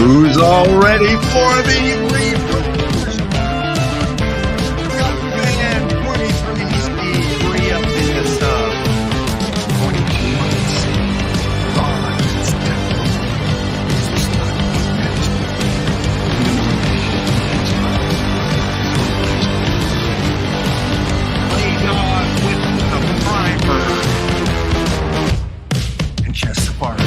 Who's all ready for the reverse? Man, 23 speed, re-up in the sub. 22 months. Play dog with the primer. And chest safari.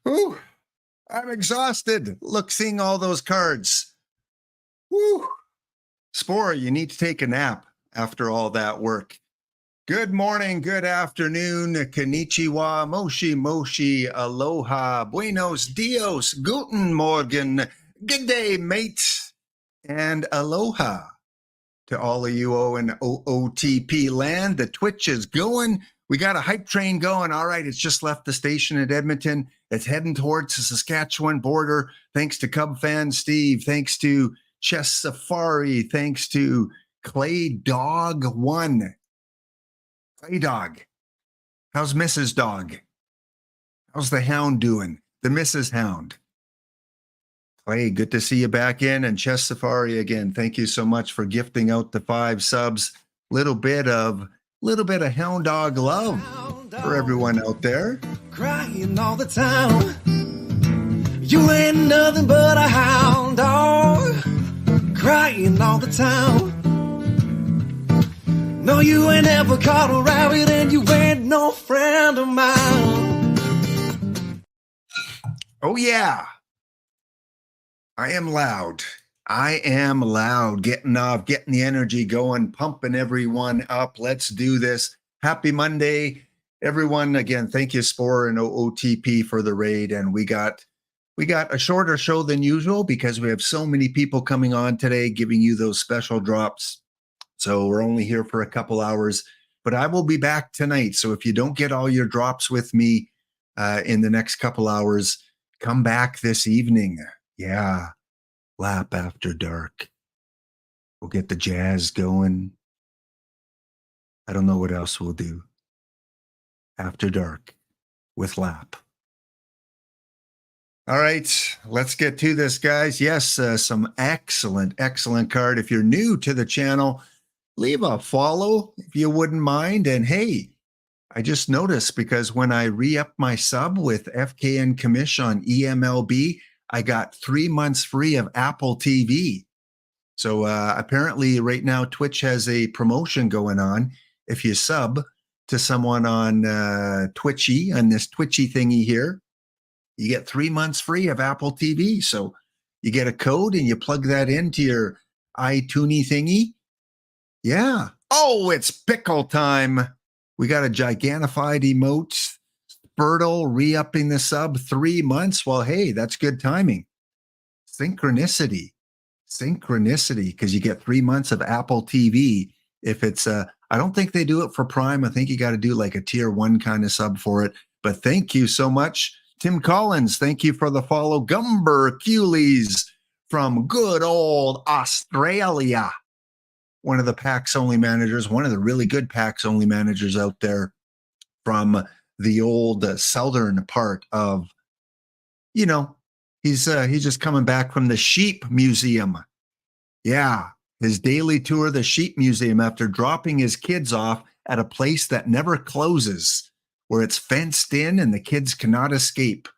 Woo! I'm exhausted. Look, seeing all those cards. Woo! Spore, you need to take a nap after all that work. Good morning, good afternoon, konnichiwa, moshi moshi, aloha, buenos dios, guten morgen, good day, mate, and aloha to all of you in OOTP land. The Twitch is going. We got a hype train going. All right, it's just left the station at Edmonton. It's heading towards the Saskatchewan border. Thanks to Cub fan Steve. Thanks to Chess Safari. Thanks to Clay Dog 1. Clay Dog. How's Mrs. Dog? How's the hound doing? The Mrs. Hound. Clay, good to see you back in. And Chess Safari again. Thank you so much for gifting out the 5 subs. Little bit of hound dog love for everyone out there. Crying all the time. You ain't nothing but a hound dog. Crying all the time. No, you ain't ever caught a rabbit, and you ain't no friend of mine. Oh yeah. I am loud. Getting off, getting the energy going, pumping everyone up. Let's do this. Happy Monday, everyone. Again, thank you, Spore and OOTP for the raid. And we got a shorter show than usual because we have so many people coming on today, giving you those special drops. So we're only here for a couple hours, but I will be back tonight. So if you don't get all your drops with me in the next couple hours, come back this evening. Yeah. Lap after dark. We'll get the jazz going. I don't know what else we'll do. After dark with Lap. All right, let's get to this, guys. Yes, some excellent card. If you're new to the channel, leave a follow if you wouldn't mind. And hey, I just noticed because when I re-up my sub with FKN Commish on EMLB, I got 3 months free of Apple TV. So apparently right now Twitch has a promotion going on. If you sub to someone on Twitchy, on this Twitchy thingy here, you get 3 months free of Apple TV. So you get a code and you plug that into your iTunes thingy. Yeah. Oh, it's pickle time. We got a gigantified emote. Spurtle re-upping the sub 3 months. Well, hey, that's good timing. Synchronicity, because you get 3 months of Apple TV. If it's I don't think they do it for Prime. I think you got to do like a tier 1 kind of sub for it. But thank you so much, Tim Collins. Thank you for the follow. Gumber Culeys from good old Australia. One of the PAX only managers, one of the really good PAX only managers out there from the old southern part of, he's just coming back from the Sheep Museum. Yeah, his daily tour of the Sheep Museum after dropping his kids off at a place that never closes, where it's fenced in and the kids cannot escape.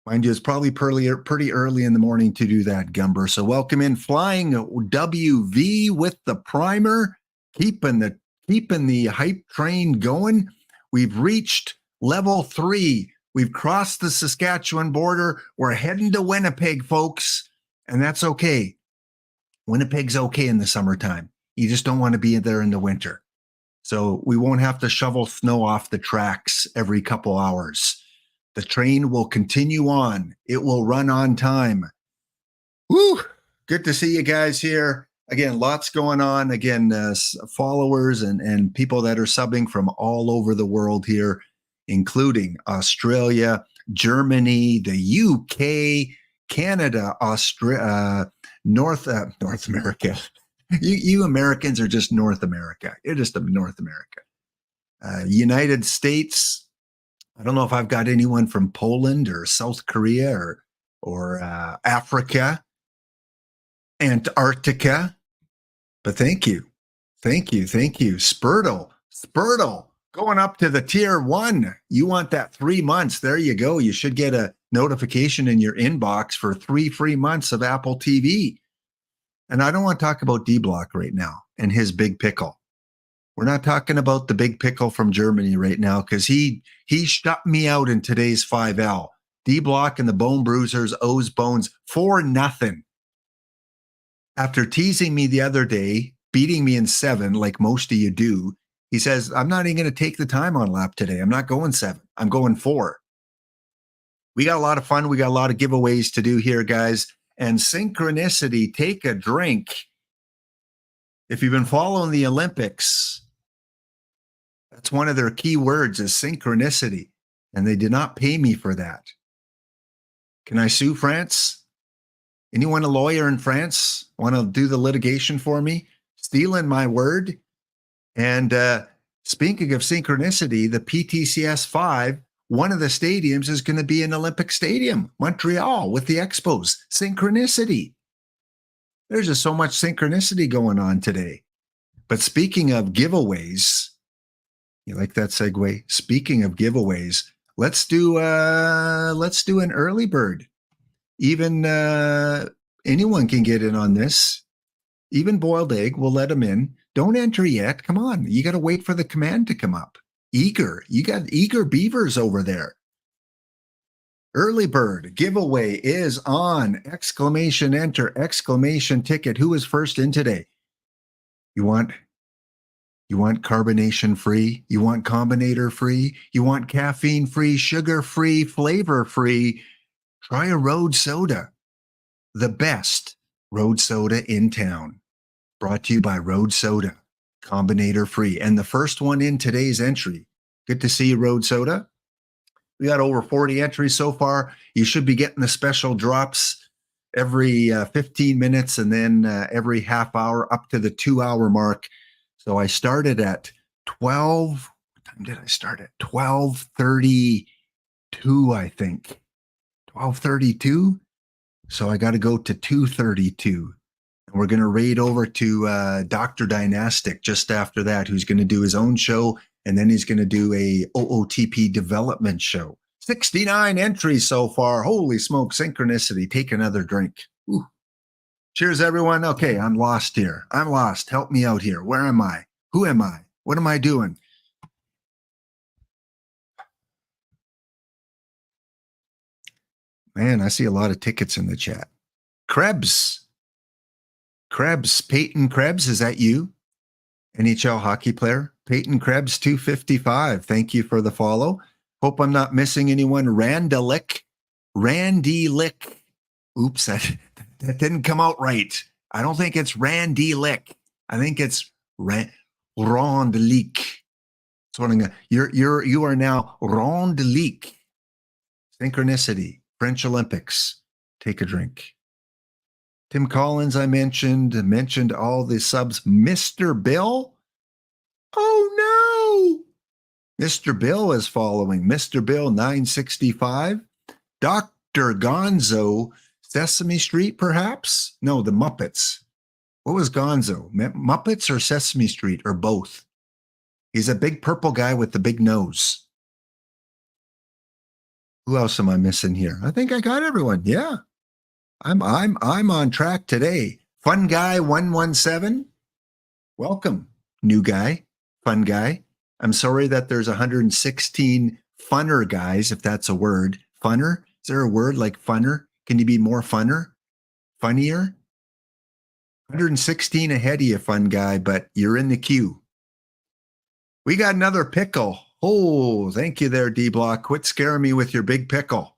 Mind you, it's probably pretty early in the morning to do that, Gumber. So welcome in, Flying WV with the primer, keeping keeping the hype train going. We've reached level 3. We've crossed the Saskatchewan border. We're heading to Winnipeg, folks, and that's okay. Winnipeg's okay in the summertime. You just don't want to be there in the winter. So we won't have to shovel snow off the tracks every couple hours. The train will continue on. It will run on time. Woo! Good to see you guys here. Again, lots going on. Again, followers and people that are subbing from all over the world here, including Australia, Germany, the UK, Canada, North America. You Americans are just North America. You're just North America. United States. I don't know if I've got anyone from Poland or South Korea or Africa, Antarctica. But thank you. Spurtle, going up to the tier 1. You want that 3 months. There you go. You should get a notification in your inbox for 3 free months of Apple TV. And I don't want to talk about D-Block right now and his big pickle. We're not talking about the big pickle from Germany right now because he shut me out in today's 5L. D-Block and the Bone Bruisers, O's Bones, 4-0. After teasing me the other day, beating me in 7, like most of you do, he says, I'm not even going to take the time on lap today. I'm not going 7. I'm going 4. We got a lot of fun. We got a lot of giveaways to do here, guys. And synchronicity, take a drink. If you've been following the Olympics, that's one of their key words is synchronicity. And they did not pay me for that. Can I sue France? Anyone a lawyer in France want to do the litigation for me? Stealing my word. And speaking of synchronicity, the PTCS 5, one of the stadiums is going to be an Olympic Stadium, Montreal, with the Expos. Synchronicity. There's just so much synchronicity going on today. But speaking of giveaways, you like that segue? Speaking of giveaways, let's do an early bird. Even anyone can get in on this. Even boiled egg, we'll let them in. Don't enter yet. Come on. You got to wait for the command to come up. Eager. You got eager beavers over there. Early bird giveaway is on. Exclamation enter, exclamation ticket. Who is first in today? You want carbonation free? You want combinator free? You want caffeine free, sugar free, flavor free? Try a road soda. The best road soda in town. Brought to you by Road Soda. Combinator free. And the first one in today's entry. Good to see you, Road Soda. We got over 40 entries so far. You should be getting the special drops every 15 minutes and then every half hour up to the 2-hour mark. So I started at 12. What time did I start at? 12:32, I think. 12:32. So I got to go to 2:32. And we're going to raid over to Dr. Dynastic just after that, who's going to do his own show. And then he's going to do a OOTP development show. 69 entries so far. Holy smoke, synchronicity. Take another drink. Ooh. Cheers, everyone. Okay, I'm lost here. I'm lost. Help me out here. Where am I? Who am I? What am I doing? Man, I see a lot of tickets in the chat. Krebs, Peyton Krebs, is that you? NHL hockey player? Peyton Krebs, 255. Thank you for the follow. Hope I'm not missing anyone. Randy Lick. Oops, that didn't come out right. I don't think it's Randy Lick. I think it's Ronde Leak. That's what I'm gonna. You are now Ronde Leak. Synchronicity. French Olympics. Take a drink. Tim Collins, I mentioned all the subs. Mr. Bill? Oh no! Mr. Bill is following. Mr. Bill 965. Dr. Gonzo, Sesame Street, perhaps? No, the Muppets. What was Gonzo? Muppets or Sesame Street or both? He's a big purple guy with the big nose. Who else am I missing here? I think I got everyone. Yeah. I'm on track today. Fun Guy 117. Welcome, new guy. fun guy. I'm sorry that there's 116 funner guys, if that's a word. Funner? Is there a word like funner? Can you be more funner? Funnier? 116 ahead of you, fun guy, but you're in the queue. We got another pickle. Oh, thank you there, D-Block. Quit scaring me with your big pickle.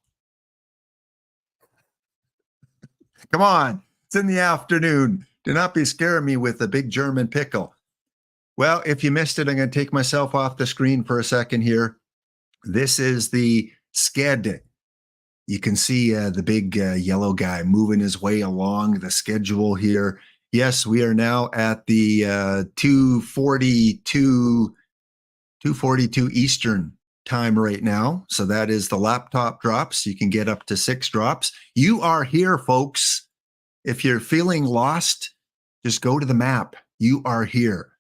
Come on, it's in the afternoon. Do not be scaring me with a big German pickle. Well, if you missed it, I'm going to take myself off the screen for a second here. This is the sked. You can see the big yellow guy moving his way along the schedule here. Yes, we are now at the 2:42 Eastern time right now. So that is the laptop drops. You can get up to 6 drops. You are here, folks. If you're feeling lost, just go to the map. You are here.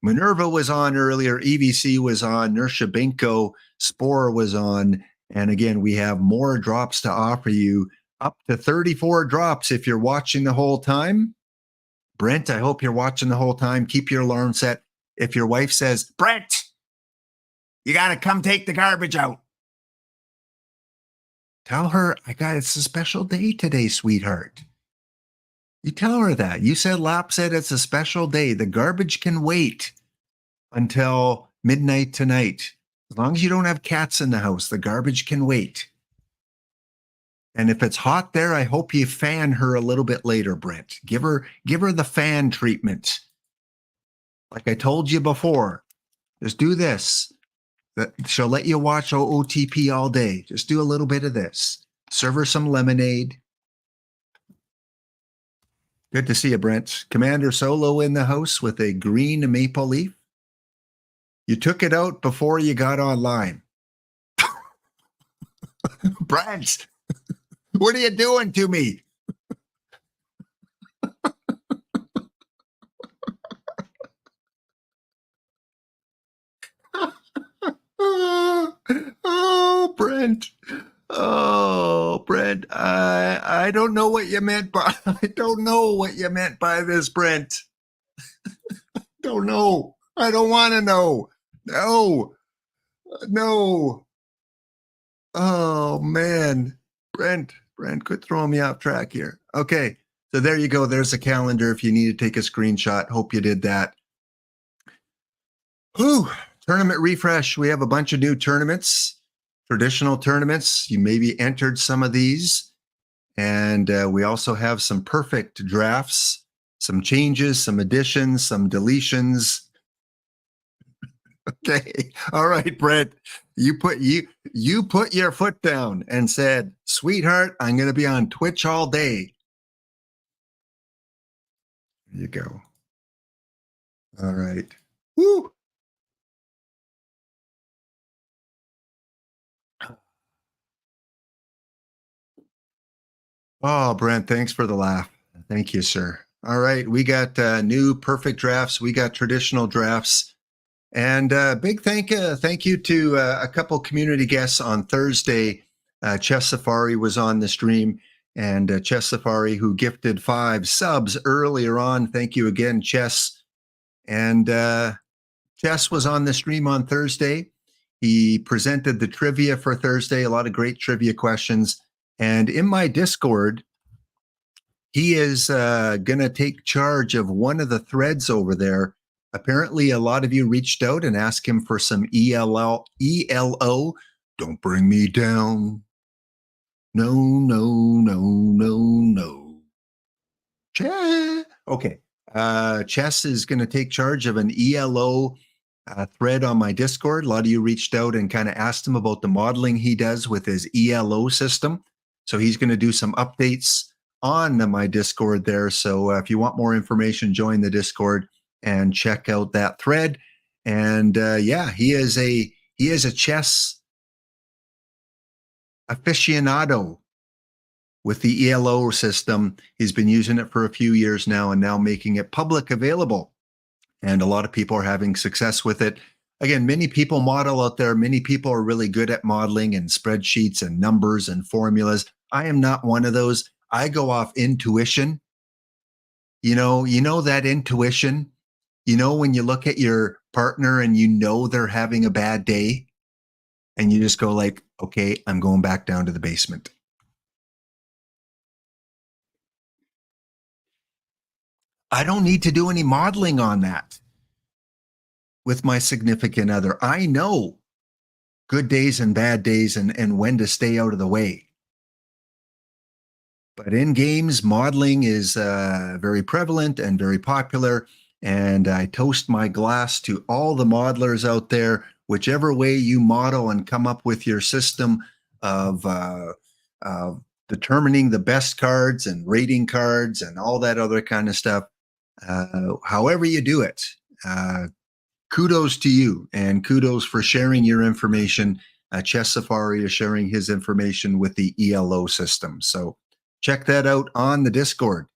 Minerva was on earlier. EVC was on. Nershabinko, Spore was on. And again, we have more drops to offer you, up to 34 drops if you're watching the whole time. Brent, I hope you're watching the whole time. Keep your alarm set. If your wife says, Brent, you got to come take the garbage out, tell her, it's a special day today, sweetheart. You tell her that. You said Lap said it's a special day. The garbage can wait until midnight tonight. As long as you don't have cats in the house, the garbage can wait. And if it's hot there, I hope you fan her a little bit later, Brent. Give her the fan treatment. Like I told you before, just do this. She'll let you watch OOTP all day. Just do a little bit of this. Serve her some lemonade. Good to see you, Brent. Commander Solo in the house with a green maple leaf. You took it out before you got online. Brent, what are you doing to me? Oh, Brent. Oh, Brent. I don't know what you meant by this, Brent. Don't know. I don't want to know. No. Oh, man. Brent, quit throwing me off track here. Okay. So there you go. There's a calendar if you need to take a screenshot. Hope you did that. Whew. Tournament refresh. We have a bunch of new tournaments, traditional tournaments. You maybe entered some of these. And we also have some perfect drafts, some changes, some additions, some deletions. Okay. All right, Brent. You put your foot down and said, sweetheart, I'm going to be on Twitch all day. There you go. All right. Woo. Oh, Brent, thanks for the laugh. Thank you, sir. All right. We got new perfect drafts. We got traditional drafts. And big thank you to a couple community guests on Thursday. Chess Safari was on the stream, and Chess Safari, who gifted 5 subs earlier on. Thank you again, Chess. And Chess was on the stream on Thursday. He presented the trivia for Thursday, a lot of great trivia questions. And in my Discord, he is going to take charge of one of the threads over there. Apparently, a lot of you reached out and asked him for some ELO. Don't bring me down. No. Okay. Chess is going to take charge of an ELO thread on my Discord. A lot of you reached out and kind of asked him about the modeling he does with his ELO system. So he's going to do some updates on my Discord there. So if you want more information, join the Discord and check out that thread. And he is a chess aficionado with the ELO system. He's been using it for a few years now and now making it public available. And a lot of people are having success with it. Again, many people model out there. Many people are really good at modeling and spreadsheets and numbers and formulas. I am not one of those. I go off intuition. You know that intuition, when you look at your partner and you know they're having a bad day, and you just go like, okay, I'm going back down to the basement. I don't need to do any modeling on that with my significant other. I know good days and bad days and when to stay out of the way. But in games, modeling is very prevalent and very popular. And I toast my glass to all the modelers out there, whichever way you model and come up with your system of determining the best cards and rating cards and all that other kind of stuff. However you do it, kudos to you, and kudos for sharing your information. Chess Safari is sharing his information with the ELO system. So check that out on the Discord.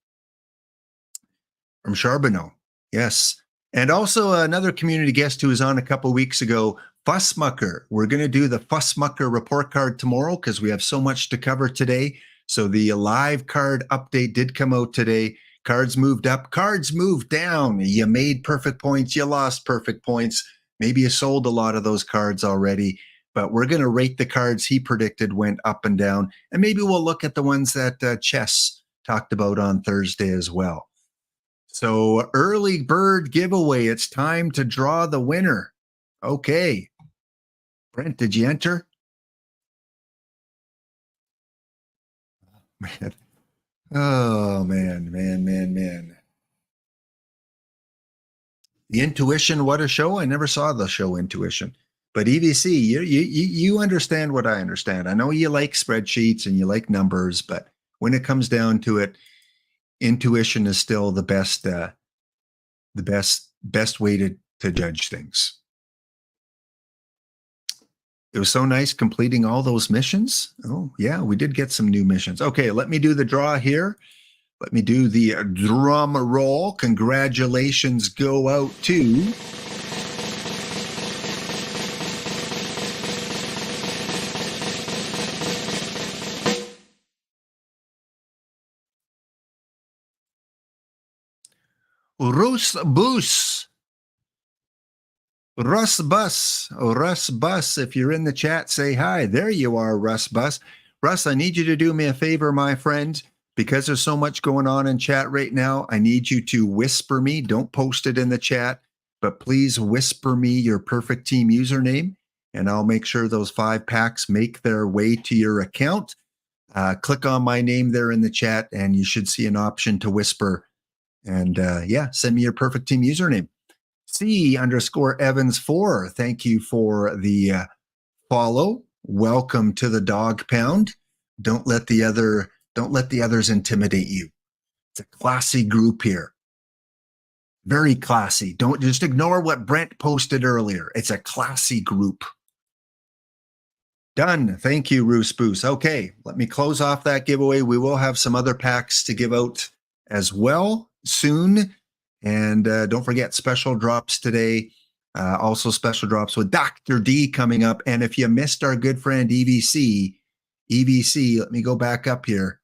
From Charbonneau. Yes. And also another community guest who was on a couple weeks ago, Fussmucker. We're going to do the Fussmucker report card tomorrow because we have so much to cover today. So the live card update did come out today. Cards moved up, cards moved down. You made perfect points, you lost perfect points. Maybe you sold a lot of those cards already, but we're going to rate the cards he predicted went up and down. And maybe we'll look at the ones that Chess talked about on Thursday as well. So early bird giveaway. It's time to draw the winner. Okay. Brent, did you enter? Man. Oh, man. The Intuition, what a show. I never saw the show Intuition. But EVC, you understand what I understand. I know you like spreadsheets and you like numbers, but when it comes down to it, Intuition is still the best way to judge things. It was so nice completing all those missions. Oh, yeah, we did get some new missions. Okay, let me do the draw here. Let me do the drum roll. Congratulations go out to Russ Bus. Russ Bus. Oh, Russ Bus. If you're in the chat, say hi. There you are, Russ Bus. Russ, I need you to do me a favor, my friend. Because there's so much going on in chat right now, I need you to whisper me. Don't post it in the chat, but please whisper me your Perfect Team username, and I'll make sure those 5 packs make their way to your account. Click on my name there in the chat, and you should see an option to whisper. And yeah, send me your Perfect Team username. C_Evans4. Thank you for the follow. Welcome to the dog pound. Don't let the others intimidate you. It's a classy group here. Very classy. Don't just ignore what Brent posted earlier. It's a classy group. Done. Thank you, Roos Boos. Okay, let me close off that giveaway. We will have some other packs to give out as well soon. And don't forget special drops today. Also special drops with Dr. D coming up. And if you missed our good friend EVC, let me go back up here.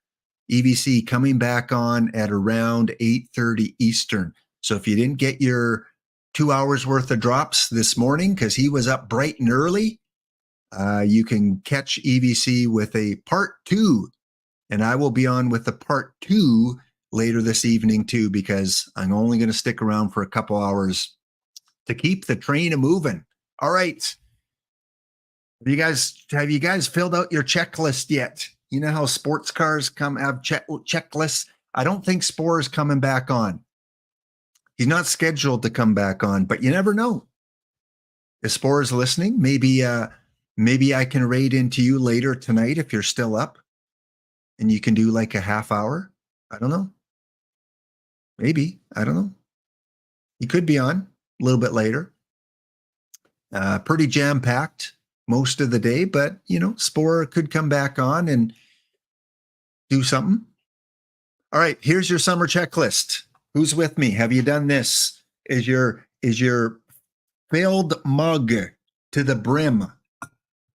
EVC coming back on at around 8:30 Eastern. So if you didn't get your 2 hours worth of drops this morning because he was up bright and early, you can catch EVC with a part 2. And I will be on with the part 2 later this evening too, because I'm only going to stick around for a couple hours to keep the train moving. All right. Have you guys filled out your checklist yet? You know how sports cars have checklists? I don't think Spore's coming back on. He's not scheduled to come back on, but you never know. If Spore is listening, maybe I can raid into you later tonight if you're still up and you can do like a half hour. I don't know. Maybe. I don't know. He could be on a little bit later. Pretty jam-packed most of the day, but, you know, Spore could come back on and do something. All right, here's your summer checklist. Who's with me? Have you done this? Is your filled mug to the brim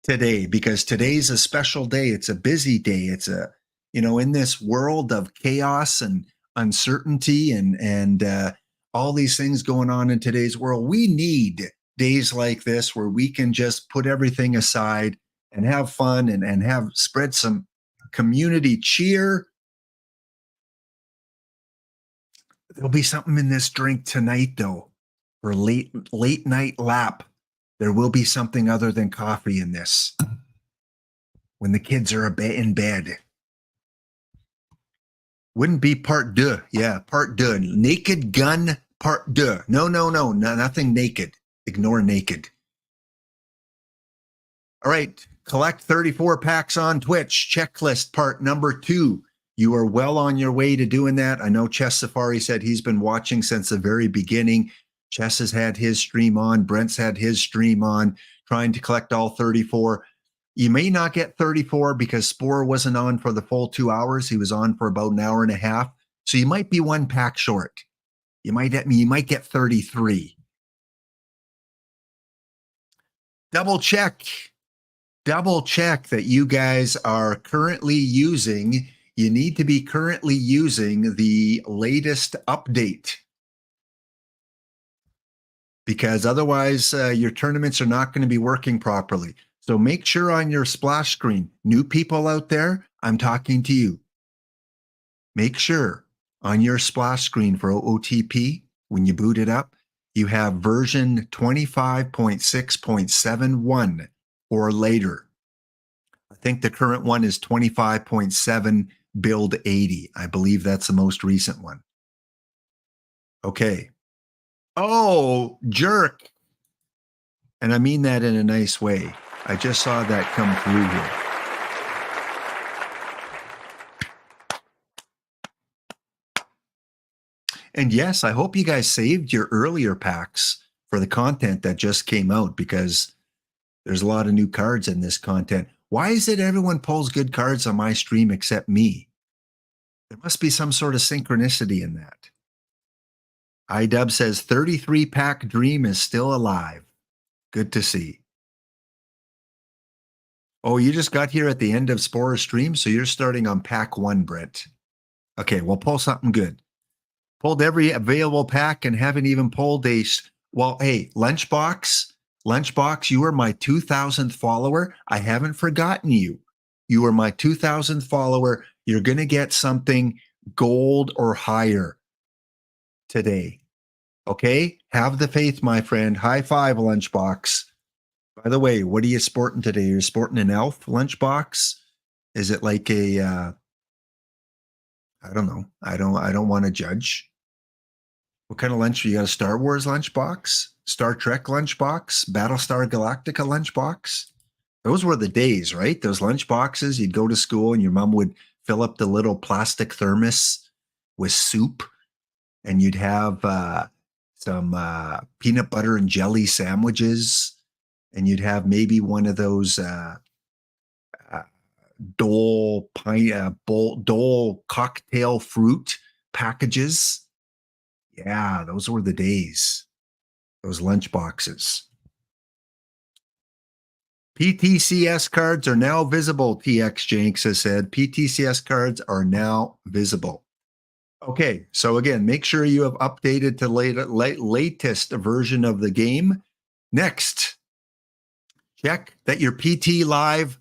today? Because today's a special day. It's a busy day. It's a, you know, in this world of chaos and uncertainty and all these things going on in today's world. We need days like this where we can just put everything aside and have fun and have spread some community cheer. There'll be something in this drink tonight, though, for late night lap. There will be something other than coffee in this. When the kids are in bed. Wouldn't be part deux. Yeah, part deux. Naked Gun part deux. No, nothing naked. Ignore naked. All right. Collect 34 packs on Twitch. Checklist part number 2. You are well on your way to doing that. I know Chess Safari said he's been watching since the very beginning. Chess has had his stream on. Brent's had his stream on, trying to collect all 34. You may not get 34 because Spore wasn't on for the full 2 hours. He was on for about an hour and a half. So you might be 1 pack short. You might get 33. Double check that you guys are currently using. You need to be currently using the latest update, because otherwise your tournaments are not going to be working properly. So make sure on your splash screen, new people out there, I'm talking to you. Make sure on your splash screen for OOTP, when you boot it up, you have version 25.6.71 or later. I think the current one is 25.7 build 80. I believe that's the most recent one. Okay. Oh, jerk. And I mean that in a nice way. I just saw that come through here. And yes, I hope you guys saved your earlier packs for the content that just came out, because there's a lot of new cards in this content. Why is it everyone pulls good cards on my stream except me? There must be some sort of synchronicity in that. iDub says 33 pack dream is still alive. Good to see. Oh, you just got here at the end of Spore's stream, so you're starting on pack 1, Brent. Okay, well, pull something good. Pulled every available pack and haven't even pulled a... Well, hey, Lunchbox, you are my 2,000th follower. I haven't forgotten you. You are my 2,000th follower. You're going to get something gold or higher today. Okay? Have the faith, my friend. High five, Lunchbox. By the way, what are you sporting today? You're sporting an elf Lunchbox? Is it like a... I don't know. I don't want to judge. What kind of lunch? You got a Star Wars lunchbox? Star Trek lunchbox? Battlestar Galactica lunchbox? Those were the days, right? Those lunchboxes, you'd go to school and your mom would fill up the little plastic thermos with soup, and you'd have some peanut butter and jelly sandwiches, and you'd have maybe one of those Dole cocktail fruit packages. Yeah, those were the days. Those lunch boxes. PTCS cards are now visible, TX Jenks has said. PTCS cards are now visible. Okay, so again, make sure you have updated to latest version of the game. Next, check that your PT Live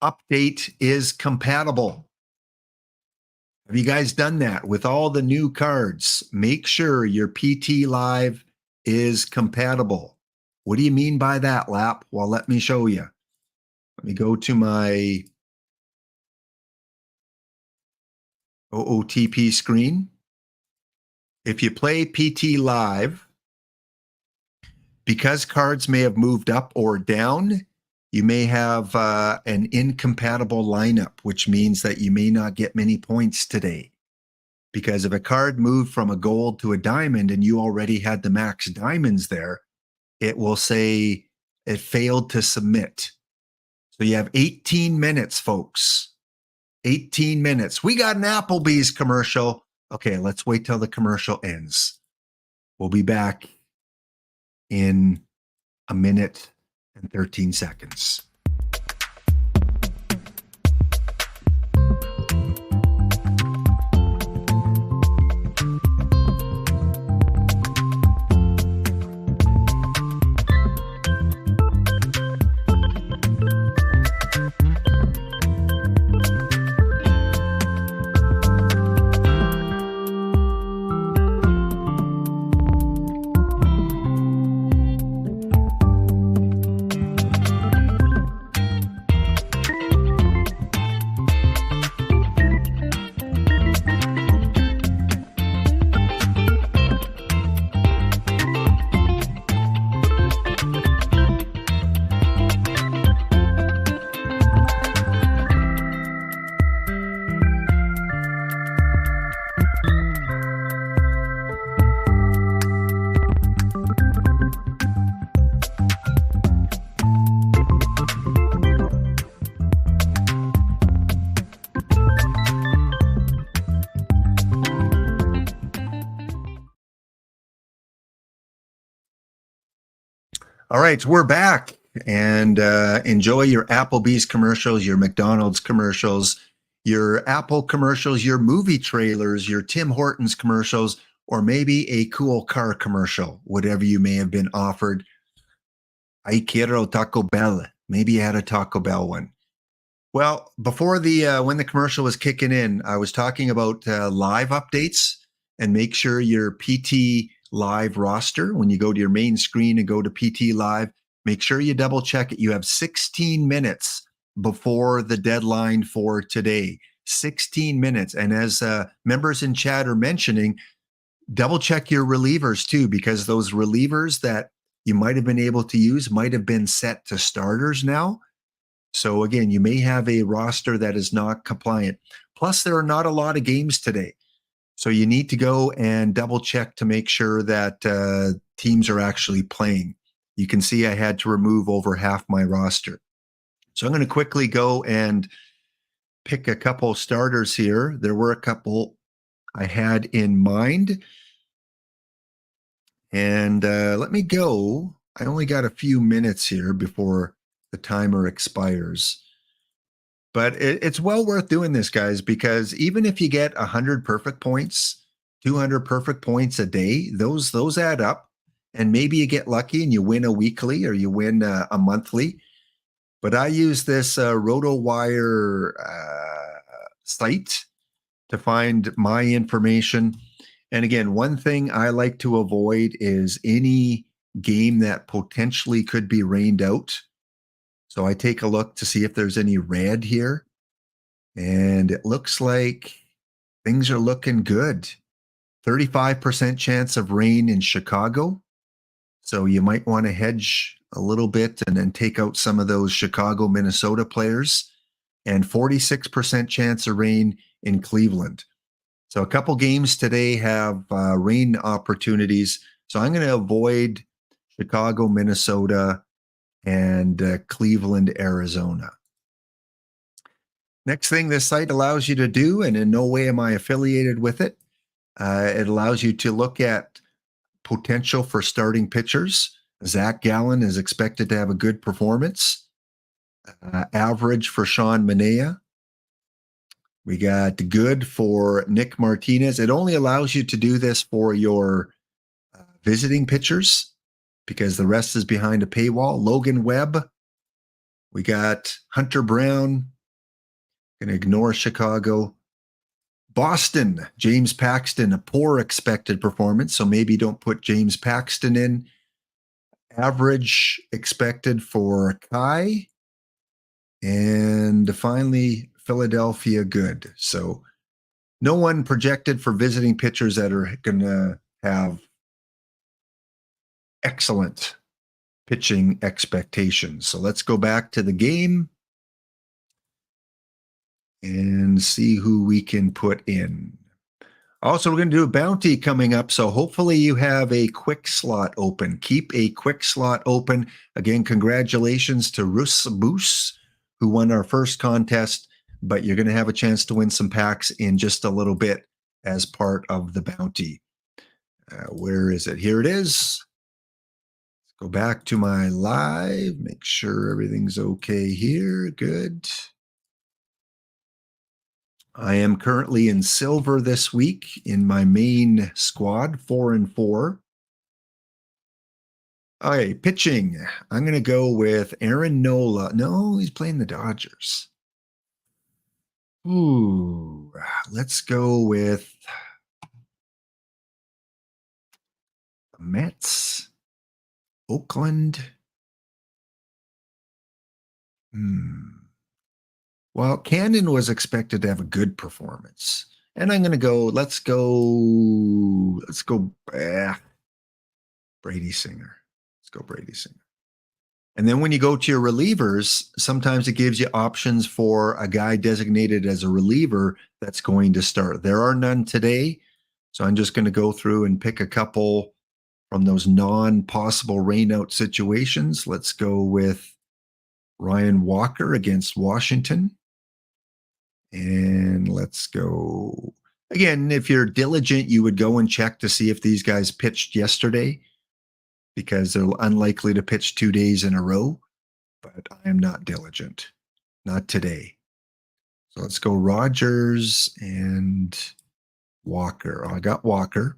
update is compatible. Have you guys done that with all the new cards? Make sure your PT Live is compatible. What do you mean by that, Lap? Well, let me show you. Let me go to my OOTP screen. If you play PT Live, because cards may have moved up or down, you may have an incompatible lineup, which means that you may not get many points today. Because if a card moved from a gold to a diamond and you already had the max diamonds there, it will say it failed to submit. So you have 18 minutes, folks. 18 minutes. We got an Applebee's commercial. Okay, let's wait till the commercial ends. We'll be back in a minute and 13 seconds. All right, we're back, and enjoy your Applebee's commercials, your McDonald's commercials, your Apple commercials, your movie trailers, your Tim Hortons commercials, or maybe a cool car commercial, whatever you may have been offered. I quiero Taco Bell. Maybe you had a Taco Bell one. Well, before the when the commercial was kicking in, I was talking about live updates, and make sure your PT Live roster, when you go to your main screen and go to PT Live, make sure you double check it. You have 16 minutes before the deadline for today. 16 minutes. And as members in chat are mentioning, double check your relievers too, because those relievers that you might have been able to use might have been set to starters now. So again, you may have a roster that is not compliant. Plus, there are not a lot of games today. So you need to go and double check to make sure that teams are actually playing. You can see I had to remove over half my roster. So I'm going to quickly go and pick a couple starters here. There were a couple I had in mind. And let me go. I only got a few minutes here before the timer expires. But it's well worth doing this, guys, because even if you get 100 perfect points, 200 perfect points a day, those add up. And maybe you get lucky and you win a weekly or you win a monthly. But I use this RotoWire site to find my information. And again, one thing I like to avoid is any game that potentially could be rained out. So I take a look to see if there's any red here. And it looks like things are looking good. 35% chance of rain in Chicago. So you might want to hedge a little bit and then take out some of those Chicago, Minnesota players. And 46% chance of rain in Cleveland. So a couple games today have rain opportunities. So I'm going to avoid Chicago, Minnesota, and Cleveland, Arizona. Next thing this site allows you to do, and in no way am I affiliated with it, it allows you to look at potential for starting pitchers. Zach Gallen is expected to have a good performance. Average for Sean Manaea. We got good for Nick Martinez. It only allows you to do this for your visiting pitchers because the rest is behind a paywall. Logan Webb. We got Hunter Brown. Going to ignore Chicago. Boston, James Paxton, a poor expected performance, so maybe don't put James Paxton in. Average expected for Kai. And finally, Philadelphia, good. So no one projected for visiting pitchers that are going to have excellent pitching expectations. So let's go back to the game and see who we can put in. Also, we're going to do a bounty coming up, so hopefully you have a quick slot open. Keep a quick slot open. Again, congratulations to Rus Boos, who won our first contest, but you're going to have a chance to win some packs in just a little bit as part of the bounty. Where is it? Here it is. Let's go back to my live, make sure everything's okay here. Good. I am currently in silver this week in my main squad, 4-4. Okay, pitching. I'm going to go with Aaron Nola. No, he's playing the Dodgers. Ooh, let's go with the Mets. Oakland. Well, Cannon was expected to have a good performance. And I'm going to go, let's go Brady Singer. Let's go Brady Singer. And then when you go to your relievers, sometimes it gives you options for a guy designated as a reliever that's going to start. There are none today. So I'm just going to go through and pick a couple from those non-possible rainout situations. Let's go with Ryan Walker against Washington. And let's go. Again, if you're diligent, you would go and check to see if these guys pitched yesterday. because they're unlikely to pitch 2 days in a row. But I am not diligent. Not today. So let's go Rogers and Walker. Oh, I got Walker.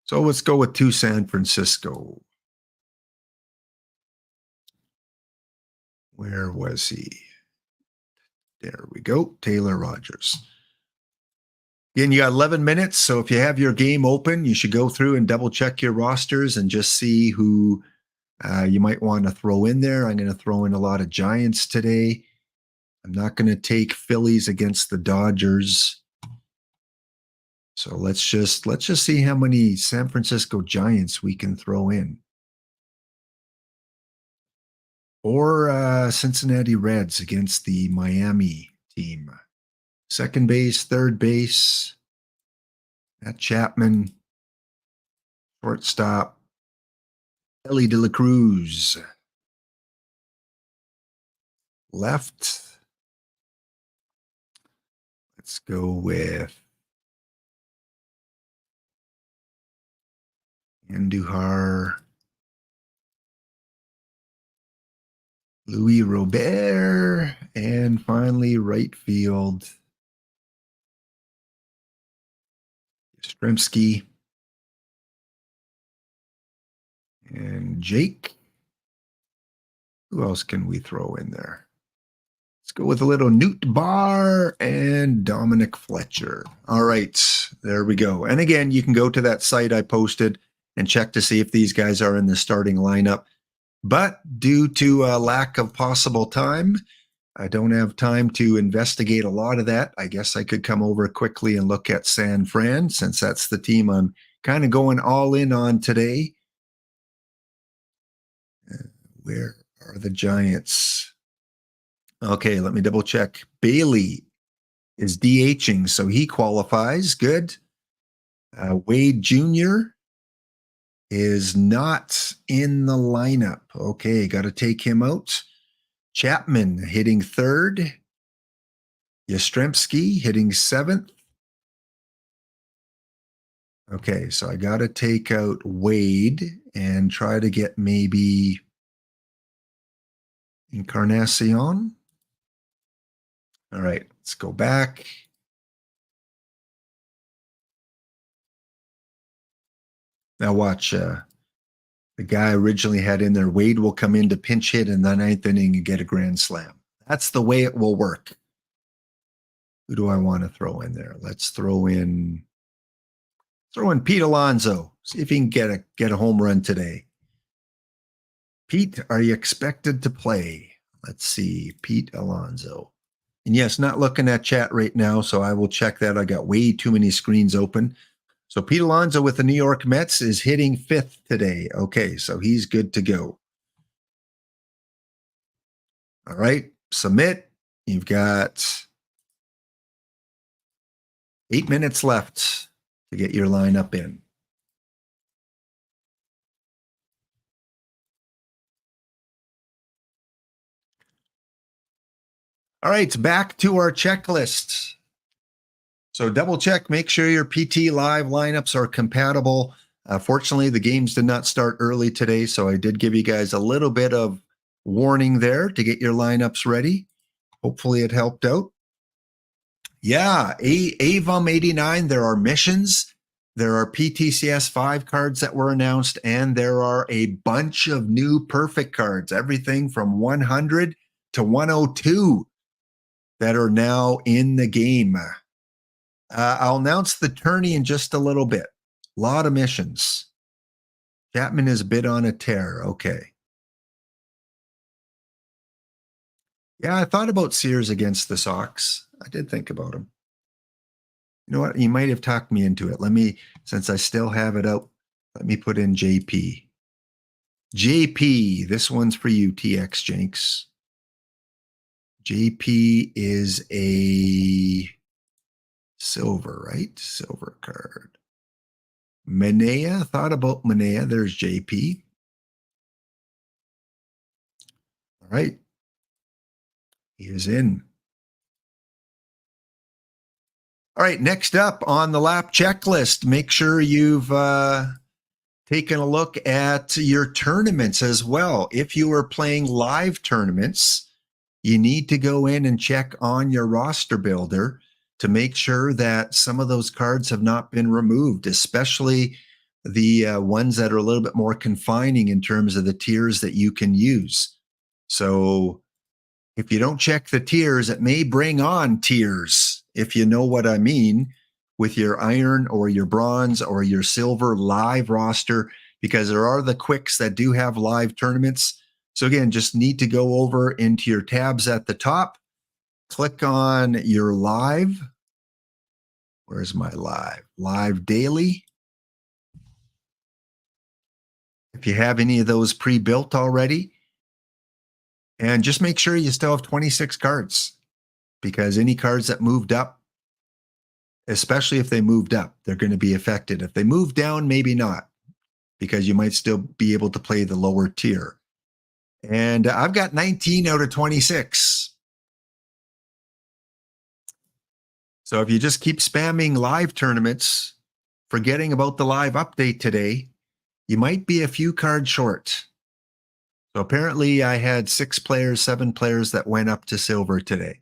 So let's go with 2 San Francisco. Where was he? There we go. Taylor Rogers. Again, you got 11 minutes. So if you have your game open, you should go through and double check your rosters and just see who you might want to throw in there. I'm going to throw in a lot of Giants today. I'm not going to take Phillies against the Dodgers. So let's just see how many San Francisco Giants we can throw in. Or Cincinnati Reds against the Miami team. Second base, third base. Matt Chapman. Shortstop. Ellie De La Cruz. Left. Let's go with Andujar. Louis Robert. And finally, right field. Yastrzemski. And Jake. Who else can we throw in there? Let's go with a little Newt Barr and Dominic Fletcher. All right, there we go. And again, you can go to that site I posted and check to see if these guys are in the starting lineup. But due to a lack of possible time, I don't have time to investigate a lot of that. I guess I could come over quickly and look at San Fran, since that's the team I'm kind of going all in on today. Where are the Giants? Okay, let me double check. Bailey is DHing, so he qualifies. Good. Wade Jr. is not in the lineup. Okay, got to take him out. Chapman hitting third. Yastrzemski hitting seventh. Okay, so I got to take out Wade and try to get maybe Encarnacion. All right, let's go back. Now watch, the guy originally had in there, Wade will come in to pinch hit in the ninth inning and get a grand slam. That's the way it will work. Who do I want to throw in there? Let's throw in Pete Alonso. See if he can get a home run today. Pete, are you expected to play? Let's see, Pete Alonso. And yes, not looking at chat right now, so I will check that. I got way too many screens open. So Pete Alonso with the New York Mets is hitting fifth today. Okay, so he's good to go. All right, submit. You've got 8 minutes left to get your lineup in. All right, back to our checklist. So double check, make sure your PT Live lineups are compatible. Fortunately, the games did not start early today, so I did give you guys a little bit of warning there to get your lineups ready. Hopefully it helped out. Yeah, AVUM 89, there are missions. There are PTCS 5 cards that were announced, and there are a bunch of new perfect cards, everything from 100 to 102 that are now in the game. I'll announce the tourney in just a little bit. A lot of missions. Chapman is a bit on a tear. Okay. Yeah, I thought about Sears against the Sox. I did think about him. You know what? You might have talked me into it. Since I still have it out, let me put in JP. JP, this one's for you, TX Jenks. JP is a silver, right? Silver card. Manea, thought about Manea. There's JP. All right. He is in. All right, next up on the lap checklist, make sure you've taking a look at your tournaments as well. If you are playing live tournaments, you need to go in and check on your roster builder to make sure that some of those cards have not been removed, especially the ones that are a little bit more confining in terms of the tiers that you can use. So if you don't check the tiers, it may bring on tiers, if you know what I mean, with your iron or your bronze or your silver live roster, because there are the quicks that do have live tournaments. So again, just need to go over into your tabs at the top, click on your live. Where's my live? Live daily. If you have any of those pre-built already, and just make sure you still have 26 cards, because any cards that moved up, especially if they moved up, they're going to be affected. If they move down, maybe not, because you might still be able to play the lower tier. And I've got 19 out of 26. So if you just keep spamming live tournaments, forgetting about the live update today, you might be a few cards short. So apparently I had 7 players that went up to silver today.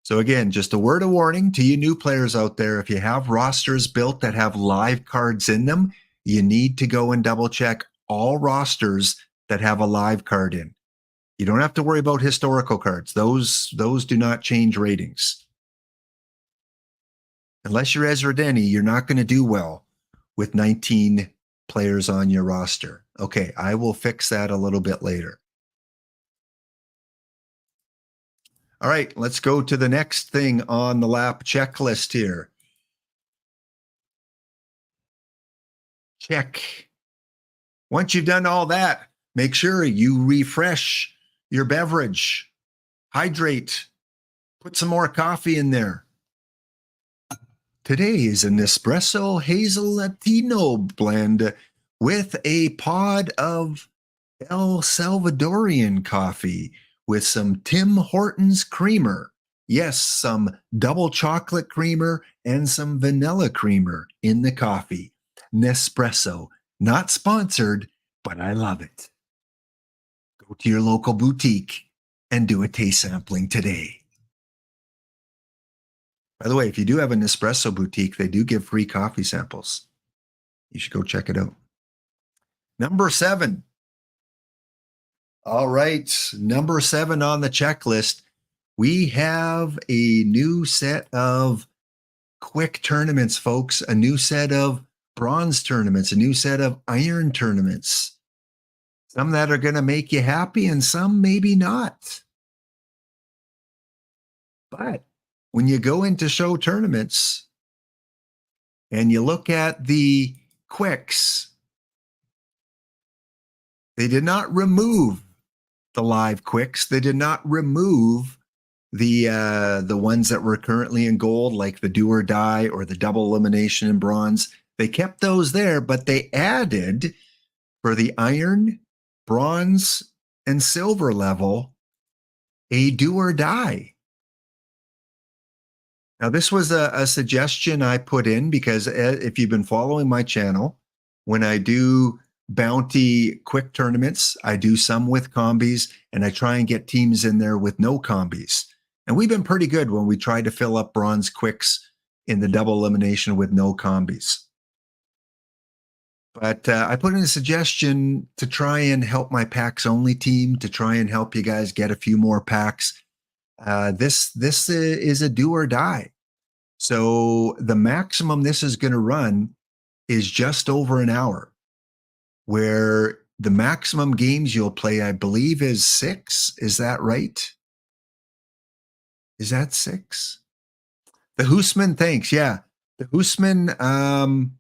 So again, just a word of warning to you new players out there. If you have rosters built that have live cards in them, you need to go and double check all rosters that have a live card in. You don't have to worry about historical cards. Those do not change ratings. Unless you're Ezra Denny, you're not going to do well with 19 players on your roster. Okay, I will fix that a little bit later. All right, let's go to the next thing on the lap checklist here. Check. Once you've done all that, make sure you refresh your beverage, hydrate, put some more coffee in there. Today is an espresso hazel Latino blend with a pod of El Salvadorian coffee with some Tim Hortons creamer. Yes, some double chocolate creamer and some vanilla creamer in the coffee. Nespresso, not sponsored, but I love it. Go to your local boutique and do a taste sampling today. By the way, if you do have an Nespresso boutique, they do give free coffee samples. You should go check it out. Number 7. All right, number 7 on the checklist. We have a new set of quick tournaments, folks. A new set of bronze tournaments, a new set of iron tournaments. Some that are going to make you happy and some maybe not. But when you go into show tournaments and you look at the quicks, they did not remove the live quicks. They did not remove the ones that were currently in gold, like the do or die or the double elimination in bronze. They kept those there, but they added for the iron, bronze, and silver level a do or die. Now, this was a suggestion I put in because if you've been following my channel, when I do bounty quick tournaments, I do some with combis, and I try and get teams in there with no combis. And we've been pretty good when we try to fill up bronze quicks in the double elimination with no combis. But I put in a suggestion to try and help my packs only team, to try and help you guys get a few more packs. This is a do or die. So the maximum this is going to run is just over an hour, where the maximum games you'll play, I believe, is 6. Is that right? Is that 6? The Hoosman, thanks. Yeah, the Hoosman.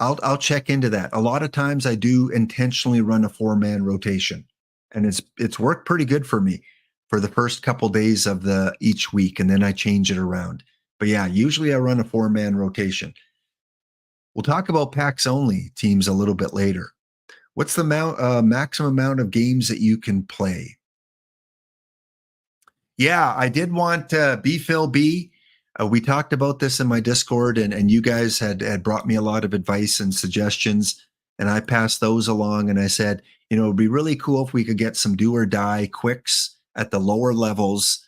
I'll check into that. A lot of times I do intentionally run a 4-man rotation, and it's worked pretty good for me for the first couple days of each week, and then I change it around. But yeah, usually I run a 4-man rotation. We'll talk about packs only teams a little bit later. What's the maximum amount of games that you can play? Yeah, I did want B-Phil B. We talked about this in my Discord, and you guys had brought me a lot of advice and suggestions. and I passed those along, and I said, you know, it'd be really cool if we could get some do or die quicks at the lower levels,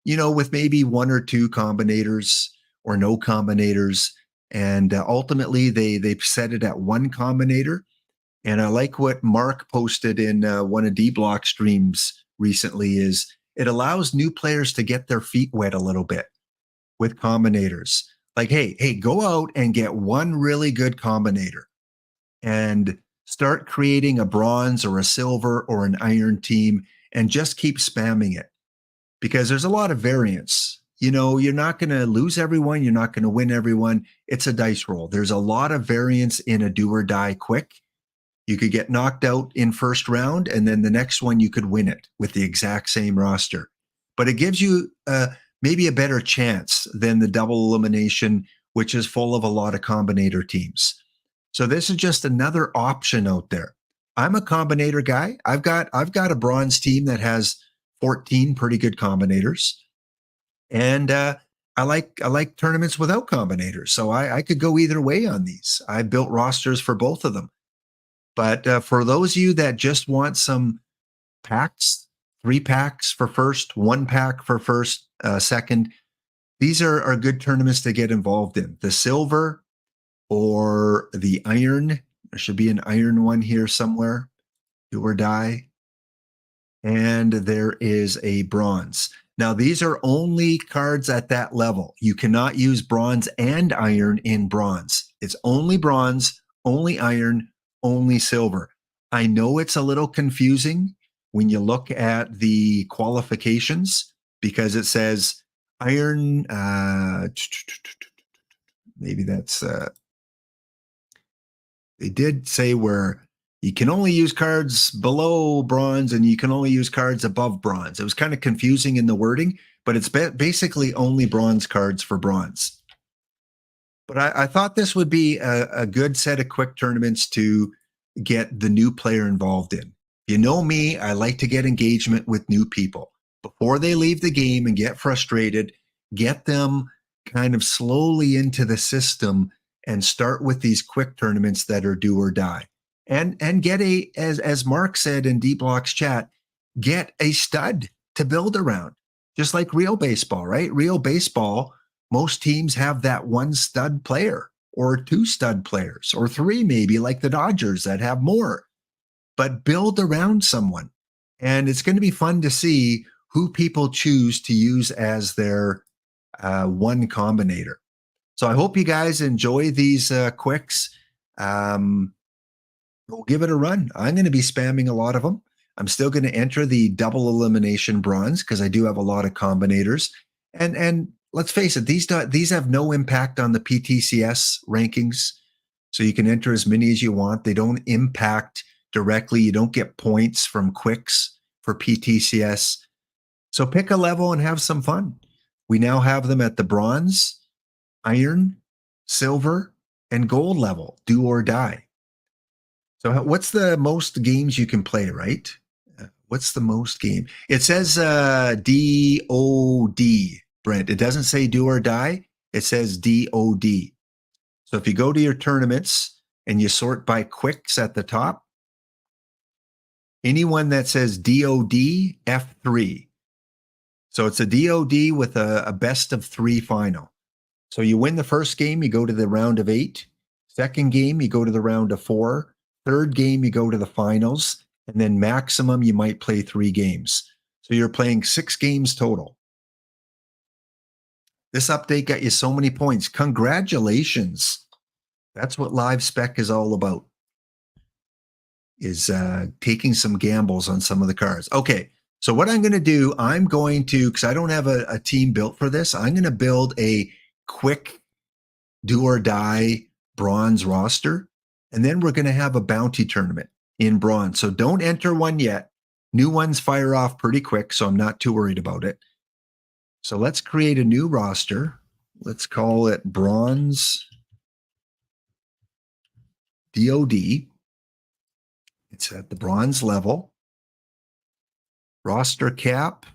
you know, with maybe one or two combinators or no combinators. And ultimately, they set it at one combinator. And I like what Mark posted in one of D Block streams recently is it allows new players to get their feet wet a little bit with combinators. Like, hey, go out and get one really good combinator and start creating a bronze or a silver or an iron team and just keep spamming it because there's a lot of variance. You know, you're not going to lose everyone. You're not going to win everyone. It's a dice roll. There's a lot of variance in a do or die quick. You could get knocked out in first round, and then the next one you could win it with the exact same roster. But it gives you maybe a better chance than the double elimination, which is full of a lot of combinator teams. So this is just another option out there. I'm a combinator guy. I've got a bronze team that has 14 pretty good combinators, and I like tournaments without combinators. So I could go either way on these. I built rosters for both of them. But for those of you that just want some packs, 3 packs for first, 1 pack for first, second, these are good tournaments to get involved in. The silver or the iron, there should be an iron one here somewhere, do or die. And there is a bronze. Now, these are only cards at that level. You cannot use bronze and iron in bronze. It's only bronze, only iron, only silver. I know it's a little confusing when you look at the qualifications because it says iron, maybe that's, they did say where you can only use cards below bronze and you can only use cards above bronze. It was kind of confusing in the wording, but it's basically only bronze cards for bronze. But I thought this would be a good set of quick tournaments to get the new player involved in. You know me, I like to get engagement with new people. Before they leave the game and get frustrated, get them kind of slowly into the system and start with these quick tournaments that are do or die. And get as Mark said in D Block's chat, get a stud to build around. Just like real baseball, right? Real baseball, most teams have that one stud player or 2 stud players or 3 maybe, like the Dodgers that have more. But build around someone. And it's going to be fun to see who people choose to use as their one combinator. So I hope you guys enjoy these quicks. We'll give it a run. I'm going to be spamming a lot of them. I'm still going to enter the double elimination bronze because I do have a lot of combinators. And let's face it, these have no impact on the PTCS rankings. So you can enter as many as you want. They don't impact directly. You don't get points from quicks for PTCS. So pick a level and have some fun. We now have them at the bronze, iron, silver, and gold level, do or die. So what's the most games you can play, right? What's the most game? It says DOD, Brent. It doesn't say do or die. It says DOD. So if you go to your tournaments and you sort by quicks at the top, anyone that says DOD, F3. So it's a DOD with a best of 3 final. So you win the first game, you go to the round of 8. Second game, you go to the round of 4. Third game, you go to the finals. And then maximum, you might play 3 games. So you're playing 6 games total. This update got you so many points. Congratulations. That's what live spec is all about, is taking some gambles on some of the cards. Okay, so what I'm going to do, I'm going to, because I don't have a team built for this, I'm going to build a quick do or die bronze roster. And then we're going to have a bounty tournament in bronze. So don't enter one yet. New ones fire off pretty quick, so I'm not too worried about it. So let's create a new roster. Let's call it bronze DOD. It's at the bronze level. Roster cap,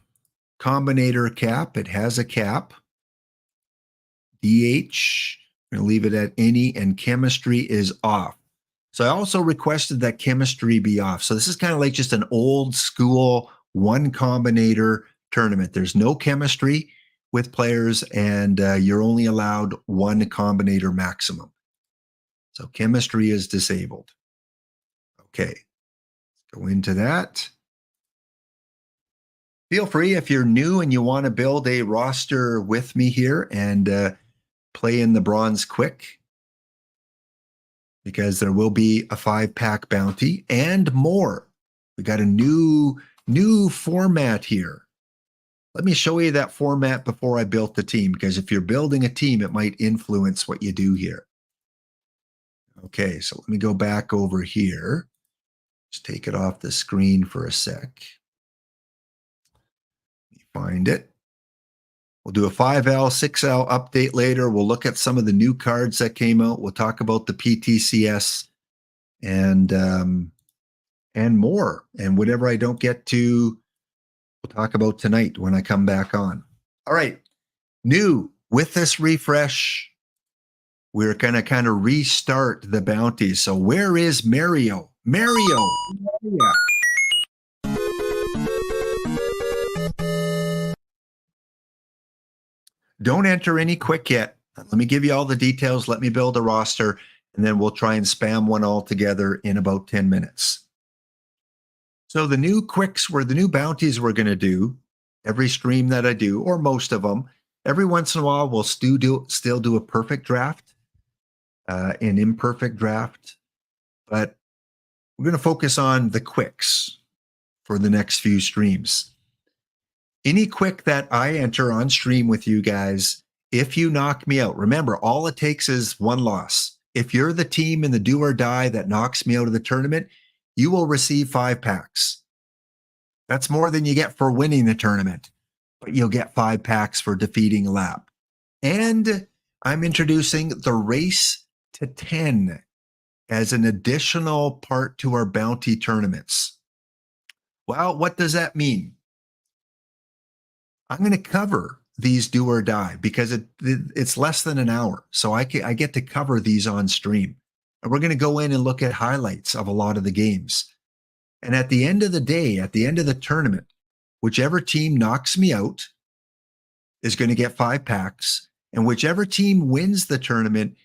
combinator cap. It has a cap. DH, I'm going to leave it at any, and chemistry is off. So I also requested that chemistry be off. So this is kind of like just an old school one combinator tournament. There's no chemistry with players, and you're only allowed one combinator maximum. So chemistry is disabled. Okay, let's go into that. Feel free if you're new and you want to build a roster with me here and play in the bronze quick, because there will be a 5-pack bounty and more. We got a new format here. Let me show you that format before I built the team, because if you're building a team, it might influence what you do here. Okay, so let me go back over here. Just take it off the screen for a sec. Let me find it. We'll do a 5L, 6L update later. We'll look at some of the new cards that came out. We'll talk about the PTCS and more. And whatever I don't get to, we'll talk about tonight when I come back on. All right. New with this refresh, we're going to kind of restart the bounties. So where is Mario? Mario. Yeah. Don't enter any quick yet. Let me give you all the details. Let me build a roster, and then we'll try and spam one all together in about 10 minutes. So the new quicks were the new bounties we're going to do every stream that I do, or most of them. Every once in a while, we'll still do a perfect draft, an imperfect draft, but we're going to focus on the quicks for the next few streams. Any quick that I enter on stream with you guys, if you knock me out, remember, all it takes is one loss. If you're the team in the do or die that knocks me out of the tournament, you will receive 5 packs. That's more than you get for winning the tournament, but you'll get 5 packs for defeating a lap. And I'm introducing the race to 10 as an additional part to our bounty tournaments. Well, what does that mean? I'm going to cover these do or die because it's less than an hour. So I get to cover these on stream. And we're going to go in and look at highlights of a lot of the games. And at the end of the day, at the end of the tournament, whichever team knocks me out is going to get 5 packs. And whichever team wins the tournament,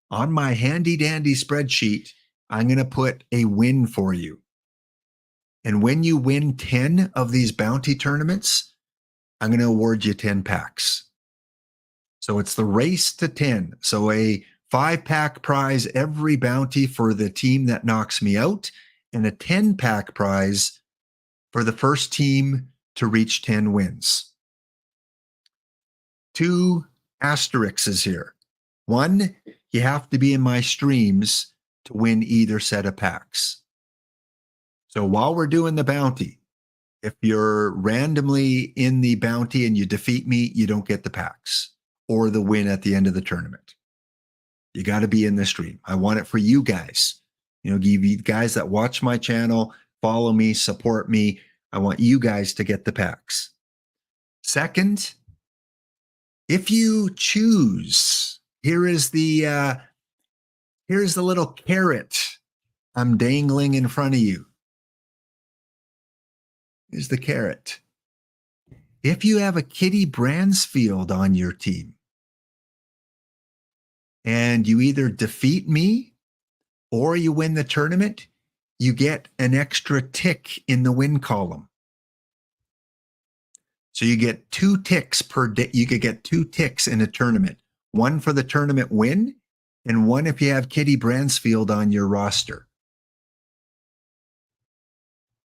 on my handy dandy spreadsheet, I'm going to put a win for you. And when you win 10 of these bounty tournaments, I'm going to award you 10 packs. So it's the race to 10. So a 5-pack prize every bounty for the team that knocks me out, and a 10-pack prize for the first team to reach 10 wins. 2 asterisks here. 1, you have to be in my streams to win either set of packs. So while we're doing the bounty, if you're randomly in the bounty and you defeat me, you don't get the packs or the win at the end of the tournament. You got to be in the stream. I want it for you guys. You know, you guys that watch my channel, follow me, support me. I want you guys to get the packs. Second, if you choose, here's the little carrot I'm dangling in front of you. Is the carrot. If you have a Kitty Bransfield on your team and you either defeat me or you win the tournament, you get an extra tick in the win column. So you get 2 ticks per day. You could get 2 ticks in a tournament, 1 for the tournament win and 1 if you have Kitty Bransfield on your roster.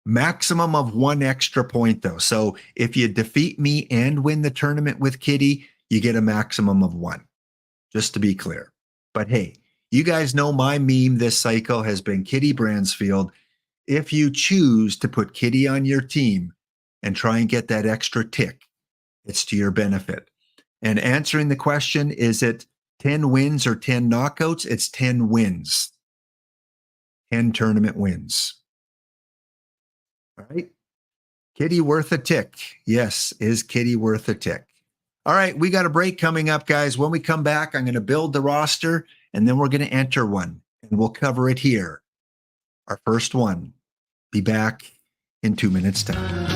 Maximum of 1 extra point, though. So if you defeat me and win the tournament with Kitty, you get a maximum of 1, just to be clear. But hey, you guys know my meme this cycle has been Kitty Bransfield. If you choose to put Kitty on your team and try and get that extra tick, it's to your benefit. And answering the question, is it 10 wins or 10 knockouts? It's 10 wins. 10 tournament wins. All right. Kitty worth a tick. Yes. Is Kitty worth a tick? All right. We got a break coming up, guys. When we come back, I'm going to build the roster and then we're going to enter one and we'll cover it here our first one. Be back in 2 minutes time.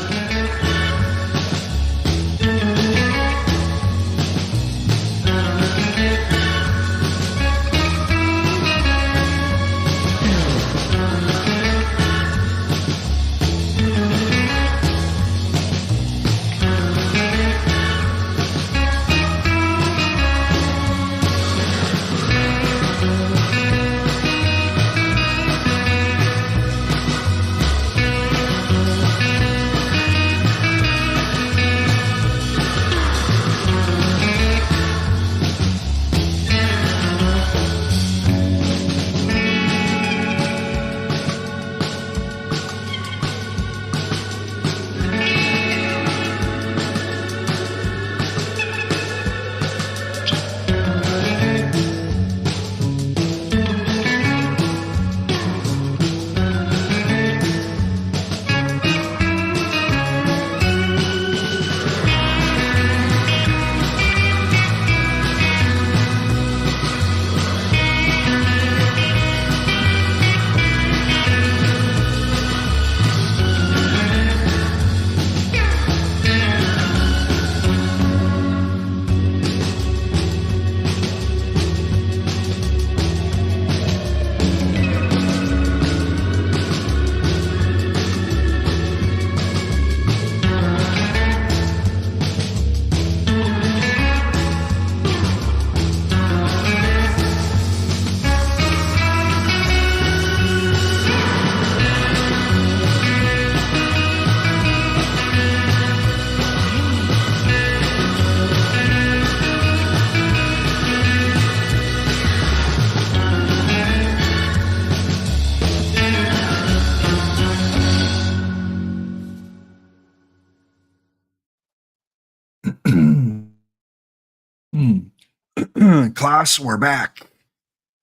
Class, we're back.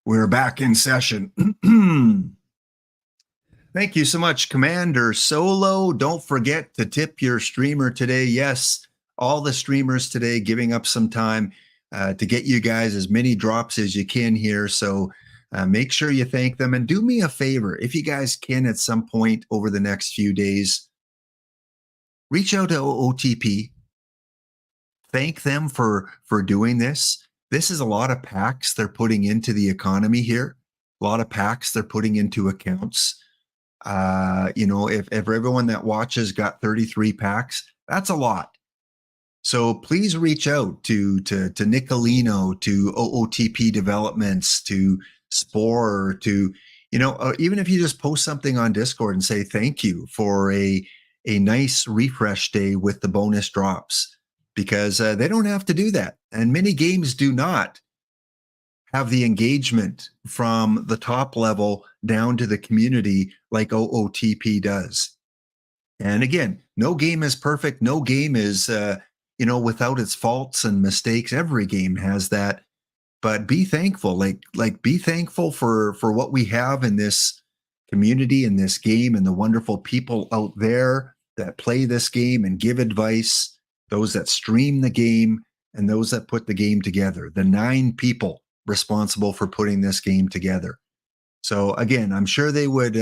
We're back in session. Thank you so much, Commander Solo. Don't forget to tip your streamer today. Yes, all the streamers today giving up some time to get you guys as many drops as you can here. So make sure you thank them. And do me a favor, if you guys can at some point over the next few days, reach out to OOTP. Thank them for doing this. This is a lot of packs they're putting into the economy here. A lot of packs they're putting into accounts. If everyone that watches got 33 packs, that's a lot. So please reach out to Nicolino, to OOTP Developments, to Spore, to, even if you just post something on Discord and say thank you for a nice refresh day with the bonus drops. Because they don't have to do that. And many games do not have the engagement from the top level down to the community like OOTP does. And again, no game is perfect. No game is, without its faults and mistakes. Every game has that. But be thankful, like be thankful for what we have in this community, in this game, and the wonderful people out there that play this game and give advice. Those that stream the game, and those that put the game together, the 9 people responsible for putting this game together. So again, I'm sure they would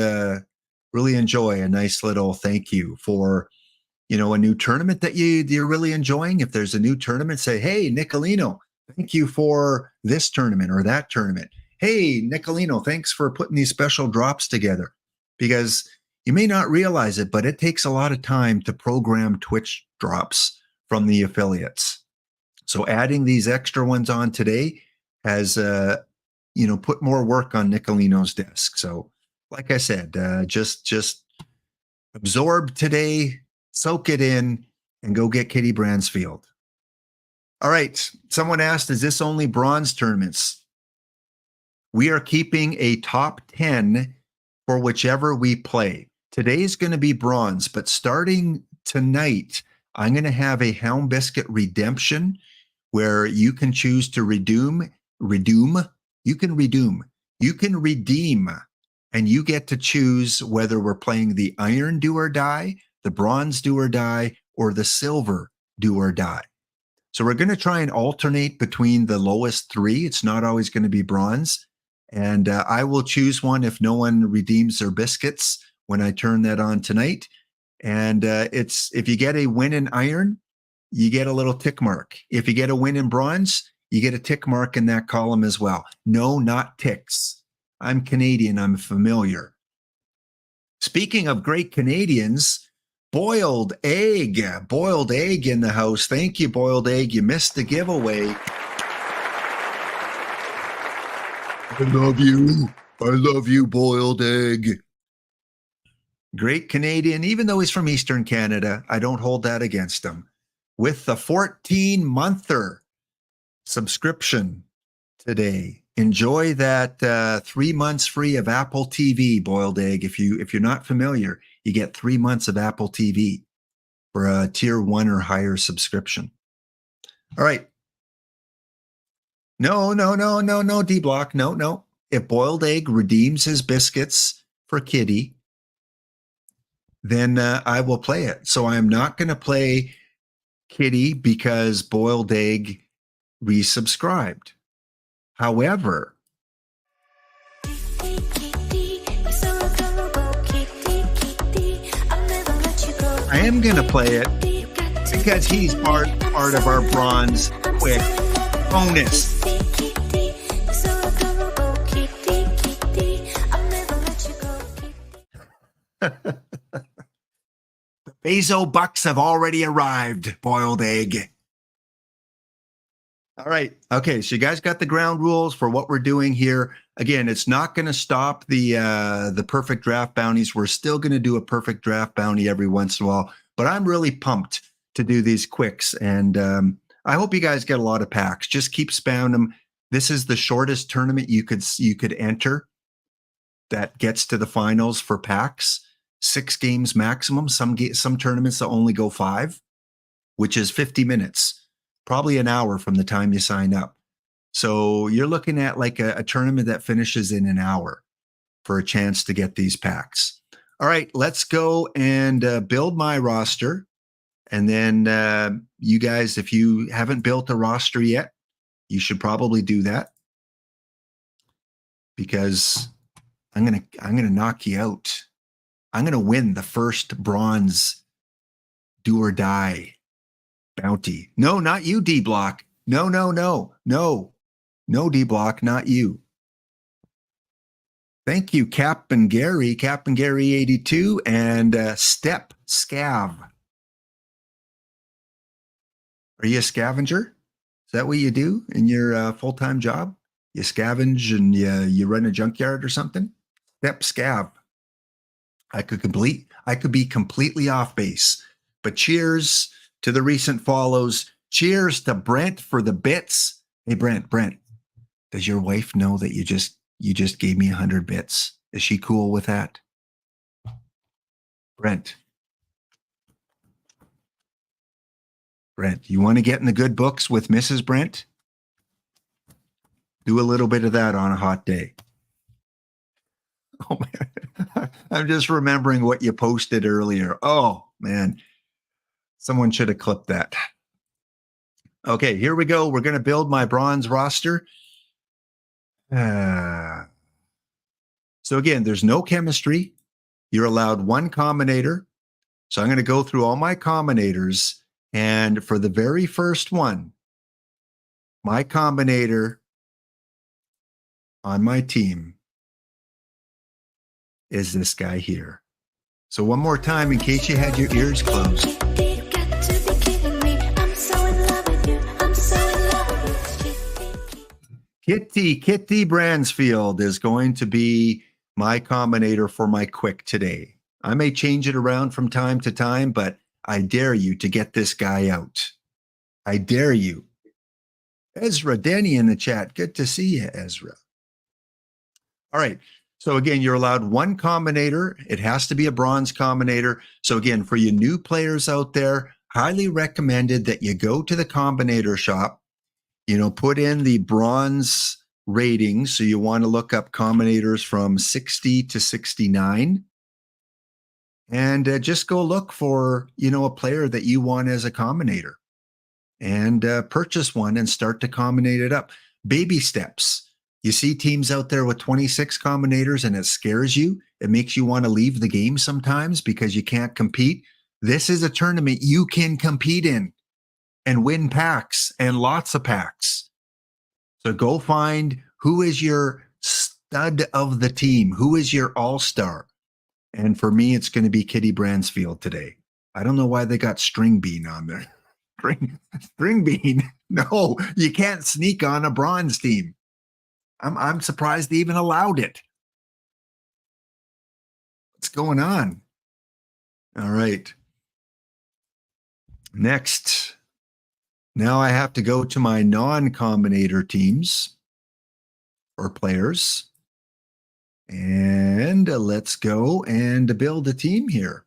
really enjoy a nice little thank you for, a new tournament that you're really enjoying. If there's a new tournament, say, hey, Nicolino, thank you for this tournament or that tournament. Hey, Nicolino, thanks for putting these special drops together. Because you may not realize it, but it takes a lot of time to program Twitch drops from the affiliates. So adding these extra ones on today has, put more work on Nicolino's desk. So like I said, just absorb today, soak it in, and go get Kitty Bransfield. All right. Someone asked, is this only bronze tournaments? We are keeping a top 10 for whichever we play. Today's going to be bronze, but starting tonight, I'm going to have a Hound Biscuit redemption where you can choose to redeem, and you get to choose whether we're playing the iron do or die, the bronze do or die, or the silver do or die. So we're going to try and alternate between the lowest 3. It's not always going to be bronze. And I will choose one if no one redeems their biscuits when I turn that on tonight. And it's if you get a win in iron, you get a little tick mark. If you get a win in bronze, you get a tick mark in that column as well. No, not ticks. I'm Canadian. I'm familiar. Speaking of great Canadians, boiled egg in the house. Thank you, boiled egg. You missed the giveaway. I love you. I love you, boiled egg. Great Canadian, even though he's from Eastern Canada, I don't hold that against him. With the 14-monther subscription today, enjoy that 3 months free of Apple TV, boiled egg. If you're not familiar, you get 3 months of Apple TV for a tier 1 or higher subscription. All right. No, D-Block. No. If boiled egg redeems his biscuits for Kitty, then I will play it. So I'm not going to play Kitty because boiled egg resubscribed. However, I am going to play it because he's part of our bronze quick bonus. The Bezo Bucks have already arrived, boiled egg. All right. Okay. So you guys got the ground rules for what we're doing here. Again, it's not going to stop the perfect draft bounties. We're still going to do a perfect draft bounty every once in a while, but I'm really pumped to do these quicks. And I hope you guys get a lot of packs. Just keep spamming them. This is the shortest tournament you could enter that gets to the finals for packs. 6 games maximum. Some tournaments that only go 5, which is 50 minutes. Probably an hour from the time you sign up. So you're looking at like a tournament that finishes in an hour for a chance to get these packs. All right, let's go and build my roster. And then you guys, if you haven't built a roster yet, you should probably do that because I'm gonna knock you out. I'm gonna win the first bronze do or die bounty. No, not you, D-Block. No, D-Block, not you. Thank you, Captain Gary 82, and Step Scav. Are you a scavenger? Is that what you do in your full-time job? You scavenge and you run a junkyard or something? Step Scav. I could be completely off base, but cheers to the recent follows. Cheers to Brent for the bits. Hey, Brent, does your wife know that you just gave me 100 bits? Is she cool with that? Brent, you want to get in the good books with Mrs. Brent? Do a little bit of that on a hot day. Oh, man. I'm just remembering what you posted earlier. Oh, man. Someone should have clipped that. Okay, here we go. We're going to build my bronze roster. So again, there's no chemistry. You're allowed 1 combinator. So I'm going to go through all my combinators. And for the very first one, my combinator on my team is this guy here. So one more time, in case you had your ears closed. Kitty Bransfield is going to be my combinator for my quick today. I may change it around from time to time, but I dare you to get this guy out. I dare you. Ezra Denny in the chat. Good to see you, Ezra. All right. So again, you're allowed 1 combinator. It has to be a bronze combinator. So again, for you new players out there, highly recommended that you go to the combinator shop, put in the bronze rating. So you want to look up combinators from 60 to 69 and just go look for, a player that you want as a combinator and purchase one and start to combinate it up. Baby steps. You see teams out there with 26 combinators and it scares you. It makes you want to leave the game sometimes because you can't compete. This is a tournament you can compete in and win packs and lots of packs. So go find who is your stud of the team, who is your all-star. And for me, it's going to be Kitty Bransfield today. I don't know why they got String Bean on there. String Bean? No, you can't sneak on a bronze team. I'm surprised they even allowed it. What's going on? All right. Next. Now I have to go to my non-combinator teams or players. And let's go and build a team here.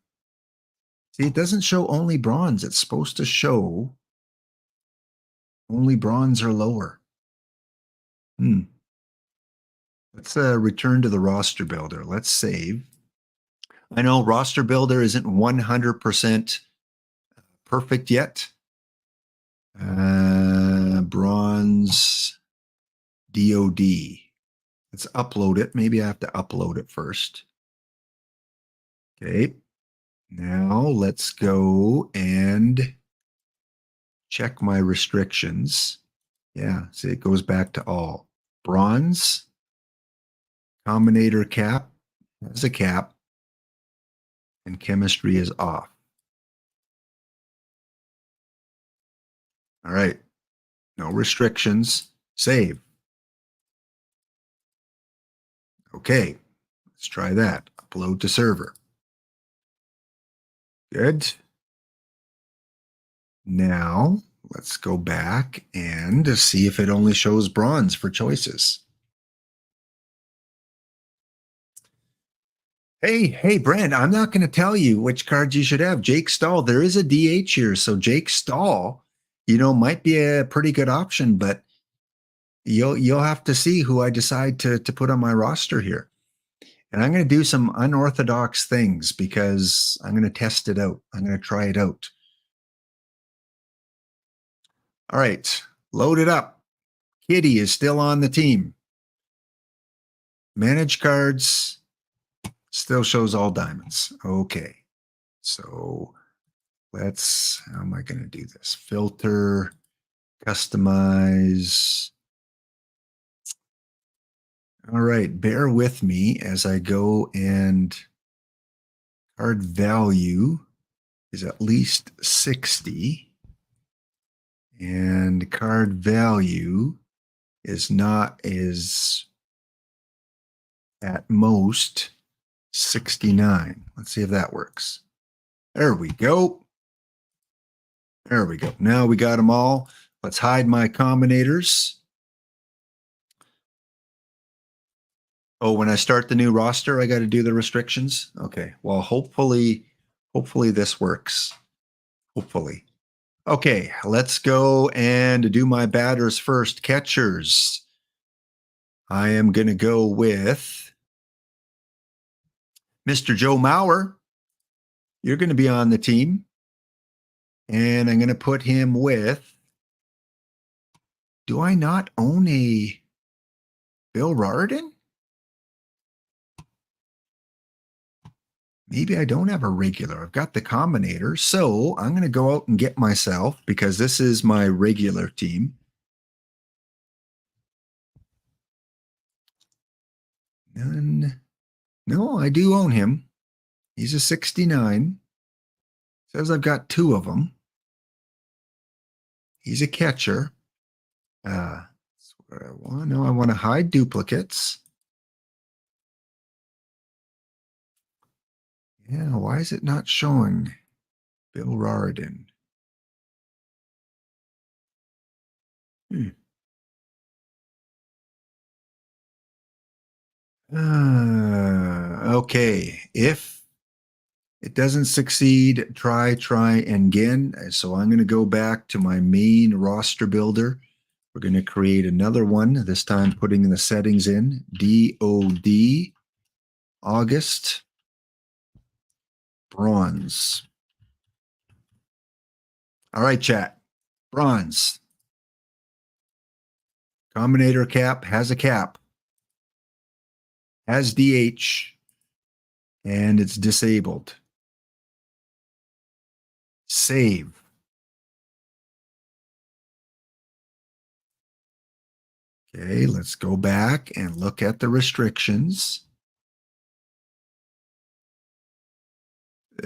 See, it doesn't show only bronze. It's supposed to show only bronze or lower. Let's return to the roster builder. Let's save. I know roster builder isn't 100% perfect yet. Bronze DOD. Let's upload it. Maybe I have to upload it first. Okay. Now let's go and check my restrictions. Yeah, see, it goes back to all. Bronze, combinator cap has a cap, and chemistry is off. All right. No restrictions. Save. Okay. Let's try that. Upload to server. Good. Now, let's go back and see if it only shows bronze for choices. Hey, Brent, I'm not going to tell you which cards you should have. Jake Stahl, there is a DH here. So Jake Stahl, might be a pretty good option, but you'll have to see who I decide to put on my roster here. And I'm going to do some unorthodox things because I'm going to test it out. I'm going to try it out. All right, load it up. Kitty is still on the team. Manage cards. Still shows all diamonds. Okay. So how am I going to do this? Filter, customize. All right. Bear with me as I go and card value is at least 60. And card value is at most 69. Let's see if that works. There we go. There we go. Now we got them all. Let's hide my combinators. Oh, when I start the new roster, I got to do the restrictions. Okay. Well, hopefully this works. Hopefully. Okay, let's go and do my batters first. Catchers. I am going to go with Mr. Joe Mauer. You're going to be on the team. And I'm going to put him with, do I not own a Bill Rarden? Maybe I don't have a regular. I've got the combinator. So I'm going to go out and get myself, because this is my regular team. None. No, I do own him. He's a 69. Says I've got two of them. He's a catcher. That's what I want. No, I want to hide duplicates. Yeah, why is it not showing Bill Rarden? Okay, if it doesn't succeed, try again. So I'm going to go back to my main roster builder. We're going to create another one, this time putting the settings in. DOD, August, bronze. All right, chat. Bronze. Combinator cap has a cap. as DH, and it's disabled. Save. Okay, let's go back and look at the restrictions.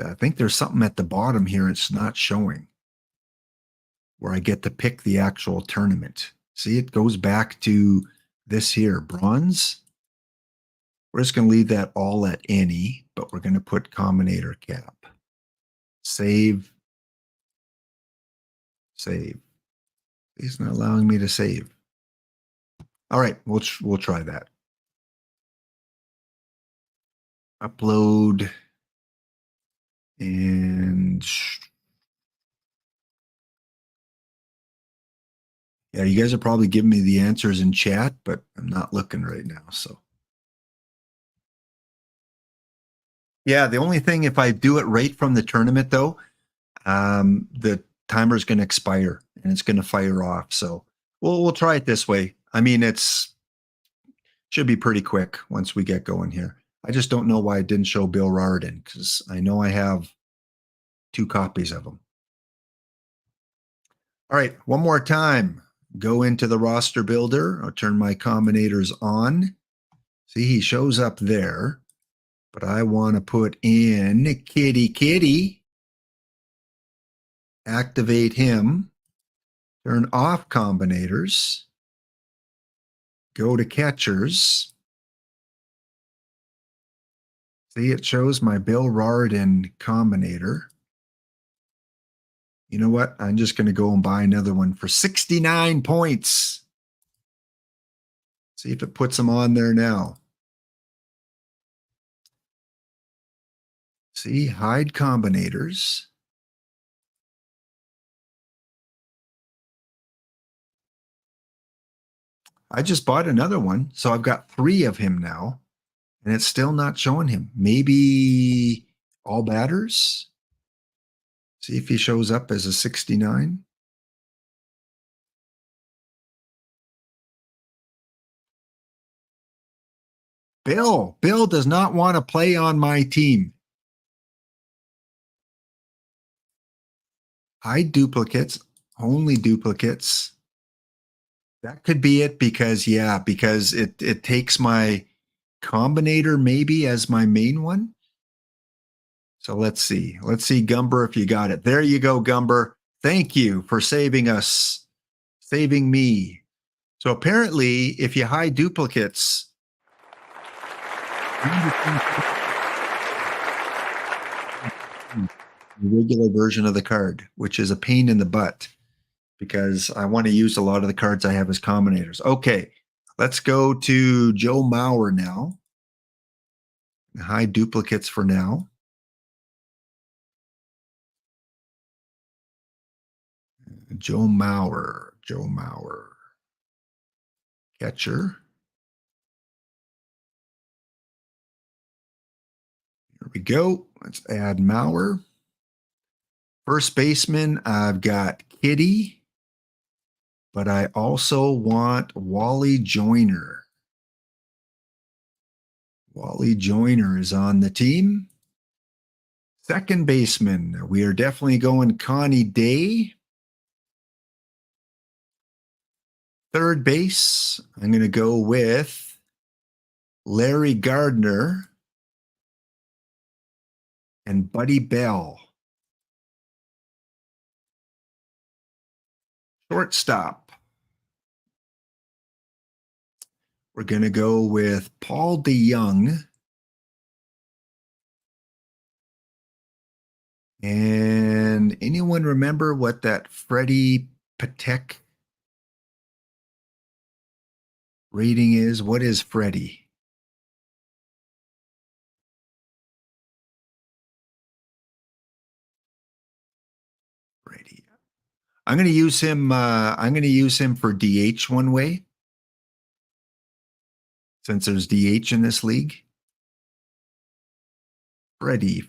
I think there's something at the bottom here it's not showing, where I get to pick the actual tournament. See, it goes back to this here, bronze. We're just going to leave that all at any, but we're going to put combinator cap. Save. Save. He's not allowing me to save. All right, we'll try that. Upload. And yeah, you guys are probably giving me the answers in chat, but I'm not looking right now. So yeah, the only thing, if I do it right from the tournament though, the timer is going to expire and it's going to fire off. So we'll try it this way. I mean, should be pretty quick once we get going here. I just don't know why it didn't show Bill Rarden, because I know I have 2 copies of them. All right, one more time. Go into the roster builder. I'll turn my combinators on. See, he shows up there, but I want to put in Kitty. Activate him. Turn off combinators. Go to catchers. See, it shows my Bill Rarden combinator. You know what? I'm just going to go and buy another one for 69 points. See if it puts them on there now. See, hide combinators. I just bought another one, so I've got 3 of him now, and it's still not showing him. Maybe all batters? See if he shows up as a 69. Bill does not want to play on my team. Hide duplicates, only duplicates. That could be it because it takes my combinator maybe as my main one. So let's see. Let's see, Gumber, if you got it. There you go, Gumber. Thank you for saving us, saving me. So apparently, if you hide duplicates, the regular version of the card, which is a pain in the butt because I want to use a lot of the cards I have as combinators. Okay, let's go to Joe Mauer now. Hide duplicates for now. Joe Mauer. Catcher. Here we go. Let's add Mauer. First baseman, I've got Kitty, but I also want Wally Joyner. Wally Joyner is on the team. Second baseman, we are definitely going Connie Day. Third base, I'm going to go with Larry Gardner and Buddy Bell. Shortstop, we're going to go with Paul DeYoung. And anyone remember what that Freddie Patek rating is? What is Freddie? Freddie. I'm going to use him. I'm going to use him for DH one way, since there's DH in this league. Freddie.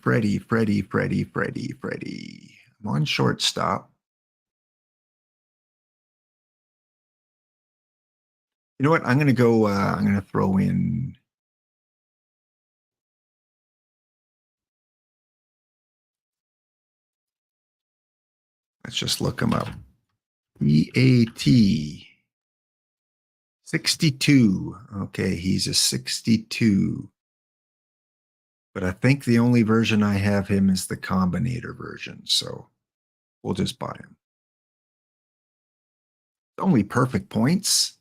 I'm on shortstop. You know what? I'm going to go. I'm going to throw in Let's just look him up. EAT 62. Okay, he's a 62. But I think the only version I have him is the Combinator version, so we'll just buy him. Only perfect points.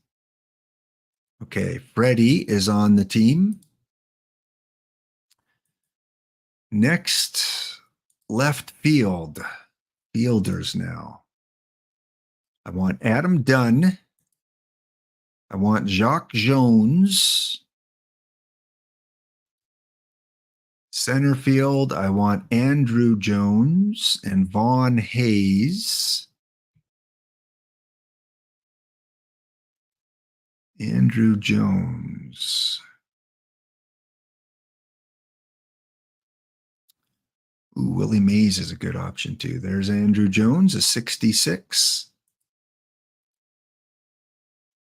Okay, Freddie is on the team. Next, left field. Fielders now. I want Adam Dunn. I want Jacques Jones. Center field, I want Andrew Jones and Vaughn Hayes. Andrew Jones. Ooh, Willie Mays is a good option too. There's Andrew Jones, a 66.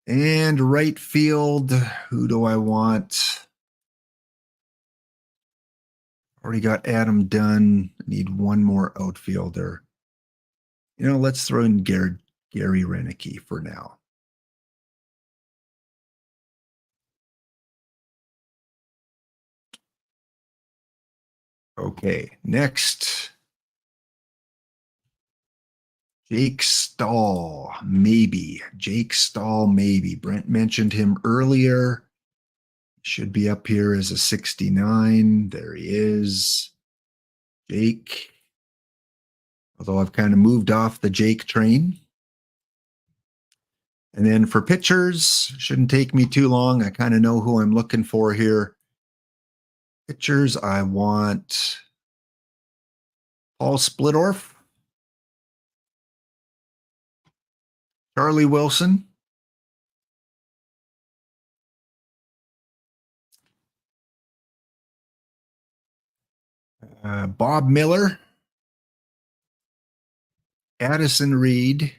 And right field, who do I want? Already got Adam Dunn. Need one more outfielder. You know, let's throw in Gary Renicky for now. Okay, next. Jake Stahl, maybe. Jake Stahl, maybe. Brent mentioned him earlier. Should be up here as a 69. There he is. Jake. Although I've kind of moved off the Jake train. And then for pitchers, shouldn't take me too long. I kind of know who I'm looking for here. Pitchers, I want Paul Splittorff, Charlie Wilson, Bob Miller, Addison Reed,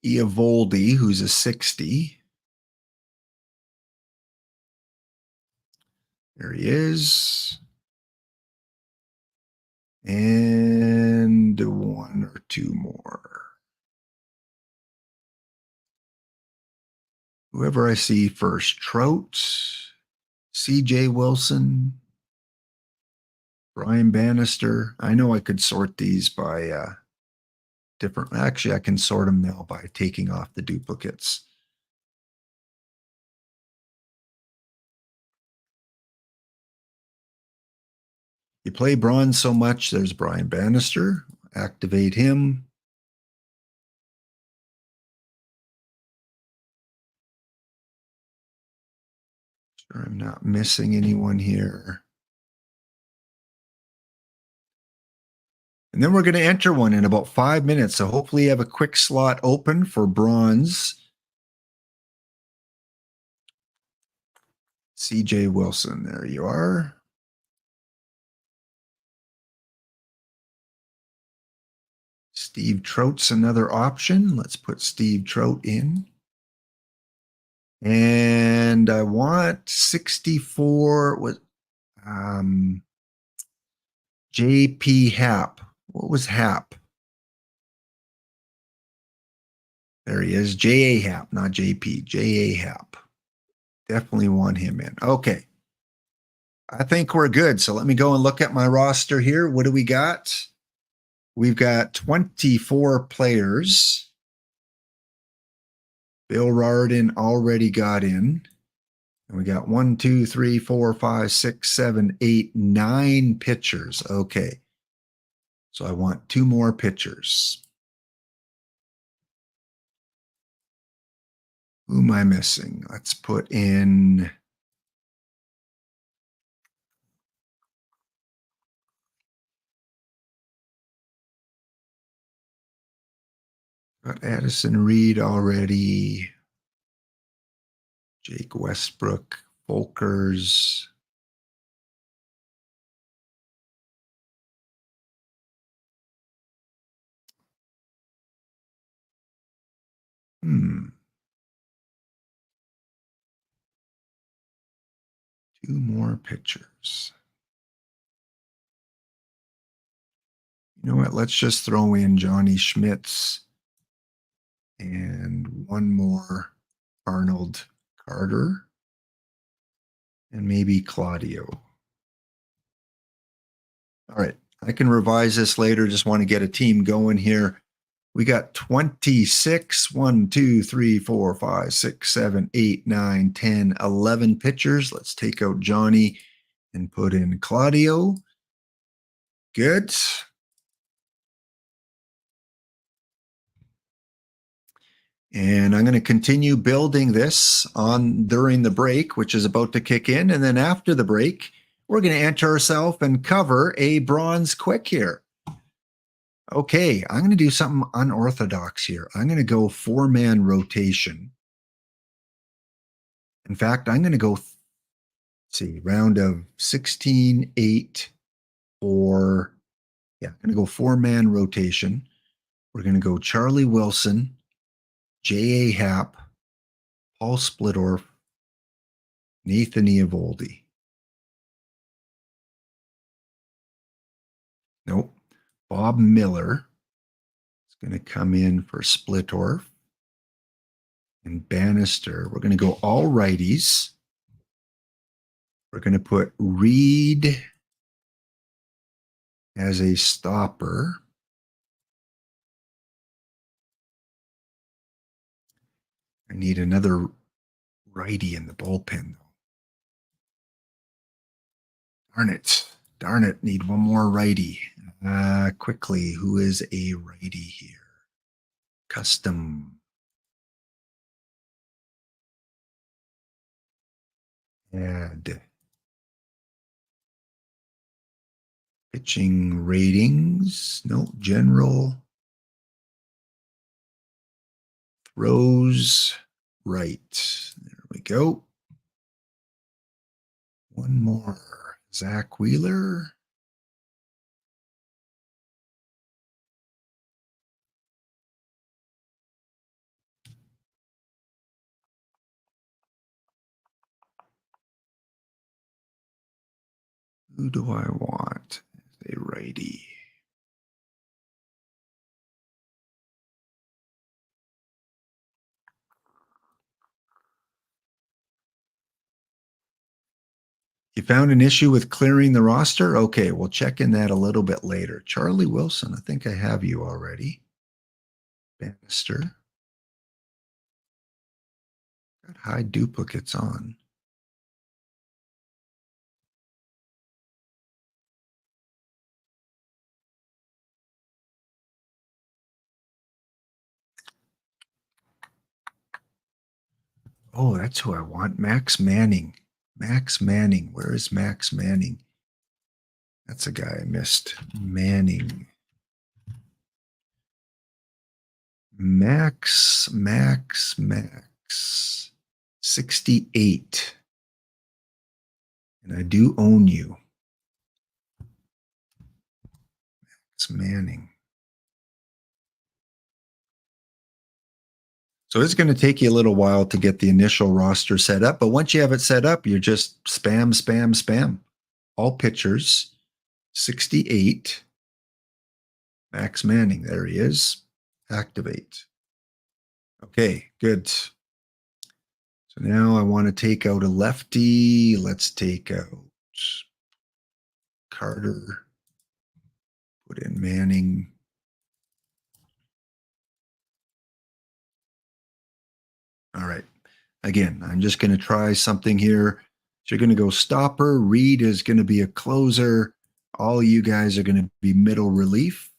Eovaldi, who's a 60. There he is. And one or two more. Whoever I see first. Trout, CJ Wilson, Brian Bannister. I know I could sort these by different. Actually, I can sort them now by taking off the duplicates. You play bronze so much, there's Brian Bannister. Activate him. Sure, I'm not missing anyone here. And then we're going to enter one in about 5 minutes. So hopefully you have a quick slot open for bronze. CJ Wilson, there you are. Steve Trout's another option. Let's put Steve Trout in. And I want 64 with JP Happ. What was Happ? There he is. J.A. Happ, not JP. J.A. Happ. Definitely want him in. Okay. I think we're good. So let me go and look at my roster here. What do we got? We've got 24 players. Bill Rardin already got in. And we got 1, 2, 3, 4, 5, 6, 7, 8, 9 pitchers. Okay. So I want 2 more pitchers. Who am I missing? Let's put in got Addison Reed already. Jake Westbrook, Volkers. 2 more pitchers. You know what? Let's just throw in Johnny Schmitz and 1 more Arnold Carter and maybe Claudio. All right. I can revise this later. Just want to get a team going here. We got 26, 1, 2, 3, 4, 5, 6, 7, 8, 9, 10, 11 pitchers. Let's take out Johnny and put in Claudio. Good. And I'm going to continue building this on during the break, which is about to kick in. And then after the break, we're going to enter ourselves and cover a bronze quick here. Okay, I'm going to do something unorthodox here. I'm going to go 4-man rotation. In fact, I'm going to go, see, round of 16, 8, 4. Yeah, I'm going to go 4-man rotation. We're going to go Charlie Wilson, J.A. Happ, Paul Splittorff, Nathan Eovaldi. Nope. Bob Miller is going to come in for Splittorff. And Bannister. We're going to go all righties. We're going to put Reed as a stopper. I need another righty in the bullpen, though. Darn it. Need one more righty. Quickly, who is a righty here? Custom. Add. Pitching ratings. No, general. Throws right. There we go. One more. Zach Wheeler. Who do I want as a righty? You found an issue with clearing the roster? Okay, we'll check in that a little bit later. Charlie Wilson, I think I have you already. Bannister. Got hide duplicates on. Oh, that's who I want. Max Manning. Max Manning. Where is Max Manning? That's a guy I missed. Manning. Max. 68. And I do own you. Max Manning. So it's going to take you a little while to get the initial roster set up. But once you have it set up, you're just spam. All pitchers. 68. Max Manning. There he is. Activate. Okay, good. So now I want to take out a lefty. Let's take out Carter. Put in Manning. All right. Again, I'm just going to try something here. So you're going to go stopper. Reed is going to be a closer. All you guys are going to be middle relief.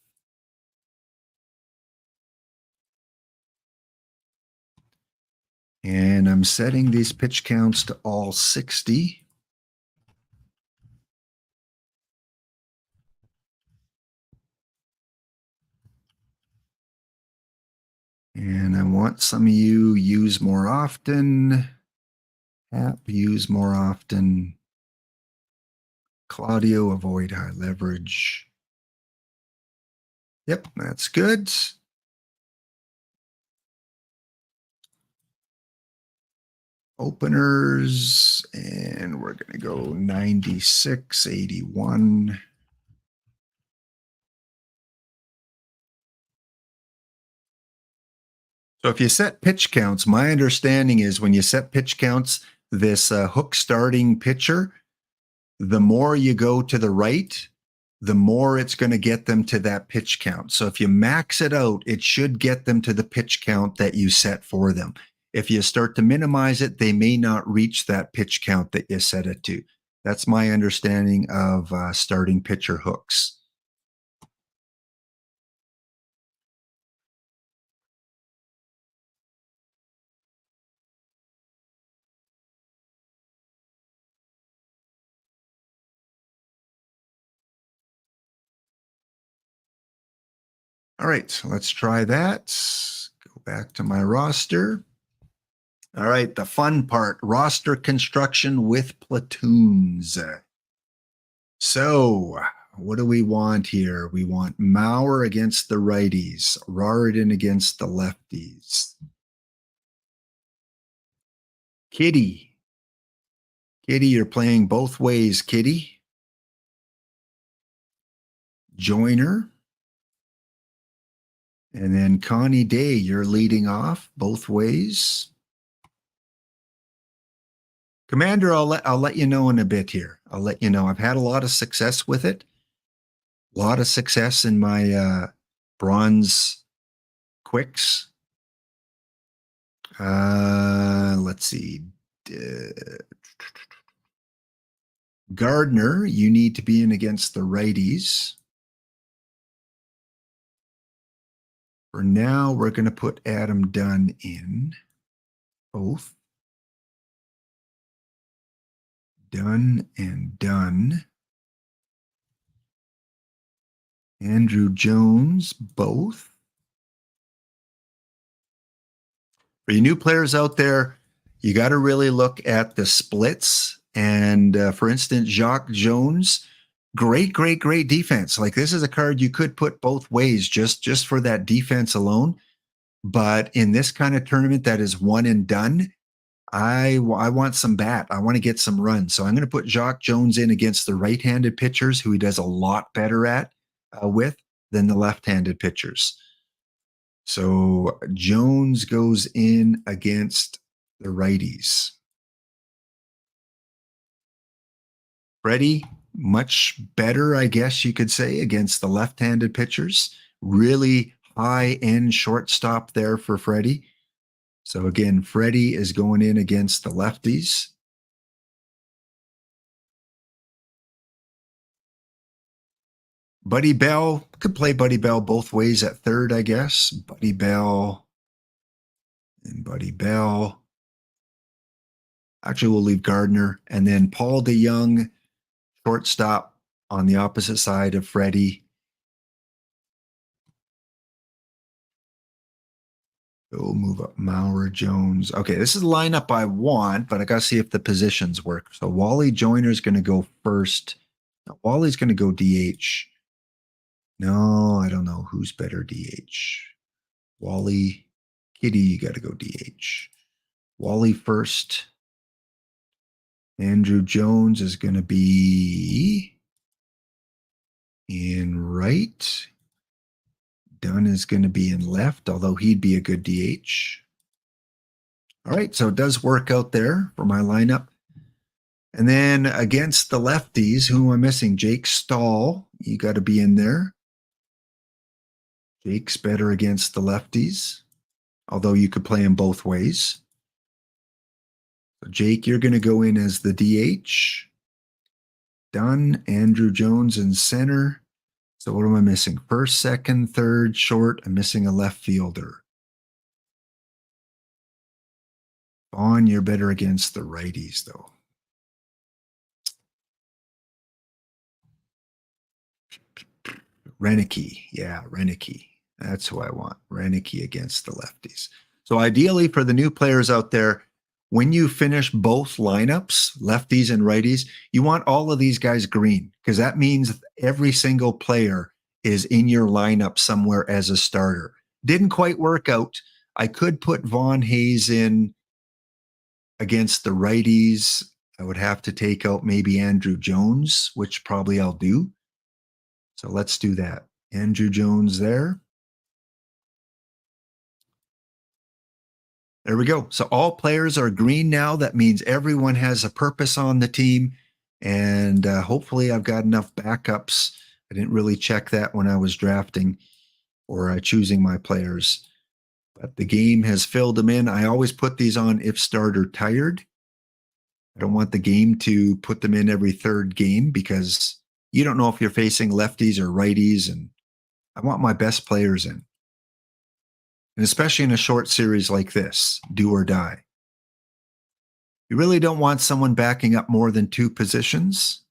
And I'm setting these pitch counts to all 60. And I want some of you use more often. App use more often. Claudio, avoid high leverage. Yep, that's good. openers, and we're going to go 96, 81. So if you set pitch counts, my understanding is when you set pitch counts, this hook starting pitcher, the more you go to the right, the more it's going to get them to that pitch count. So if you max it out, it should get them to the pitch count that you set for them. If you start to minimize it, they may not reach that pitch count that you set it to. That's my understanding of starting pitcher hooks. All right, so let's try that. Go back to my roster. All right, the fun part, roster construction with platoons. So what do we want here? We want Maurer against the righties, Raritan against the lefties. Kitty. Kitty, you're playing both ways, Kitty. Joiner. And then Connie Day, you're leading off both ways. Commander, I'll let you know in a bit here. I'll let you know. I've had a lot of success with it. A lot of success in my bronze quicks. Let's see. Gardner, you need to be in against the righties. For now, we're going to put Adam Dunn in. Both. Dunn and Dunn. Andrew Jones, both. For you new players out there, you got to really look at the splits. And for instance, Jacques Jones, great defense. Like this is a card you could put both ways just for that defense alone. But in this kind of tournament that is one and done, I want some bat. I want to get some runs. So I'm going to put Jacques Jones in against the right-handed pitchers, who he does a lot better at with than the left-handed pitchers. So Jones goes in against the righties. Freddie, much better, I guess you could say, against the left-handed pitchers. Really high-end shortstop there for Freddie. So again, Freddie is going in against the lefties. Buddy Bell, could play Buddy Bell both ways at third, I guess. Buddy Bell and Buddy Bell. Actually, we'll leave Gardner. And then Paul DeYoung, shortstop on the opposite side of Freddie. We'll move up Maurer, Jones. Okay, this is the lineup I want, but I got to see if the positions work. So Wally Joyner is going to go first. No, Wally's going to go DH. No, I don't know who's better DH. Wally, Kitty, you got to go DH. Wally first. Andrew Jones is going to be in right. Dunn is going to be in left, although he'd be a good DH. All right, so it does work out there for my lineup. And then against the lefties, who am I missing? Jake Stahl, you got to be in there. Jake's better against the lefties, although you could play him both ways. So Jake, you're going to go in as the DH. Dunn, Andrew Jones in center. So what am I missing? First, second, third, short. I'm missing a left fielder. Vaughn, you're better against the righties, though. Renicky. Yeah, Renicky. That's who I want. Renicky against the lefties. So ideally for the new players out there, when you finish both lineups, lefties and righties, you want all of these guys green, because that means every single player is in your lineup somewhere as a starter. Didn't quite work out. I could put Vaughn Hayes in against the righties, I would have to take out maybe Andrew Jones, which probably I'll do. So let's do that. Andrew Jones there. There we go. So all players are green now. That means everyone has a purpose on the team. And hopefully I've got enough backups. I didn't really check that when I was drafting or choosing my players. But the game has filled them in. I always put these on if starter tired. I don't want the game to put them in every third game because you don't know if you're facing lefties or righties. And I want my best players in. And especially in a short series like this, do or die. You really don't want someone backing up more than 2 positions,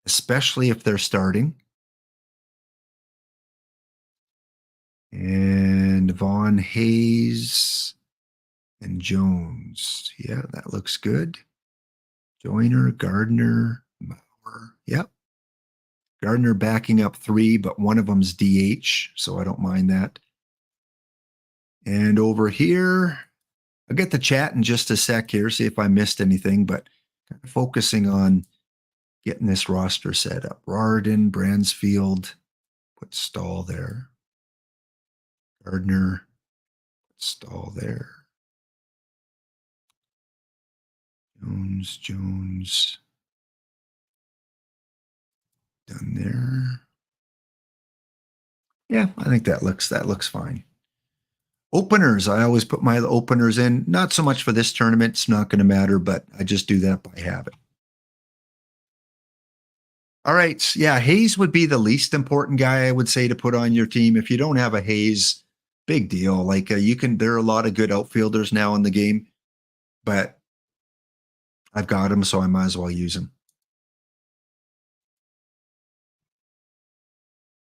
especially if they're starting. And Vaughn, Hayes, and Jones. Yeah, that looks good. Joyner, Gardner, Mauer. Yep. Gardner backing up 3, but one of them's DH, so I don't mind that. And over here, I'll get the chat in just a sec here, see if I missed anything, but kind of focusing on getting this roster set up. Rarden, Bransfield, put Stahl there. Gardner, put Stahl there. Jones, done there. Yeah, I think that looks fine. Openers, I always put my openers in. Not so much for this tournament, it's not going to matter, but I just do that by habit. All right, yeah, Hayes would be the least important guy I would say to put on your team. If you don't have a Hayes, big deal. Like you can, there are a lot of good outfielders now in the game, but I've got him, so I might as well use him.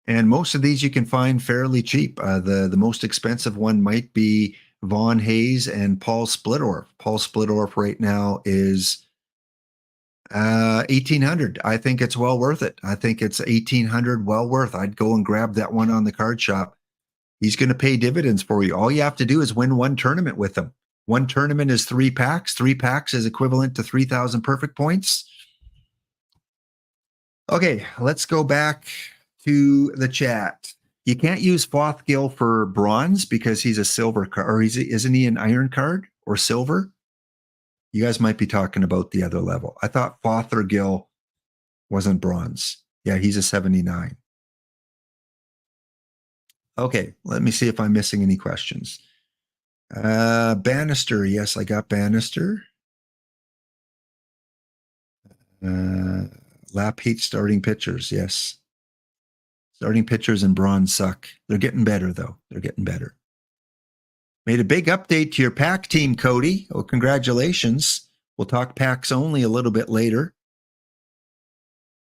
And most of these you can find fairly cheap. The most expensive one might be Vaughn Hayes and Paul Splittorff. Paul Splittorff right now is 1,800. I think it's well worth it. I think it's 1,800 well worth. I'd go and grab that one on the card shop. He's going to pay dividends for you. All you have to do is win one tournament with him. One tournament is 3 packs. 3 packs is equivalent to 3,000 perfect points. Okay, let's go back to the chat. You can't use Fothgill for bronze because he's a silver card, or isn't he an iron card or silver? You guys might be talking about the other level. I thought Fothergill wasn't bronze. Yeah, he's a 79. Okay, let me see if I'm missing any questions. Bannister, yes, I got Bannister. Lap hates starting pitchers, yes. Starting pitchers in bronze suck. They're getting better, though. They're getting better. Made a big update to your pack team, Cody. Oh, congratulations. We'll talk packs only a little bit later.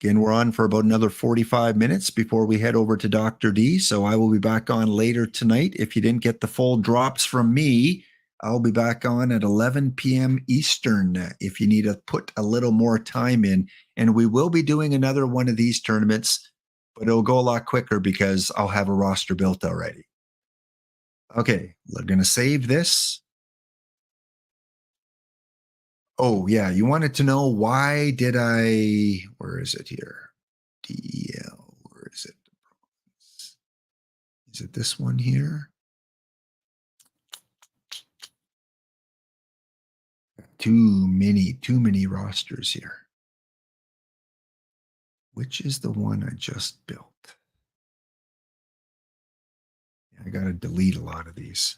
Again, we're on for about another 45 minutes before we head over to Dr. D. So I will be back on later tonight. If you didn't get the full drops from me, I'll be back on at 11 p.m. Eastern if you need to put a little more time in. And we will be doing another one of these tournaments, but it'll go a lot quicker because I'll have a roster built already. Okay, we're going to save this. Oh, yeah, you wanted to know why did I, where is it here? DEL, where is it? Is it this one here? Too many rosters here. Which is the one I just built? I got to delete a lot of these.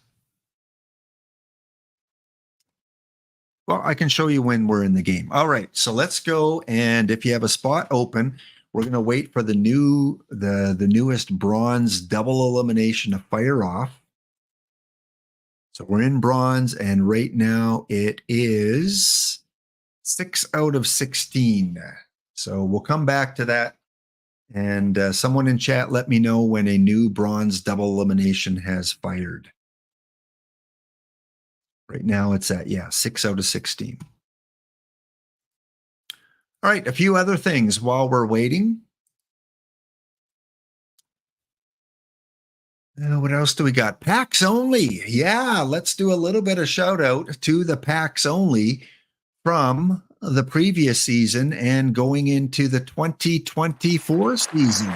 Well, I can show you when we're in the game. All right, so let's go. And if you have a spot open, we're going to wait for the newest bronze double elimination to fire off. So we're in bronze, and right now it is 6 out of 16. So we'll come back to that. And someone in chat, let me know when a new bronze double elimination has fired. Right now it's at, 6 out of 16. All right, a few other things while we're waiting. What else do we got? Packs only. Yeah, let's do a little bit of shout out to the packs only from the previous season and going into the 2024 season.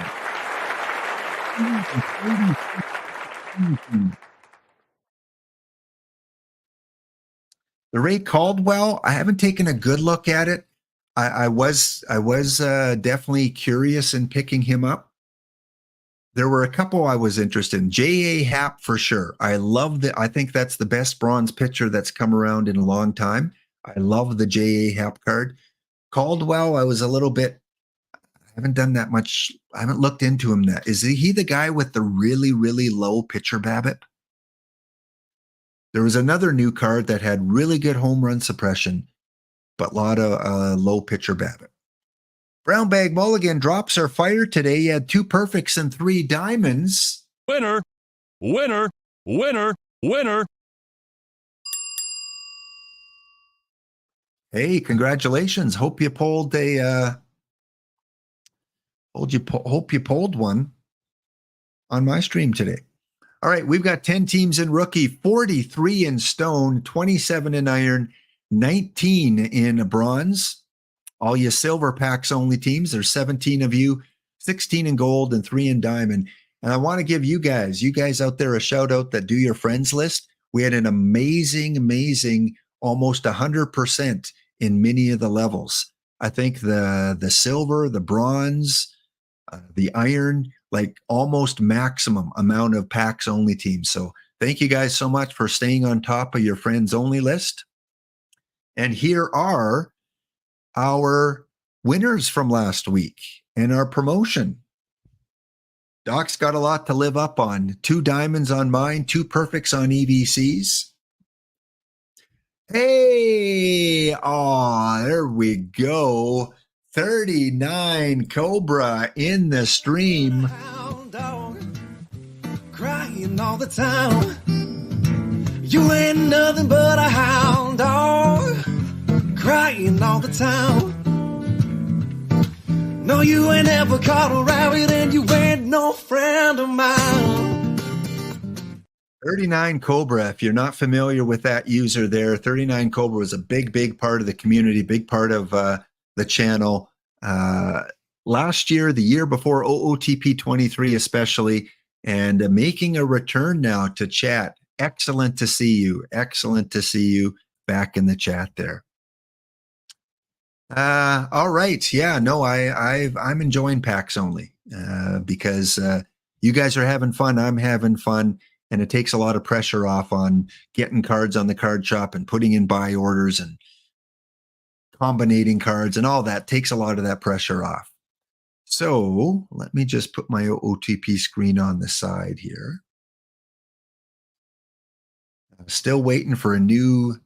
The Ray Caldwell, I haven't taken a good look at it. I was definitely curious in picking him up. There were a couple I was interested in. J.A. Happ for sure. I think that's the best bronze pitcher that's come around in a long time. I love the J.A. Happ card. Caldwell, I was a little bit, I haven't done that much. I haven't looked into him. Is he the guy with the really, really low pitcher BABIP? There was another new card that had really good home run suppression, but a lot of low pitcher BABIP. Brown Bag Mulligan drops our fire today. He had 2 perfects and 3 diamonds. Winner, winner, winner, winner. Hey, congratulations. Hope you pulled hope you pulled one on my stream today. All right, we've got 10 teams in rookie, 43 in stone, 27 in iron, 19 in bronze. All you silver packs only teams, there's 17 of you, 16 in gold and 3 in diamond. And I want to give you guys out there a shout out that do your friends list. We had an amazing, almost 100% in many of the levels. I think the silver, the bronze, the iron, like almost maximum amount of packs only teams. So thank you guys so much for staying on top of your friends only list. And here are our winners from last week and our promotion. Doc's got a lot to live up on. 2 diamonds on mine, 2 perfects on EVCs. Hey, there we go. 39 Cobra in the stream. Crying all the time. You ain't nothing but a hound dog. Crying all the time. No, you ain't ever caught a rabbit and you ain't no friend of mine. 39 Cobra, if you're not familiar with that user there, 39 Cobra was a big part of the community, big part of the channel. Last year, the year before, OOTP 23 especially, and making a return now to chat. Excellent to see you. Excellent to see you back in the chat there. All right. Yeah, no, I'm enjoying packs only because you guys are having fun. I'm having fun. And it takes a lot of pressure off on getting cards on the card shop and putting in buy orders and combinating cards and all that takes a lot of that pressure off. So let me just put my OTP screen on the side here. I'm still waiting for a new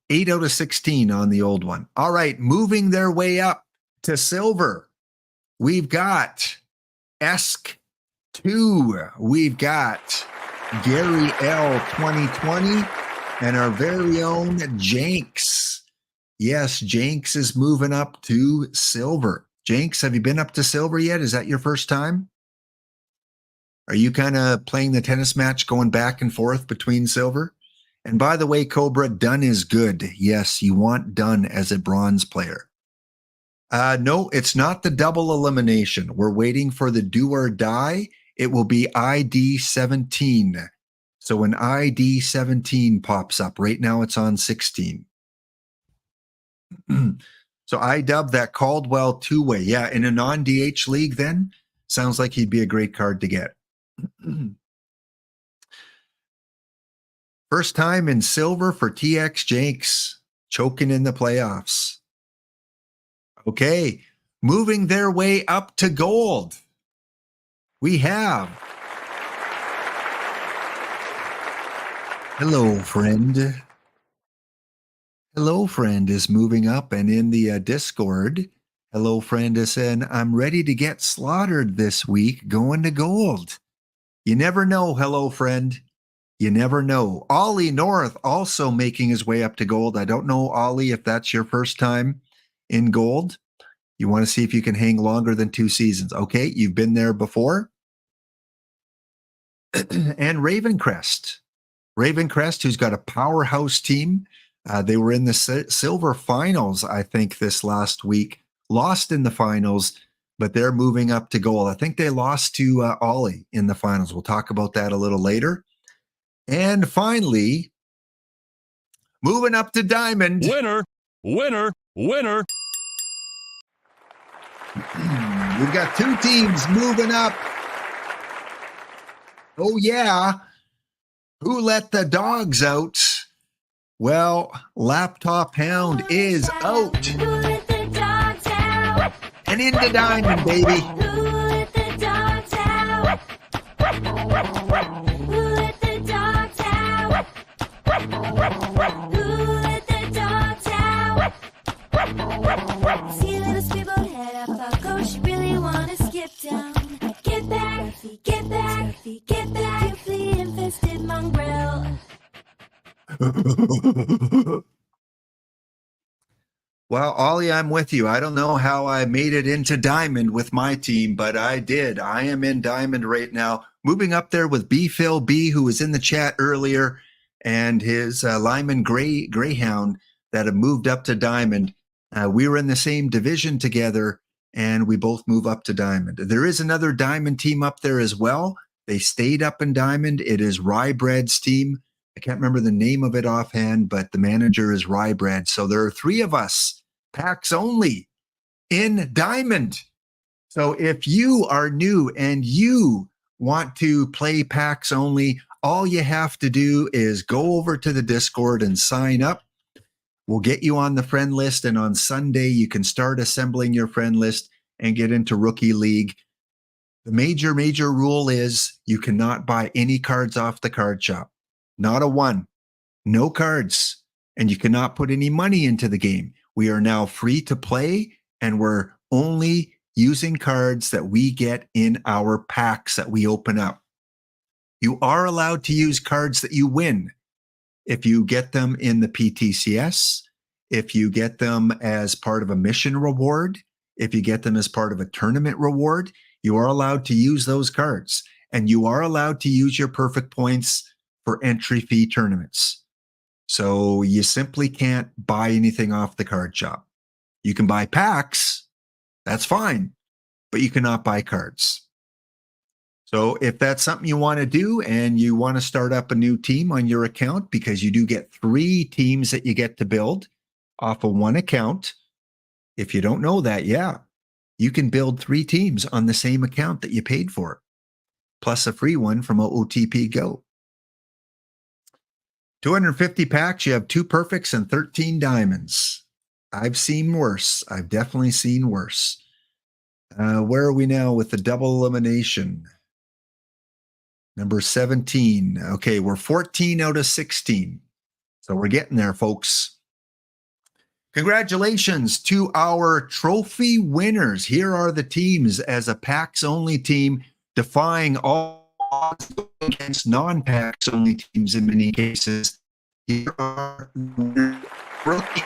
8 out of 16 on the old one. All right, moving their way up to silver. We've got ESK2. We've got Gary L 2020 and our very own Jenks. Yes, Jenks is moving up to silver. Jenks, have you been up to silver yet? Is that your first time? Are you kind of playing the tennis match going back and forth between silver? And by the way, Cobra, done is good. Yes, you want done as a bronze player. No, it's not the double elimination. We're waiting for the do or die. It will be ID 17. So when ID 17 pops up, right now it's on 16. So I dubbed that Caldwell two-way. Yeah, in a non-DH league then, sounds like he'd be a great card to get. First time in silver for TX Jenks, choking in the playoffs. Okay, moving their way up to gold. We have Hello Friend. Hello Friend is moving up, and in the Discord, Hello Friend is saying, I'm ready to get slaughtered this week, going to gold. You never know, Hello Friend. You never know. Ollie North also making his way up to gold. I don't know, Ollie, if that's your first time in gold. You want to see if you can hang longer than 2 seasons. Okay, you've been there before. and Ravencrest. Ravencrest, who's got a powerhouse team. They were in the silver finals, I think, this last week. Lost in the finals, but they're moving up to gold. I think they lost to Ollie in the finals. We'll talk about that a little later. And finally, moving up to diamond. Winner, winner, winner. We've got two teams moving up. Oh, yeah. Who let the dogs out? Well, Laptop Hound is out. Who let the dogs out? And into diamond, baby. Who let the dogs out? Who let the dogs out? Who let the dogs out? See little speedboat head up, I'll go. She really wanna skip down. Get back, get back, get back, you flea-infested mongrel. Well, Ollie, I'm with you. I don't know how I made it into diamond with my team, but I did. I am in diamond right now. Moving up there with B. Phil B, who was in the chat earlier, and his Lyman Greyhound that have moved up to diamond. We were in the same division together, and we both move up to diamond. There is another diamond team up there as well. They stayed up in diamond. It is Rybread's team. I can't remember the name of it offhand, but the manager is Rybread. So there are three of us, packs only, in diamond. So if you are new and you want to play packs only, all you have to do is go over to the Discord and sign up. We'll get you on the friend list, and on Sunday you can start assembling your friend list and get into Rookie League. The major rule is you cannot buy any cards off the card shop. Not a one. No cards. And you cannot put any money into the game. We are now free to play, and we're only using cards that we get in our packs that we open up. You are allowed to use cards that you win. If you get them in the PTCS, if you get them as part of a mission reward, if you get them as part of a tournament reward, you are allowed to use those cards. And you are allowed to use your perfect points for entry fee tournaments. So you simply can't buy anything off the card shop. You can buy packs, that's fine, but you cannot buy cards. So if that's something you want to do and you want to start up a new team on your account, because you do get 3 teams that you get to build off of one account. If you don't know that, yeah, you can build 3 teams on the same account that you paid for, plus a free one from OOTP Go. 250 packs, you have 2 perfects and 13 diamonds. I've seen worse. I've definitely seen worse. Where are we now with the double elimination? Number 17. Okay, we're 14 out of 16. So we're getting there, folks. Congratulations to our trophy winners. Here are the teams as a packs only team, defying all odds against non-packs only teams in many cases. Here are Rookie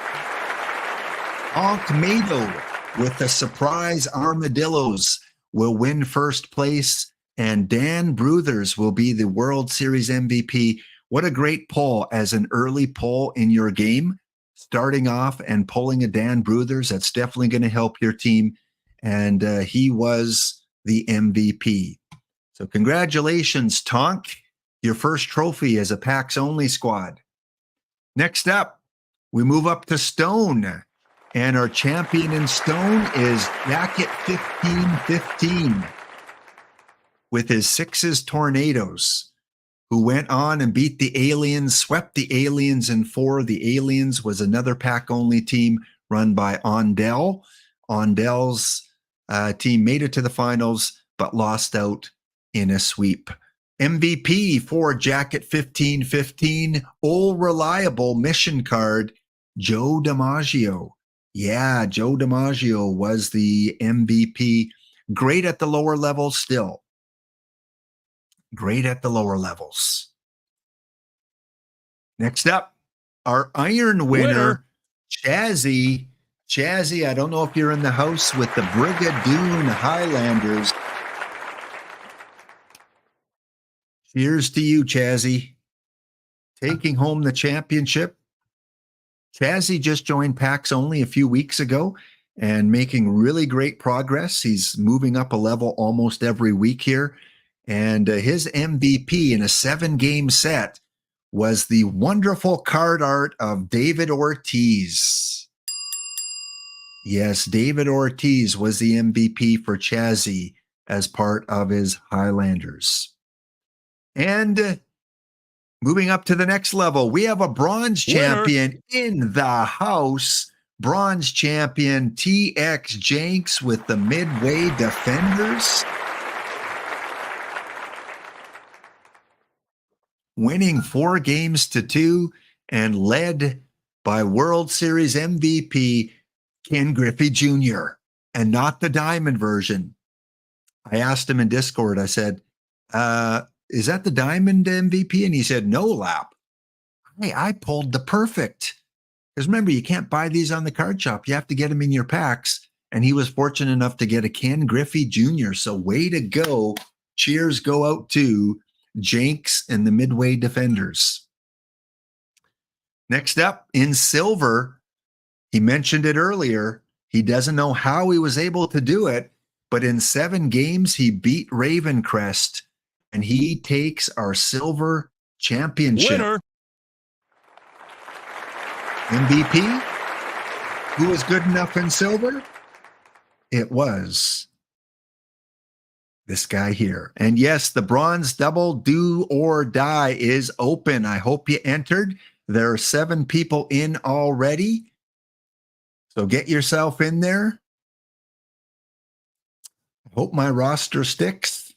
Tomato with the surprise armadillos will win first place, and Dan Bruthers will be the World Series MVP. What a great pull as an early pull in your game. Starting off and pulling a Dan Bruthers, that's definitely going to help your team. And he was the MVP. So congratulations, Tonk. Your first trophy as a packs only squad. Next up, we move up to Stone. And our champion in Stone is Jacket 1515 with his 6s Tornadoes, who went on and beat the Aliens, swept the Aliens in 4. The Aliens was another pack-only team run by Ondell. Ondell's team made it to the finals, but lost out in a sweep. MVP for Jacket 1515, All Reliable Mission Card, Joe DiMaggio. Yeah, Joe DiMaggio was the MVP. Great at the lower levels still. Great at the lower levels. Next up, our Iron winner, Chazzy. Chazzy, I don't know if you're in the house with the Brigadoon Highlanders. Cheers to you, Chazzy. Taking home the championship. Chazzy just joined PAX only a few weeks ago and making really great progress. He's moving up a level almost every week here. And his MVP in a 7-game set was the wonderful card art of David Ortiz. Yes, David Ortiz was the MVP for Chazzy as part of his Highlanders. And moving up to the next level, we have a bronze champion in the house. Bronze champion TX Jenks with the Midway Defenders. Winning 4 games to 2 and led by World Series MVP Ken Griffey Jr. and not the diamond version. I asked him in Discord, I said, is that the diamond MVP? And he said, no, Lap. Hey, I pulled the perfect. Because remember, you can't buy these on the card shop. You have to get them in your packs. And he was fortunate enough to get a Ken Griffey Jr. So way to go. Cheers go out to Jenks and the Midway Defenders. Next up, in silver, he mentioned it earlier. He doesn't know how he was able to do it, but in 7 games, he beat Ravencrest, and he takes our silver championship. Winner. MVP? Who was good enough in silver? It was this guy here. And yes, the bronze double do or die is open. I hope you entered. There are 7 people in already. So get yourself in there. I hope my roster sticks.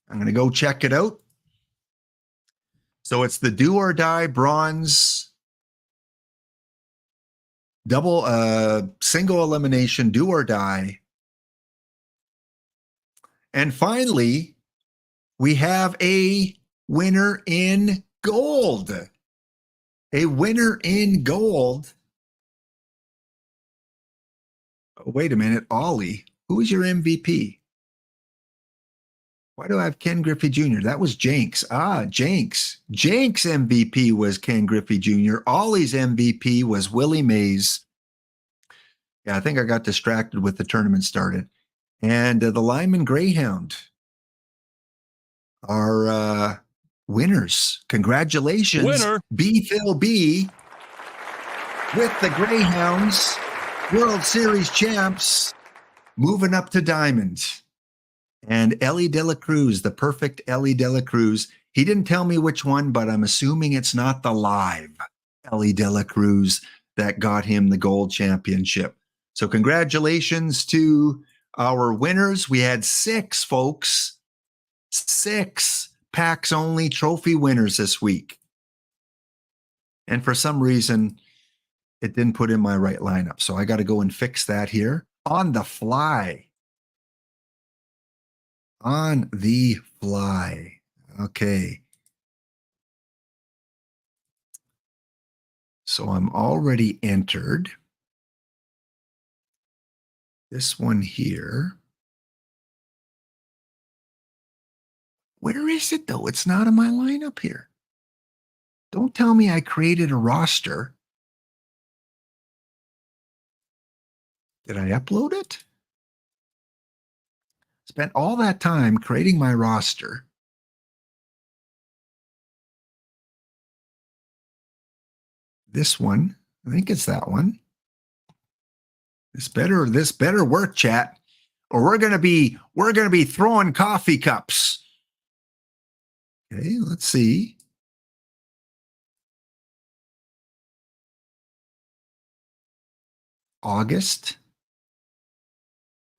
I'm going to go check it out. So it's the do or die bronze double single elimination do or die. And finally, we have a winner in gold. A winner in gold. Oh, wait a minute, Ollie. Who is your MVP? Why do I have Ken Griffey Jr.? That was Jenks. Jenks. Jenks' MVP was Ken Griffey Jr. Ollie's MVP was Willie Mays. Yeah, I think I got distracted with the tournament started. And the Lyman Greyhound are winners. Congratulations. Winner. B. Phil B. with the Greyhounds, World Series champs, moving up to diamond. And Ellie De La Cruz, the perfect Ellie De La Cruz. He didn't tell me which one, but I'm assuming it's not the live Ellie De La Cruz that got him the gold championship. So congratulations to our winners. We had 6 folks, 6 packs only trophy winners this week. And for some reason, it didn't put in my right lineup. So I got to go and fix that here on the fly. On the fly. Okay. So I'm already entered. This one here. Where is it though? It's not in my lineup here. Don't tell me I created a roster. Did I upload it? Spent all that time creating my roster. This one, I think it's that one. This better work, chat, or we're gonna be throwing coffee cups. Okay, let's see. August.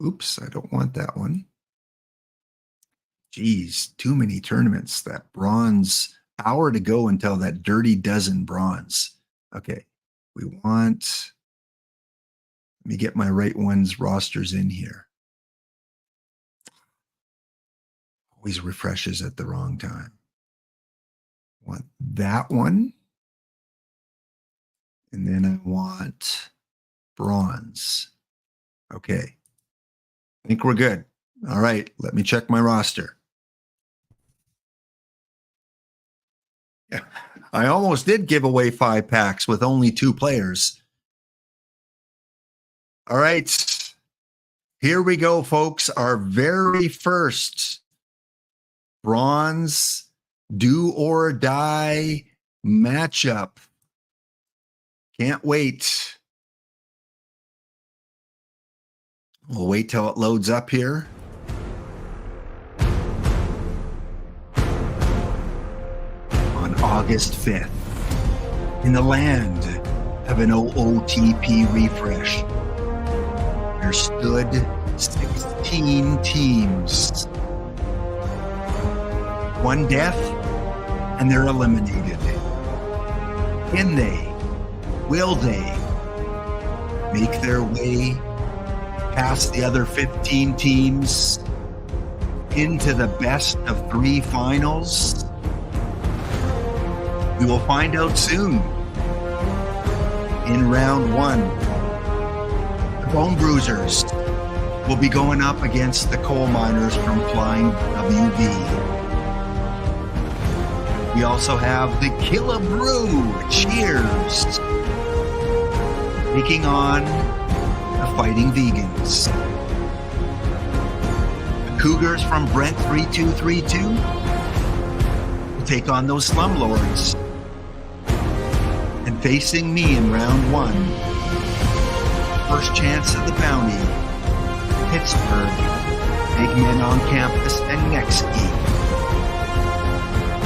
Oops, I don't want that one. Geez, too many tournaments. That bronze, hour to go until that dirty dozen bronze. Okay, we want, let me get my right ones rosters in here. Always refreshes at the wrong time. Want that one. And then I want bronze. Okay. I think we're good. All right, let me check my roster. I almost did give away 5 packs with only 2 players. All right. Here we go, folks. Our very first bronze do or die matchup. Can't wait. We'll wait till it loads up here. On August 5th, in the land of an OOTP refresh, there stood 16 teams. 1 death, and they're eliminated. Can they? Will they make their way past the other 15 teams into the best of 3 finals? We will find out soon. In round 1, the Bone Bruisers will be going up against the Coal Miners from Flying WV. We also have the Killabrew Cheers taking on the Fighting Vegans. The Cougars from Brent 3232 will take on those Slumlords. And facing me in round 1, first chance at the bounty, Pittsburgh, Big Men on Campus, and Nextgeek.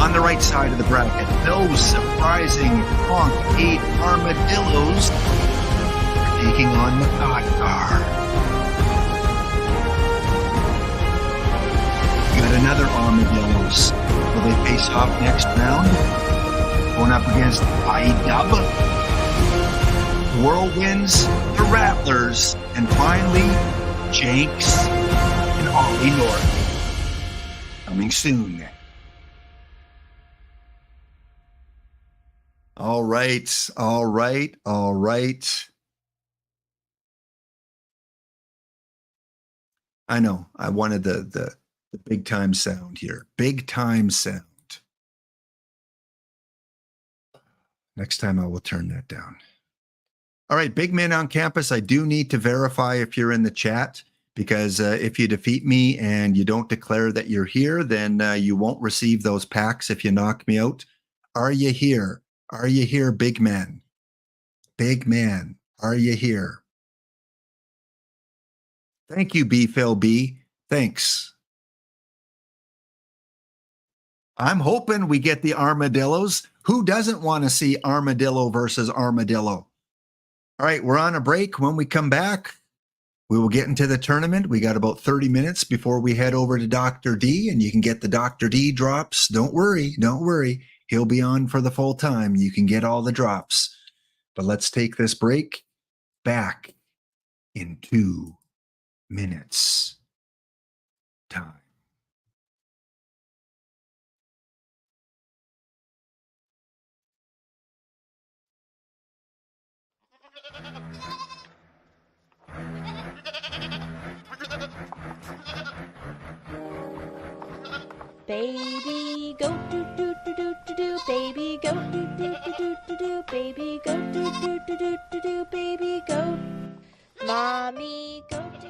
On the right side of the bracket, those surprising Honk 8 Armadillos are taking on Madagascar. Got another Armadillos. Will they face off next round? Going up against IDub, Whirlwinds, the Rattlers, and finally, Jenks and Ollie North. Coming soon. All right. I know. I wanted the big time sound here. Big time sound. Next time I will turn that down. All right, Big Men on Campus, I do need to verify if you're in the chat, because if you defeat me and you don't declare that you're here, then you won't receive those packs if you knock me out. Are you here? Are you here, Big Man? Big Man, are you here? Thank you, B-Phil B. Thanks. I'm hoping we get the Armadillos. Who doesn't want to see Armadillo versus Armadillo? All right, we're on a break. When we come back, we will get into the tournament. We got about 30 minutes before we head over to Dr. D, and you can get the Dr. D drops. Don't worry. He'll be on for the full time. You can get all the drops. But let's take this break. Back in 2 minutes time. Baby, go do do do do do do. Baby, go do do do do do do. Baby, go do do do do do do. Baby, go. Mommy, go do.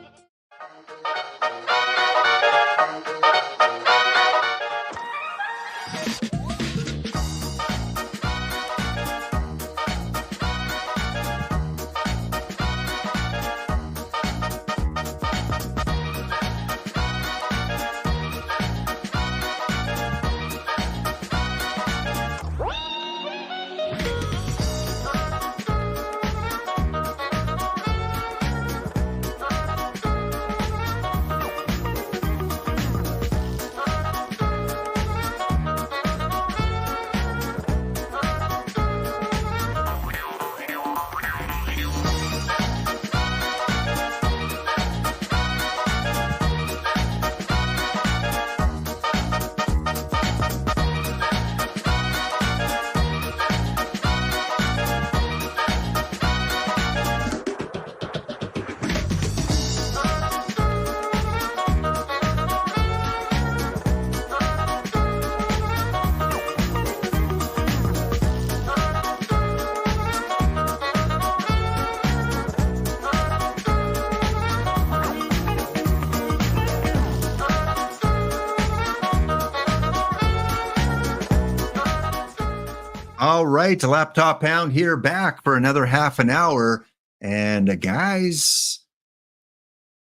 All right, Laptop Pound here, back for another half an hour. And guys,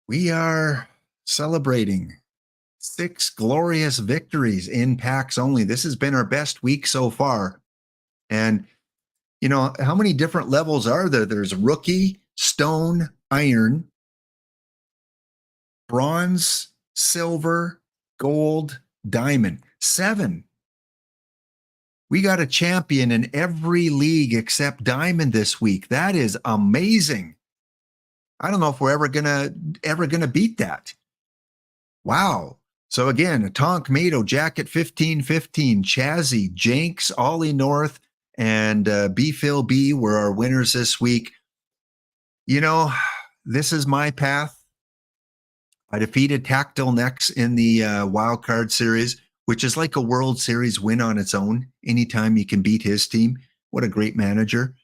we are celebrating 6 glorious victories in packs only. This has been our best week so far. And you know, how many different levels are there? There's rookie, stone, iron, bronze, silver, gold, diamond. 7. We got a champion in every league except diamond this week. That is amazing. I don't know if we're ever gonna beat that. Wow. So again, Tonk Mato, Jacket 1515, Chazzy, Jenks, Ollie North, and B Phil B were our winners this week. You know, this is my path. I defeated Tactile Nex in the wild card series, which is like a World Series win on its own. Anytime you can beat his team. What a great manager.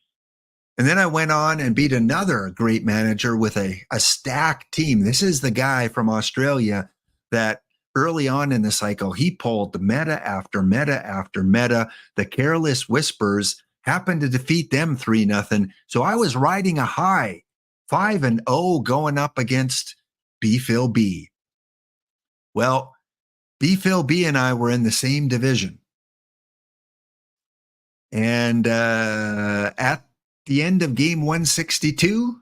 And then I went on and beat another great manager with a stacked team. This is the guy from Australia that early on in the cycle, he pulled the meta after meta after meta. The Careless Whispers happened to defeat them 3-0. So I was riding a high, 5-0 going up against B Phil B. Well, B Phil B and I were in the same division. And at the end of game 162,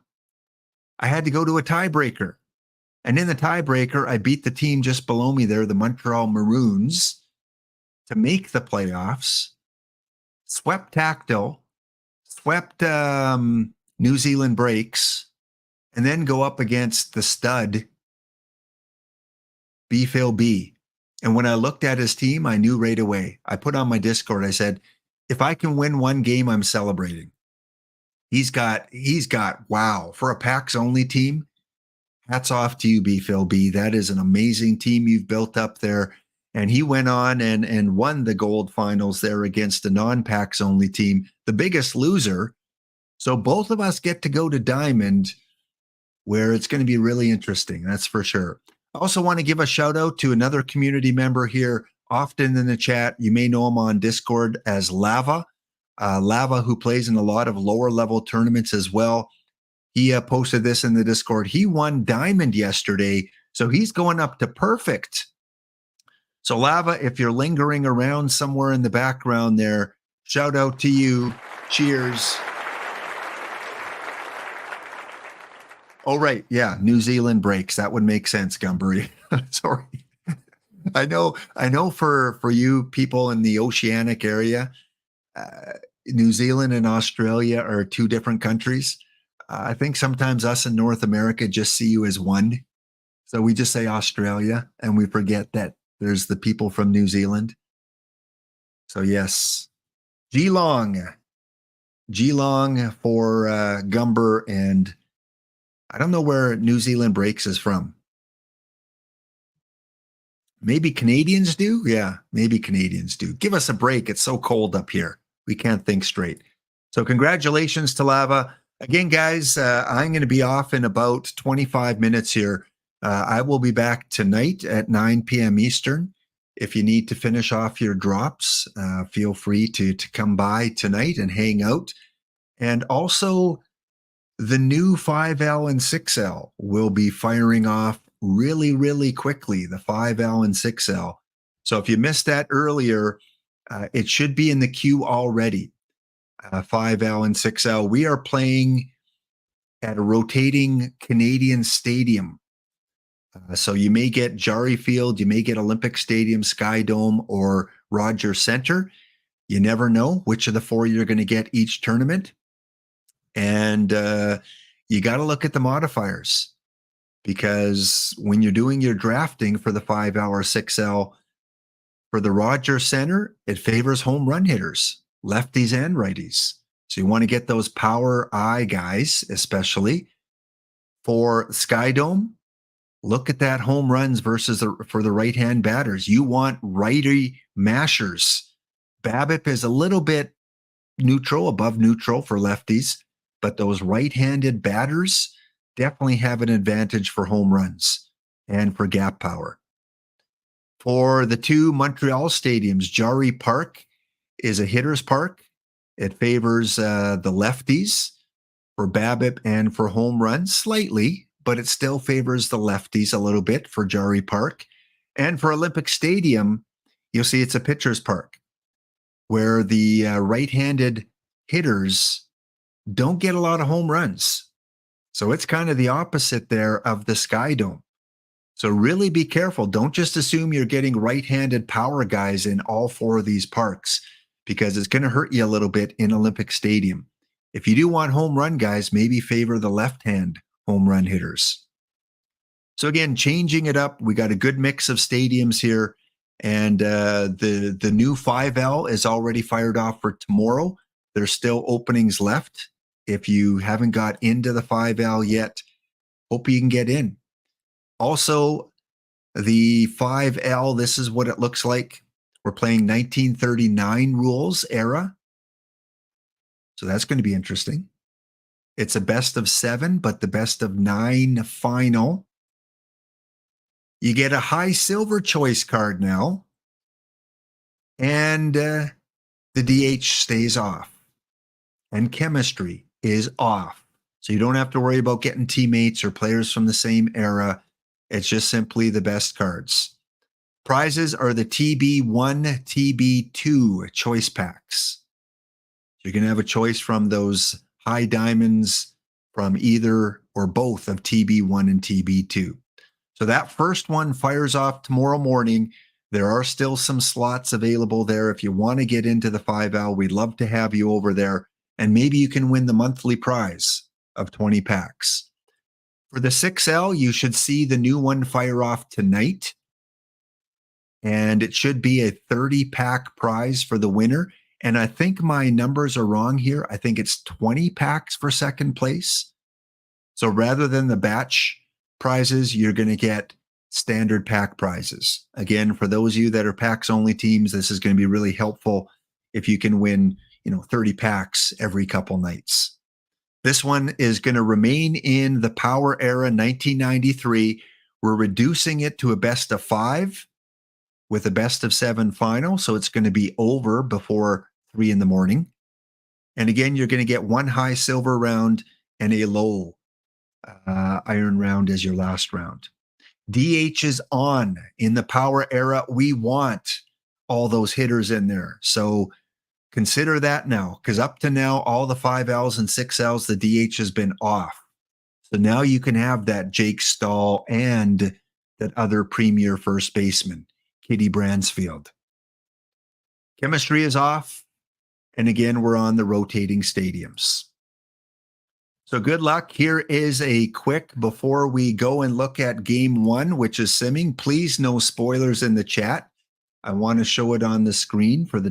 I had to go to a tiebreaker. And in the tiebreaker, I beat the team just below me there, the Montreal Maroons, to make the playoffs, swept Tactile, swept New Zealand Breaks, and then go up against the stud, B Phil B. And when I looked at his team, I knew right away. I put on my Discord, I said, if I can win one game, I'm celebrating. He's got, wow, for a packs only team, hats off to you, B Phil B. That is an amazing team you've built up there. And he went on and won the gold finals there against a non-packs only team, the biggest loser. So both of us get to go to Diamond, where it's going to be really interesting. That's for sure. I also want to give a shout out to another community member here, often in the chat. You may know him on Discord as Lava. Lava, who plays in a lot of lower level tournaments as well. He posted this in the Discord. He won Diamond yesterday, so he's going up to Perfect. So Lava, if you're lingering around somewhere in the background there, shout out to you. Cheers. Oh, right. Yeah. New Zealand Breaks. That would make sense, Gumbury. Sorry. I know for you people in the oceanic area, New Zealand and Australia are 2 different countries. I think sometimes us in North America just see you as one. So we just say Australia and we forget that there's the people from New Zealand. So yes, Geelong for Gumber, and I don't know where New Zealand Breaks is from. Maybe Canadians do? Yeah, maybe Canadians do. Give us a break. It's so cold up here. We can't think straight. So congratulations to Lava. Again, guys, I'm going to be off in about 25 minutes here. I will be back tonight at 9 p.m. Eastern. If you need to finish off your drops, feel free to come by tonight and hang out. And also, the new 5L and 6L will be firing off really, really quickly, the 5L and 6L. So if you missed that earlier, it should be in the queue already. 5L and 6L. We are playing at a rotating Canadian stadium. So you may get Jari Field, you may get Olympic Stadium, Sky Dome, or Rogers Center. You never know which of the 4 you're going to get each tournament. And you got to look at the modifiers, because when you're doing your drafting for the 5L or 6L, for the Rogers Center, it favors home run hitters, lefties and righties. So you want to get those power eye guys, especially. For Sky Dome, look at that home runs versus for the right-hand batters. You want righty mashers. BABIP is a little bit neutral, above neutral for lefties, but those right-handed batters definitely have an advantage for home runs and for gap power. For the 2 Montreal stadiums, Jari Park is a hitter's park, It favors the lefties for BABIP and for home runs slightly, but it still favors the lefties a little bit for Jari Park. And for Olympic Stadium, you'll see it's a pitcher's park where the right-handed hitters don't get a lot of home runs. So it's kind of the opposite there of the Sky Dome. So really be careful. Don't just assume you're getting right-handed power guys in all four of these parks, because it's going to hurt you a little bit in Olympic Stadium. If you do want home run guys, maybe favor the left-hand home run hitters. So again, changing it up. We got a good mix of stadiums here. And the new 5L is already fired off for tomorrow. There's still openings left. If you haven't got into the 5L yet, hope you can get in. Also, the 5L, this is what it looks like. We're playing 1939 rules era. So that's going to be interesting. It's a best of 7, but the best of 9 final. You get a high silver choice card now. And the DH stays off. And chemistry is off. So you don't have to worry about getting teammates or players from the same era. It's just simply the best cards. Prizes are the TB1, TB2 choice packs. You're going to have a choice from those high diamonds from either or both of TB1 and TB2. So that first one fires off tomorrow morning. There are still some slots available there. If you want to get into the 5L, we'd love to have you over there. And maybe you can win the monthly prize of 20 packs. For the 6L, you should see the new one fire off tonight. And it should be a 30-pack prize for the winner. And I think my numbers are wrong here. I think it's 20 packs for second place. So rather than the batch prizes, you're going to get standard pack prizes. Again, for those of you that are packs only teams, this is going to be really helpful if you can win, 30 packs every couple nights. This one is going to remain in the Power Era 1993. We're reducing it to a best of 5 with a best of 7 final. So it's going to be over before 3 in the morning. And again, you're going to get one high silver round and a low iron round as your last round. DH is on in the Power Era. We want all those hitters in there. So consider that now, because up to now, all the 5Ls and 6Ls, the DH has been off. So now you can have that Jake Stahl and that other premier first baseman, Kitty Bransfield. Chemistry is off. And again, we're on the rotating stadiums. So good luck. Here is a quick, before we go and look at game 1, which is simming. Please no spoilers in the chat. I want to show it on the screen for the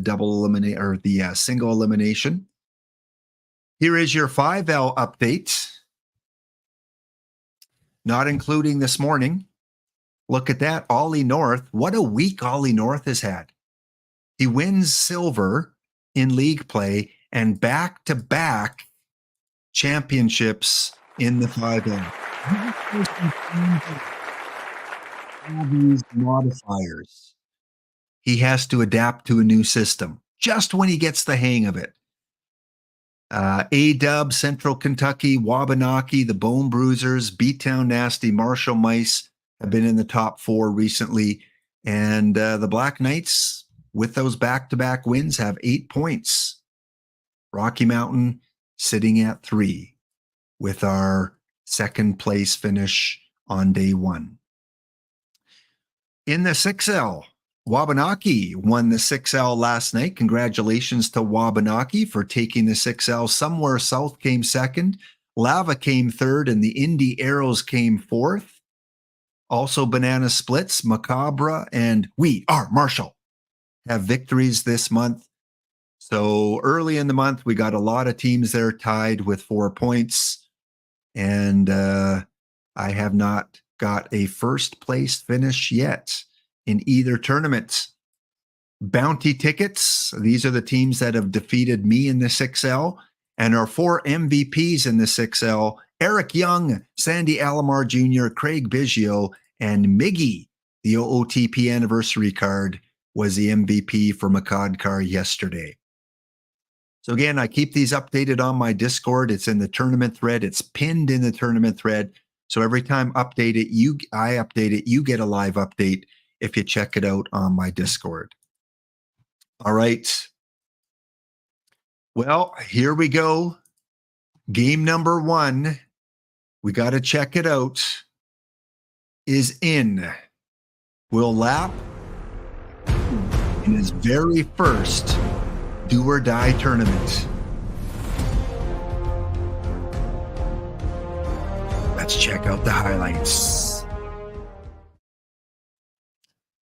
single elimination. Here is your 5L update. Not including this morning. Look at that. Ollie North. What a week Ollie North has had. He wins silver in league play and back-to-back championships in the 5L. All these modifiers. He has to adapt to a new system just when he gets the hang of it. A-Dub, Central Kentucky, Wabanaki, the Bone Bruisers, Beattown Nasty, Marshall Mice have been in the top 4 recently. And the Black Knights, with those back-to-back wins, have 8 points. Rocky Mountain sitting at 3 with our second place finish on day 1. In the 6L, Wabanaki won the 6L last night. Congratulations to Wabanaki for taking the 6L. Somewhere South came second. Lava came third, and the Indy Arrows came fourth. Also, Banana Splits, Macabre, and We Are Marshall have victories this month. So early in the month, we got a lot of teams there tied with 4 points. And I have not got a first place finish yet in either tournament. Bounty tickets. These are the teams that have defeated me in the 6L. And our 4 MVPs in the 6L, Eric Young, Sandy Alomar Jr., Craig Biggio, and Miggy. The OOTP anniversary card was the MVP for Makadkar yesterday. So again, I keep these updated on my Discord. It's in the tournament thread. It's pinned in the tournament thread. So every time I update it, you get a live update if you check it out on my Discord. All right. Well, here we go. Game number 1. We got to check it out. Is in. Will Lapp in his very first do or die tournament. Let's check out the highlights.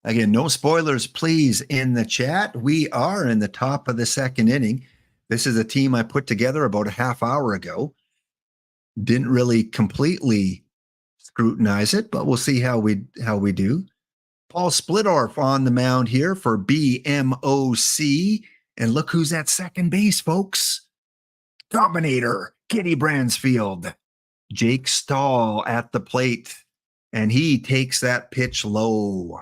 Again, no spoilers, please, in the chat. We are in the top of the second inning. This is a team I put together about a half hour ago. Didn't really completely scrutinize it, but we'll see how we do. Paul Splittorff on the mound here for BMOC. And look who's at second base, folks. Dominator, Kitty Bransfield. Jake Stahl at the plate. And he takes that pitch low.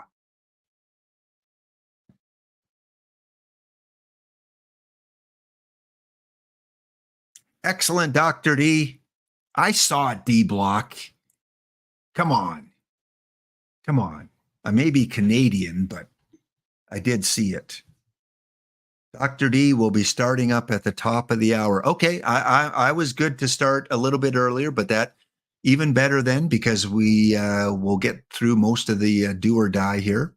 Excellent, Dr. D. I saw it, D block. Come on. Come on. I may be Canadian, but I did see it. Dr. D will be starting up at the top of the hour. Okay, I was good to start a little bit earlier, but that even better then because we will get through most of the do or die here.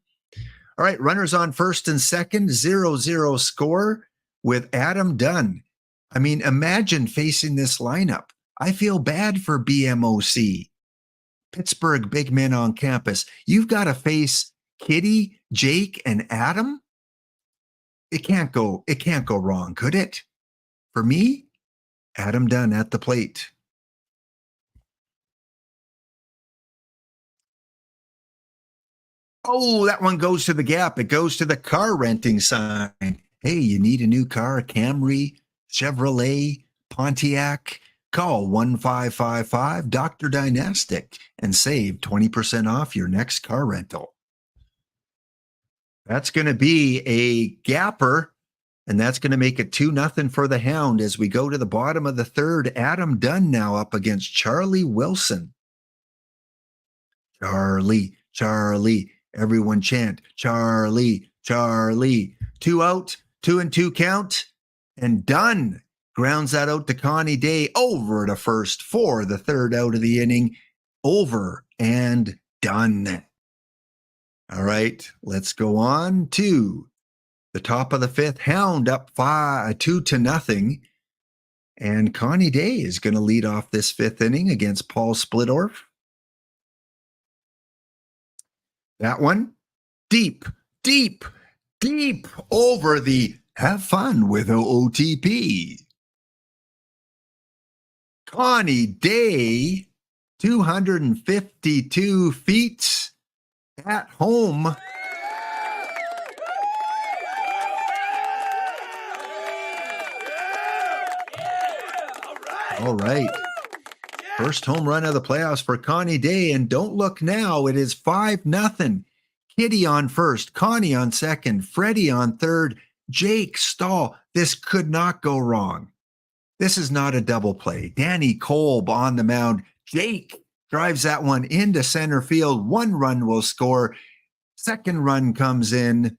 All right, runners on first and second, 0-0 score with Adam Dunn. I mean, imagine facing this lineup. I feel bad for BMOC. Pittsburgh big men on campus. You've got to face Kitty, Jake, and Adam. It can't go wrong, could it? For me, Adam Dunn at the plate. Oh, that one goes to the gap. It goes to the car renting sign. Hey, you need a new car? Camry, Chevrolet, Pontiac? Call 1555 Dr. Dynastic and save 20% off your next car rental. That's going to be a gapper, and that's going to make it 2-0 for the Hound as we go to the bottom of the third. Adam Dunn now up against Charlie Wilson. Charlie, Charlie. Everyone chant, Charlie, Charlie. 2 out, 2-2 count, and Dunn grounds that out to Connie Day over to first for the third out of the inning. Over and done. All right, let's go on to the top of the fifth. Hound up 2-0. And Connie Day is going to lead off this fifth inning against Paul Splittorff. That one, deep, deep, deep over the have fun with OOTP. Connie Day, 252 feet at home. All right. First home run of the playoffs for Connie Day. And don't look now. It is 5-0. Kitty on first, Connie on second, Freddie on third, Jake Stahl. This could not go wrong. This is not a double play. Danny Kolb on the mound. Jake drives that one into center field. 1 run will score. Second run comes in.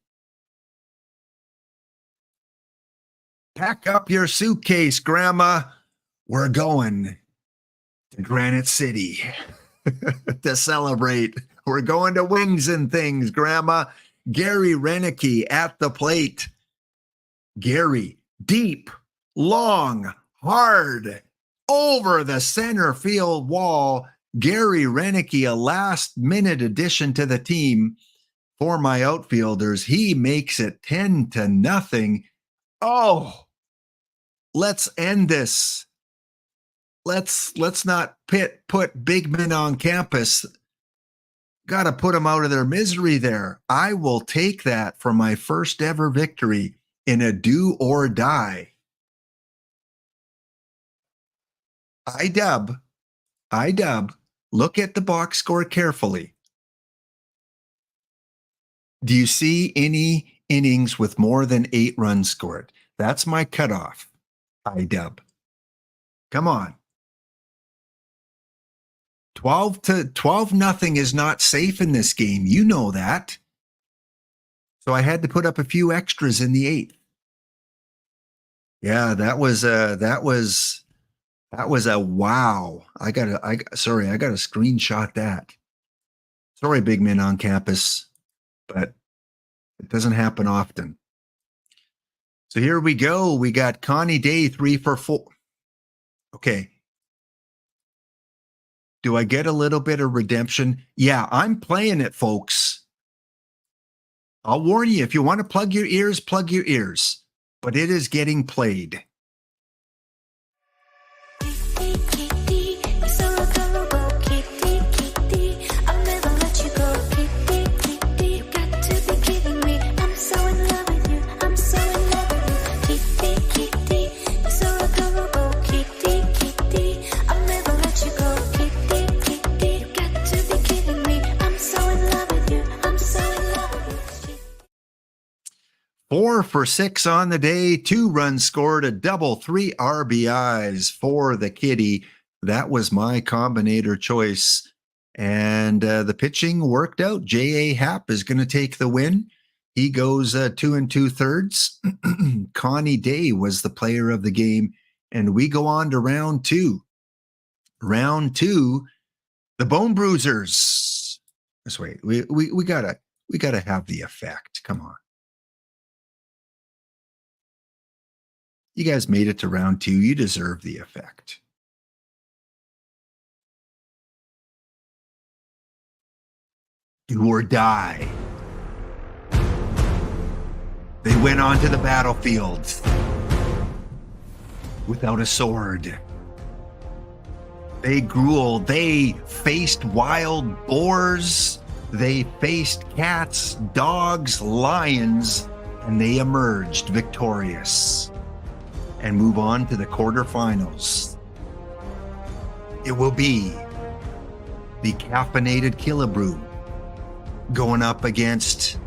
Pack up your suitcase, Grandma. We're going to Granite City to celebrate. We're going to Wings and Things, Grandma. Gary Renicky at the plate. Gary, deep, long, hard, over the center field wall. Gary Renicky, a last-minute addition to the team for my outfielders. He makes it 10-0. Oh, let's end this. Let's not put big men on campus. Got to put them out of their misery there. I will take that for my first ever victory in a do or die. I-dub. Look at the box score carefully. Do you see any innings with more than 8 runs scored? That's my cutoff. Dub. Come on. 12 nothing is not safe in this game. You know that. So I had to put up a few extras in the 8th. Yeah, that was a wow. I gotta screenshot that. Sorry, big men on campus, but it doesn't happen often. So here we go. We got Connie Day 3 for 4. Okay. Do I get a little bit of redemption? Yeah, I'm playing it, folks. I'll warn you, if you want to plug your ears, plug your ears. But it is getting played. Four for 6 on the day, 2 runs scored, a double, 3 RBIs for the kitty. That was my combinator choice. And the pitching worked out. J.A. Happ is going to take the win. He goes 2 2/3. Connie Day was the player of the game. And we go on to round 2. Round 2, the Bone Bruisers. Let's wait. We gotta have the effect. Come on. You guys made it to round 2. You deserve the effect. Do or die. They went onto the battlefield without a sword. They grueled. They faced wild boars. They faced cats, dogs, lions, and they emerged victorious and move on to the quarterfinals. It will be the caffeinated Killabrew going up against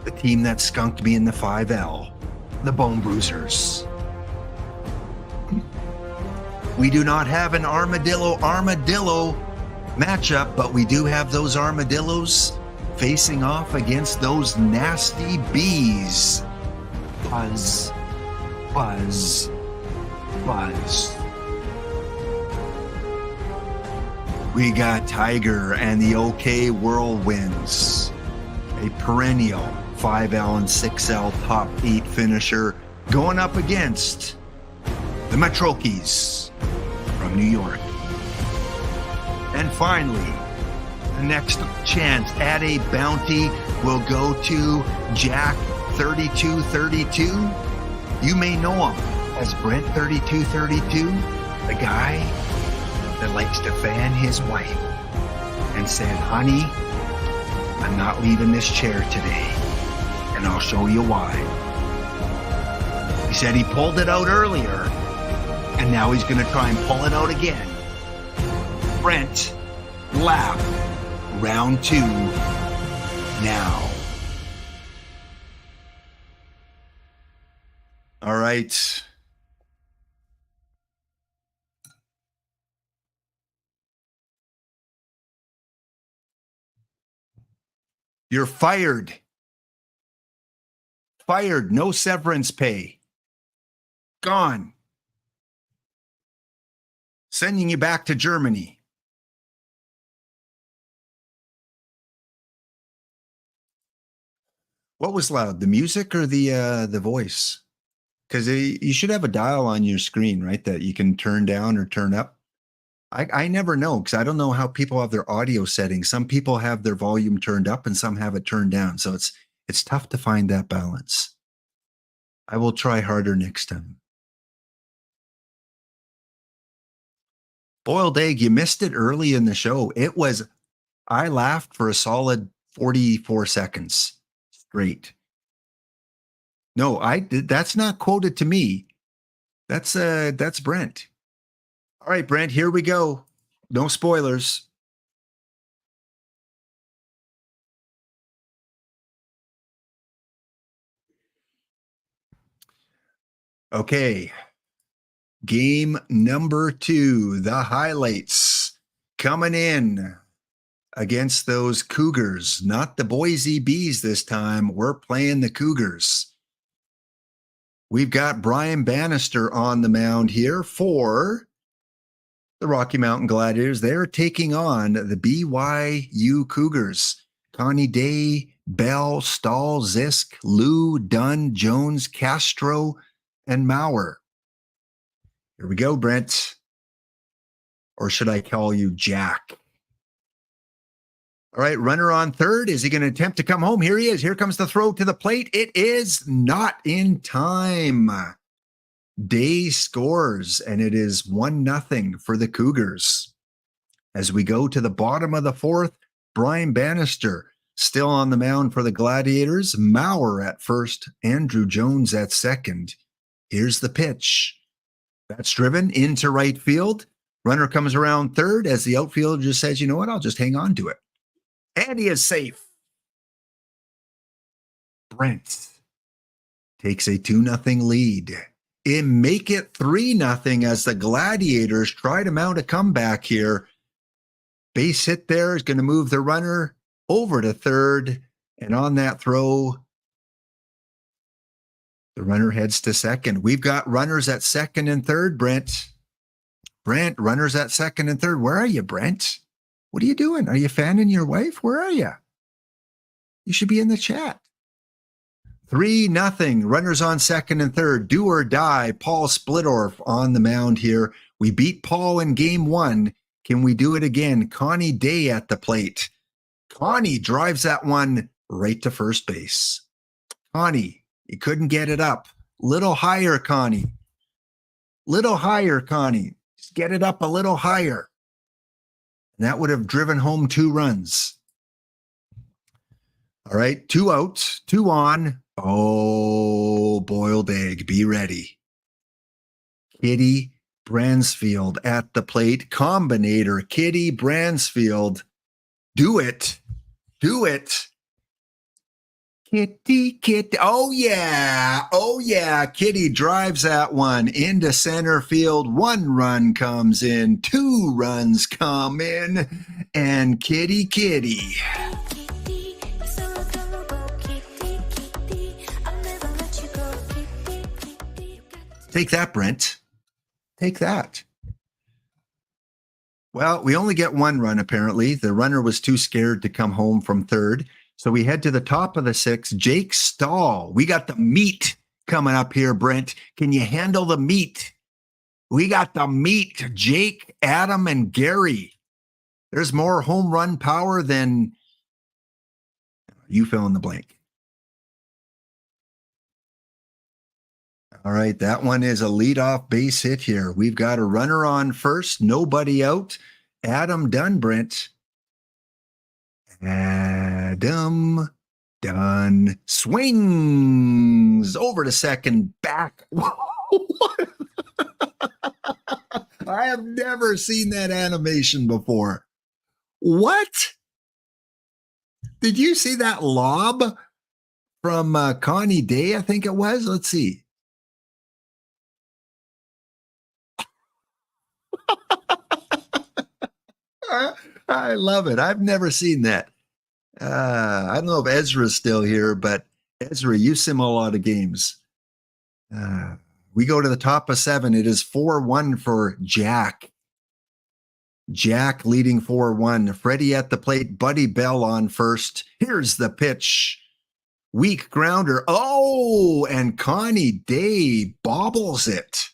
the team that skunked me in the 5L, the Bone Bruisers. We do not have an armadillo matchup, but we do have those armadillos facing off against those nasty bees. Buzz, buzz, buzz. We got Tiger and the OK Whirlwinds, a perennial 5L and 6L top 8 finisher, going up against the Metrokis from New York. And finally, the next chance at a bounty will go to Jack 3232. You may know him as Brent 3232, the guy that likes to fan his wife and said, honey, I'm not leaving this chair today, and I'll show you why. He said he pulled it out earlier, and now he's going to try and pull it out again. Brent, lap, round 2, now. All right. You're fired. Fired. No severance pay. Gone. Sending you back to Germany. What was loud, the music or the voice? Because you should have a dial on your screen, right, that you can turn down or turn up. I never know, because I don't know how people have their audio settings. Some people have their volume turned up and some have it turned down. So it's tough to find that balance. I will try harder next time. Boiled egg, you missed it early in the show. I laughed for a solid 44 seconds straight. No, that's not quoted to me. That's Brent. All right, Brent, here we go. No spoilers. Okay. Game number 2, the highlights coming in against those Cougars, not the Boise Bees this time. We're playing the Cougars. We've got Brian Bannister on the mound here for the Rocky Mountain Gladiators. They're taking on the BYU Cougars. Connie Day, Bell, Stahl, Zisk, Lou, Dunn, Jones, Castro, and Maurer. Here we go, Brent. Or should I call you Jack? All right, runner on third. Is he going to attempt to come home? Here he is. Here comes the throw to the plate. It is not in time. Day scores, and it is 1-0 for the Cougars. As we go to the bottom of the fourth, Brian Bannister still on the mound for the Gladiators. Maurer at first, Andrew Jones at second. Here's the pitch. That's driven into right field. Runner comes around third as the outfielder just says, you know what, I'll just hang on to it. And he is safe. Brent takes a 2-0 lead. And make it 3-0 as the Gladiators try to mount a comeback here. Base hit there is going to move the runner over to third. And on that throw, the runner heads to second. We've got runners at second and third, Brent. Brent, runners at second and third. Where are you, Brent? What are you doing? Are you fanning your wife? Where are you? You should be in the chat. 3-0. Runners on second and third. Do or die. Paul Splittorff on the mound here. We beat Paul in game 1. Can we do it again? Connie Day at the plate. Connie drives that one right to first base. Connie, you couldn't get it up. Little higher, Connie. Little higher, Connie. Just get it up a little higher. And that would have driven home 2 runs. All right, 2 outs, 2 on. Oh, boiled egg, be ready. Kitty Bransfield at the plate. Combinator, Kitty Bransfield. Do it. Do it. Kitty, Kitty. Oh, yeah. Oh, yeah. Kitty drives that one into center field. 1 run comes in. 2 runs come in. And Kitty, Kitty. Take that, Brent. Take that. Well, we only get 1 run, apparently. The runner was too scared to come home from third. So we head to the top of the 6th. Jake Stahl. We got the meat coming up here, Brent. Can you handle the meat? We got the meat. Jake, Adam, and Gary. There's more home run power than you fill in the blank. All right, that one is a leadoff base hit here. We've got a runner on first, nobody out. Adam Dunn, Brent. Adam Dunn swings over to second, back. What? I have never seen that animation before. What? Did you see that lob from Connie Day, I think it was? Let's see. I love it. I've never seen that. I don't know if Ezra's still here, but Ezra, you sim a lot of games. We go to the top of 7. It is 4-1 for Jack. Jack leading 4-1. Freddie at the plate. Buddy Bell on first. Here's the pitch. Weak grounder. Oh, and Connie Day bobbles it.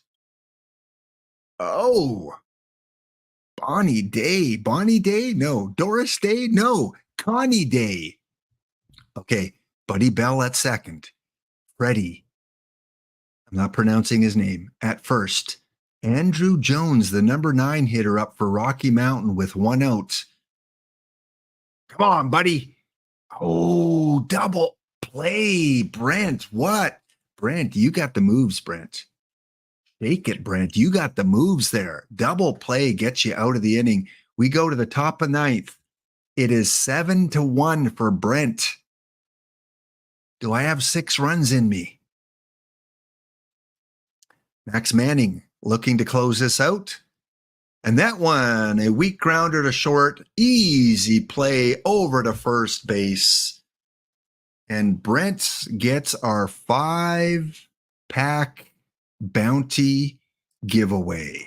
Oh. Bonnie Day. Bonnie Day? No. Doris Day? No. Connie Day. Okay. Buddy Bell at second. Freddie. I'm not pronouncing his name. At first. Andrew Jones, the number 9 hitter up for Rocky Mountain with 1 out. Come on, buddy. Oh, double play. Brent, what? Brent, you got the moves, Brent. Take it, Brent. You got the moves there. Double play gets you out of the inning. We go to the top of 9th. It is 7-1 for Brent. Do I have 6 runs in me? Max Manning looking to close this out. And that one, a weak grounder to short, easy play over to first base. And Brent gets our 5-pack bounty giveaway.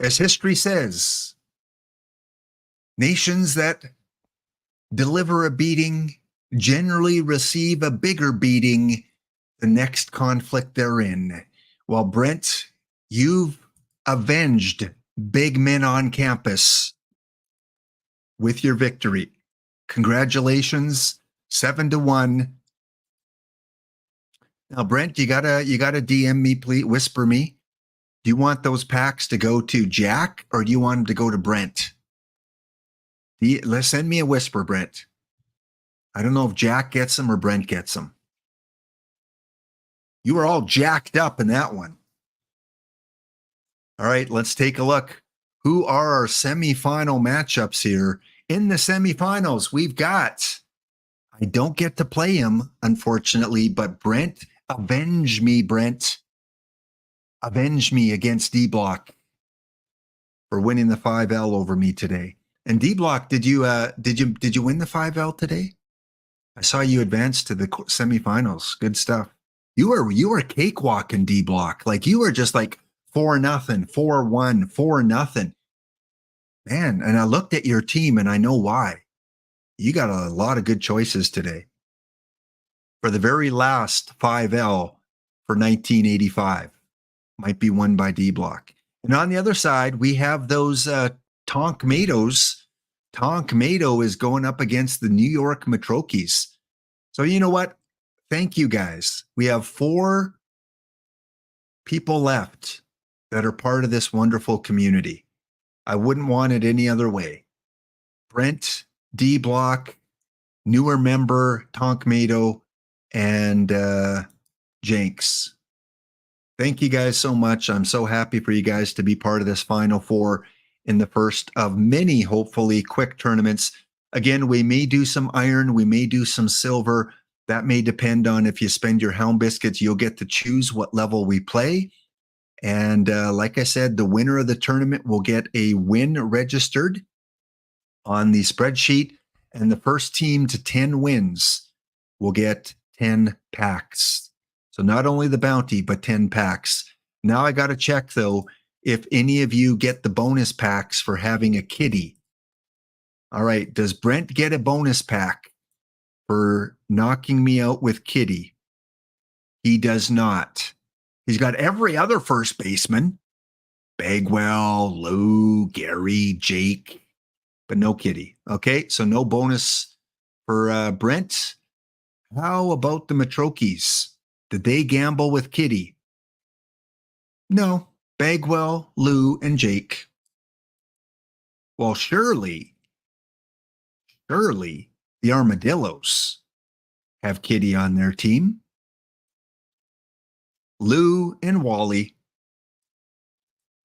As history says, nations that deliver a beating generally receive a bigger beating the next conflict they're in. Well, Brent, you've avenged big men on campus with your victory. Congratulations, 7-1. Now, Brent, you gotta DM me, please. Whisper me. Do you want those packs to go to Jack or do you want them to go to Brent? Let's send me a whisper, Brent. I don't know if Jack gets them or Brent gets them. You were all jacked up in that one. All right, let's take a look. Who are our semifinal matchups here? In the semifinals, we've got, I don't get to play him, unfortunately, but Brent, avenge me, Brent. Avenge me against D-Block for winning the 5L over me today. And D-Block, did you win the 5L today? I saw you advance to the semifinals. Good stuff. You were cakewalking D-Block. Like you were just like 4-0, 4-1, 4-0. Man, and I looked at your team and I know why. You got a lot of good choices today. For the very last 5L for 1985. Might be won by D-Block. And on the other side, we have those Tonk Matos. Tonk Mato is going up against the New York Metrokis. So you know what? Thank you, guys. We have 4 people left that are part of this wonderful community. I wouldn't want it any other way. Brent, D-Block, newer member, Tonk Mato, and Jenks. Thank you guys so much. I'm so happy for you guys to be part of this Final Four in the first of many, hopefully, quick tournaments. Again, we may do some iron. We may do some silver. That may depend on if you spend your Helm Biscuits, you'll get to choose what level we play. And like I said, the winner of the tournament will get a win registered on the spreadsheet. And the first team to 10 wins will get 10 packs. So not only the bounty, but 10 packs. Now I got to check, though, if any of you get the bonus packs for having a kitty. All right. Does Brent get a bonus pack for knocking me out with kitty? He does not. He's got every other first baseman. Bagwell, Lou, Gary, Jake, but no kitty. Okay. So no bonus for Brent. How about the Metrokis? Did they gamble with Kitty? No. Bagwell, Lou, and Jake. Well, surely the Armadillos have Kitty on their team. Lou and Wally.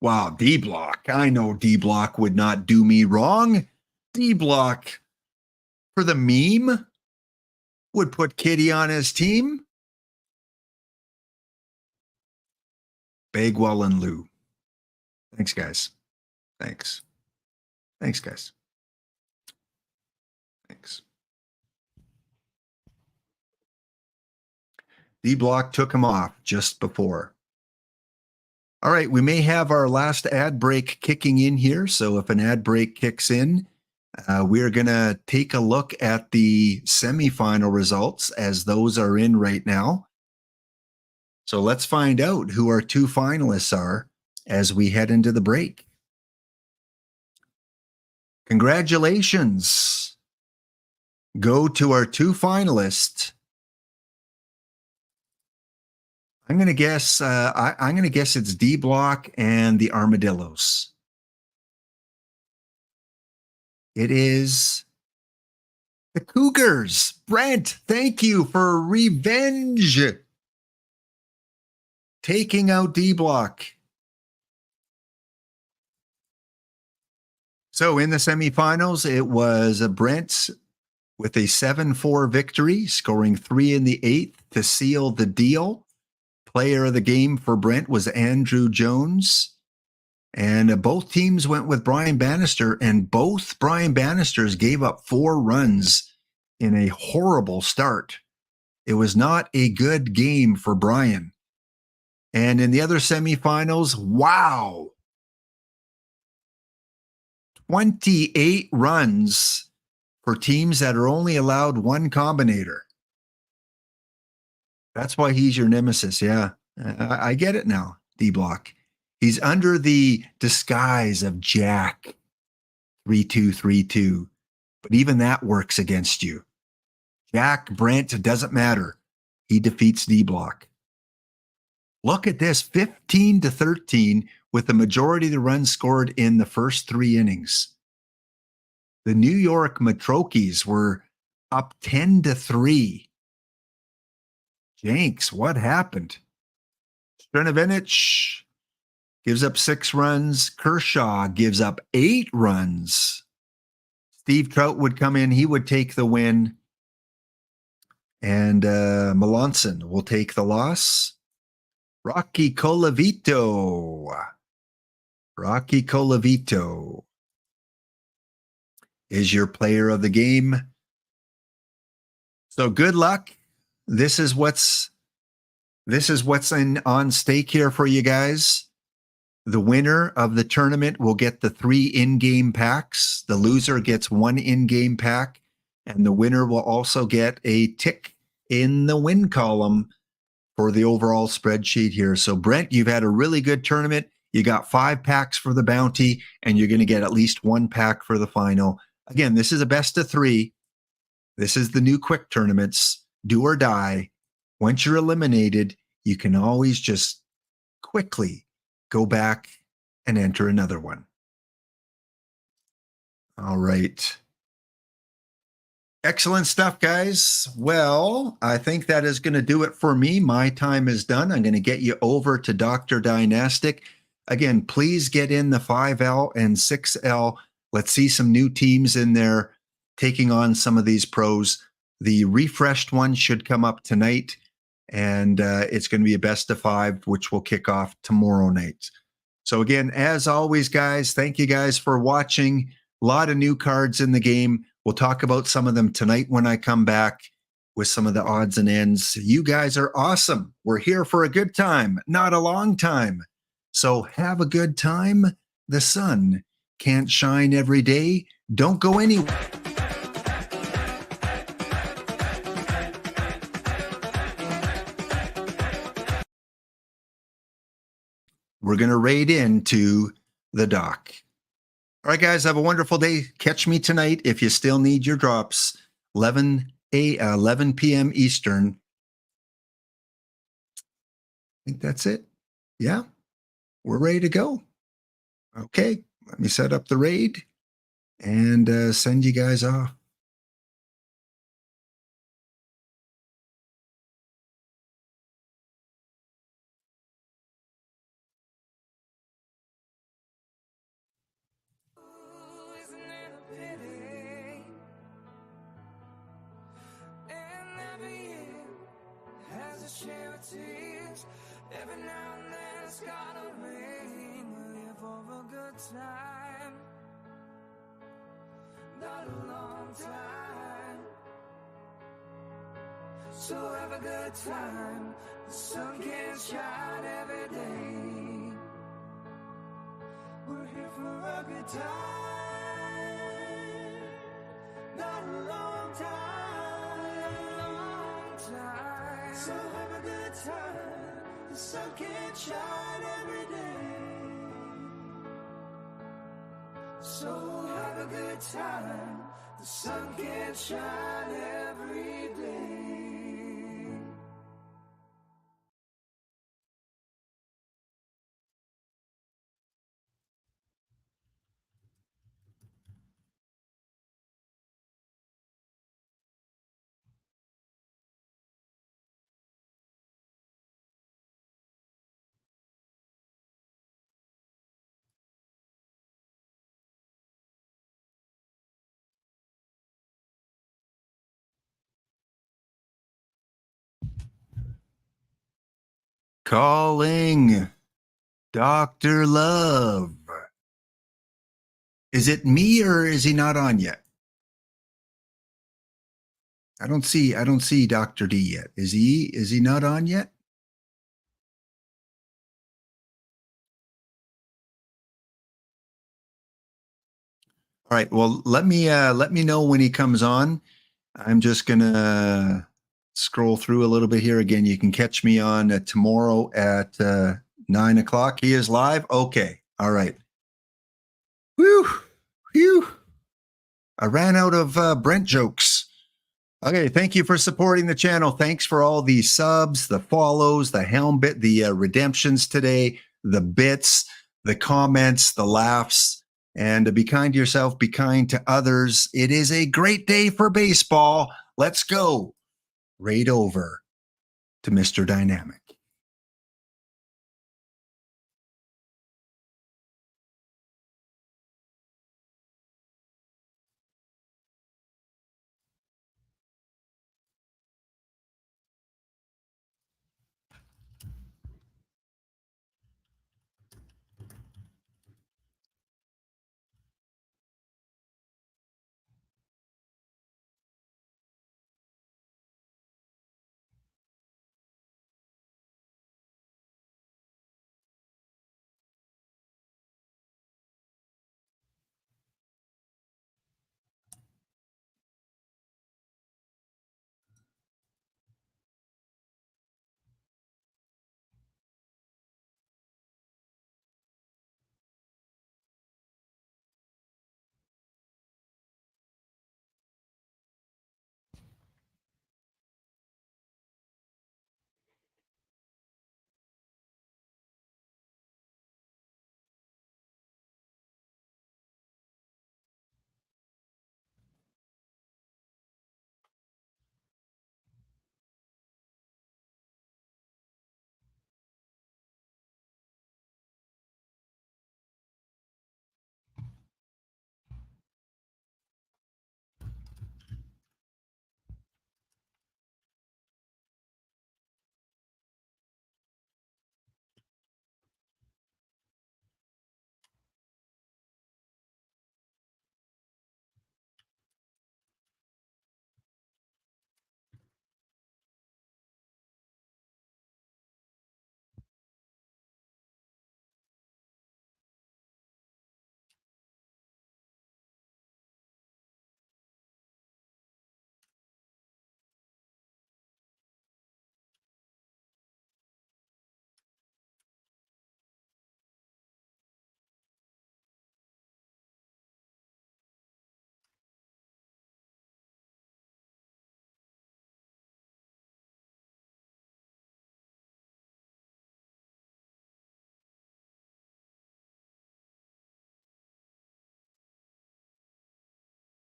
Wow, D-Block. I know D-Block would not do me wrong. D-Block, for the meme, would put Kitty on his team. Bagwell and Lou. Thanks, guys. Thanks. Thanks, guys. Thanks. D-Block took him off just before. All right, we may have our last ad break kicking in here. So if an ad break kicks in, we're going to take a look at the semifinal results as those are in right now. So let's find out who our 2 finalists are as we head into the break. Congratulations. Go to our 2 finalists. I'm going to guess I'm going to guess it's D-Block and the Armadillos. It is the Cougars. Brent, thank you for revenge. taking out D Block. So in the semifinals, it was Brent with a 7-4 victory, scoring 3 in the 8th to seal the deal. Player of the game for Brent was Andrew Jones. And both teams went with Brian Bannister, and both Brian Bannisters gave up 4 runs in a horrible start. It was not a good game for Brian. And in the other semifinals, wow, 28 runs for teams that are only allowed one combinator. That's why he's your nemesis. Yeah, I get it now, D Block. He's under the disguise of Jack 3232, but even that works against you. Jack, Brent, doesn't matter. He defeats D Block. Look at this, 15-13 with the majority of the runs scored in the first 3 innings. The New York Metrokis were up 10-3. Jenks, what happened? Strenovinich gives up 6 runs. Kershaw gives up 8 runs. Steve Trout would come in. He would take the win. And Melanson will take the loss. Rocky Colavito is your player of the game. So good luck. This is what's on stake here for you guys. The winner of the tournament will get the 3 in-game packs. The loser gets 1 in-game pack, and the winner will also get a tick in the win column for the overall spreadsheet here. So Brent, you've had a really good tournament. You got 5 packs for the bounty, and you're going to get at least 1 pack for the final. Again, this is a best of 3. This is the new quick tournaments, do or die. Once you're eliminated, you can always just quickly go back and enter another one. All right. Excellent stuff, guys. Well, I think that is going to do it for me. My time is done. I'm going to get you over to Dr. Dynastic. Again, please get in the 5L and 6L. Let's see some new teams in there taking on some of these pros. The refreshed one should come up tonight, and it's going to be a best of 5, which will kick off tomorrow night. So again, as always, guys, thank you guys for watching. A lot of new cards in the game. We'll talk about some of them tonight when I come back with some of the odds and ends. You guys are awesome. We're here for a good time, not a long time. So have a good time. The sun can't shine every day. Don't go anywhere. We're going to raid into the dock. All right, guys, have a wonderful day. Catch me tonight if you still need your drops. 11 p.m. Eastern. I think that's it. Yeah, we're ready to go. Okay, let me set up the raid and send you guys off. Every now and then it's gonna rain. We're here for a good time, not a long time. So have a good time. The sun can't shine every day. We're here for a good time, not a long time. So have a good time. The sun can't shine every day. So have a good time. The sun can't shine every day. Calling Dr. Love. Is it me or is he not on yet? I don't see Dr. D yet. Is he not on yet? All right. Well, let me know when he comes on. I'm just gonna scroll through a little bit here. Again, you can catch me on tomorrow at 9 o'clock. He is live. Okay. All right. Whew. Whew. I ran out of Brent jokes. Okay. Thank you for supporting the channel. Thanks for all the subs, the follows, the helm bit, the redemptions today, the bits, the comments, the laughs. And be kind to yourself, be kind to others. It is a great day for baseball. Let's go right over to Mr. Dynamic.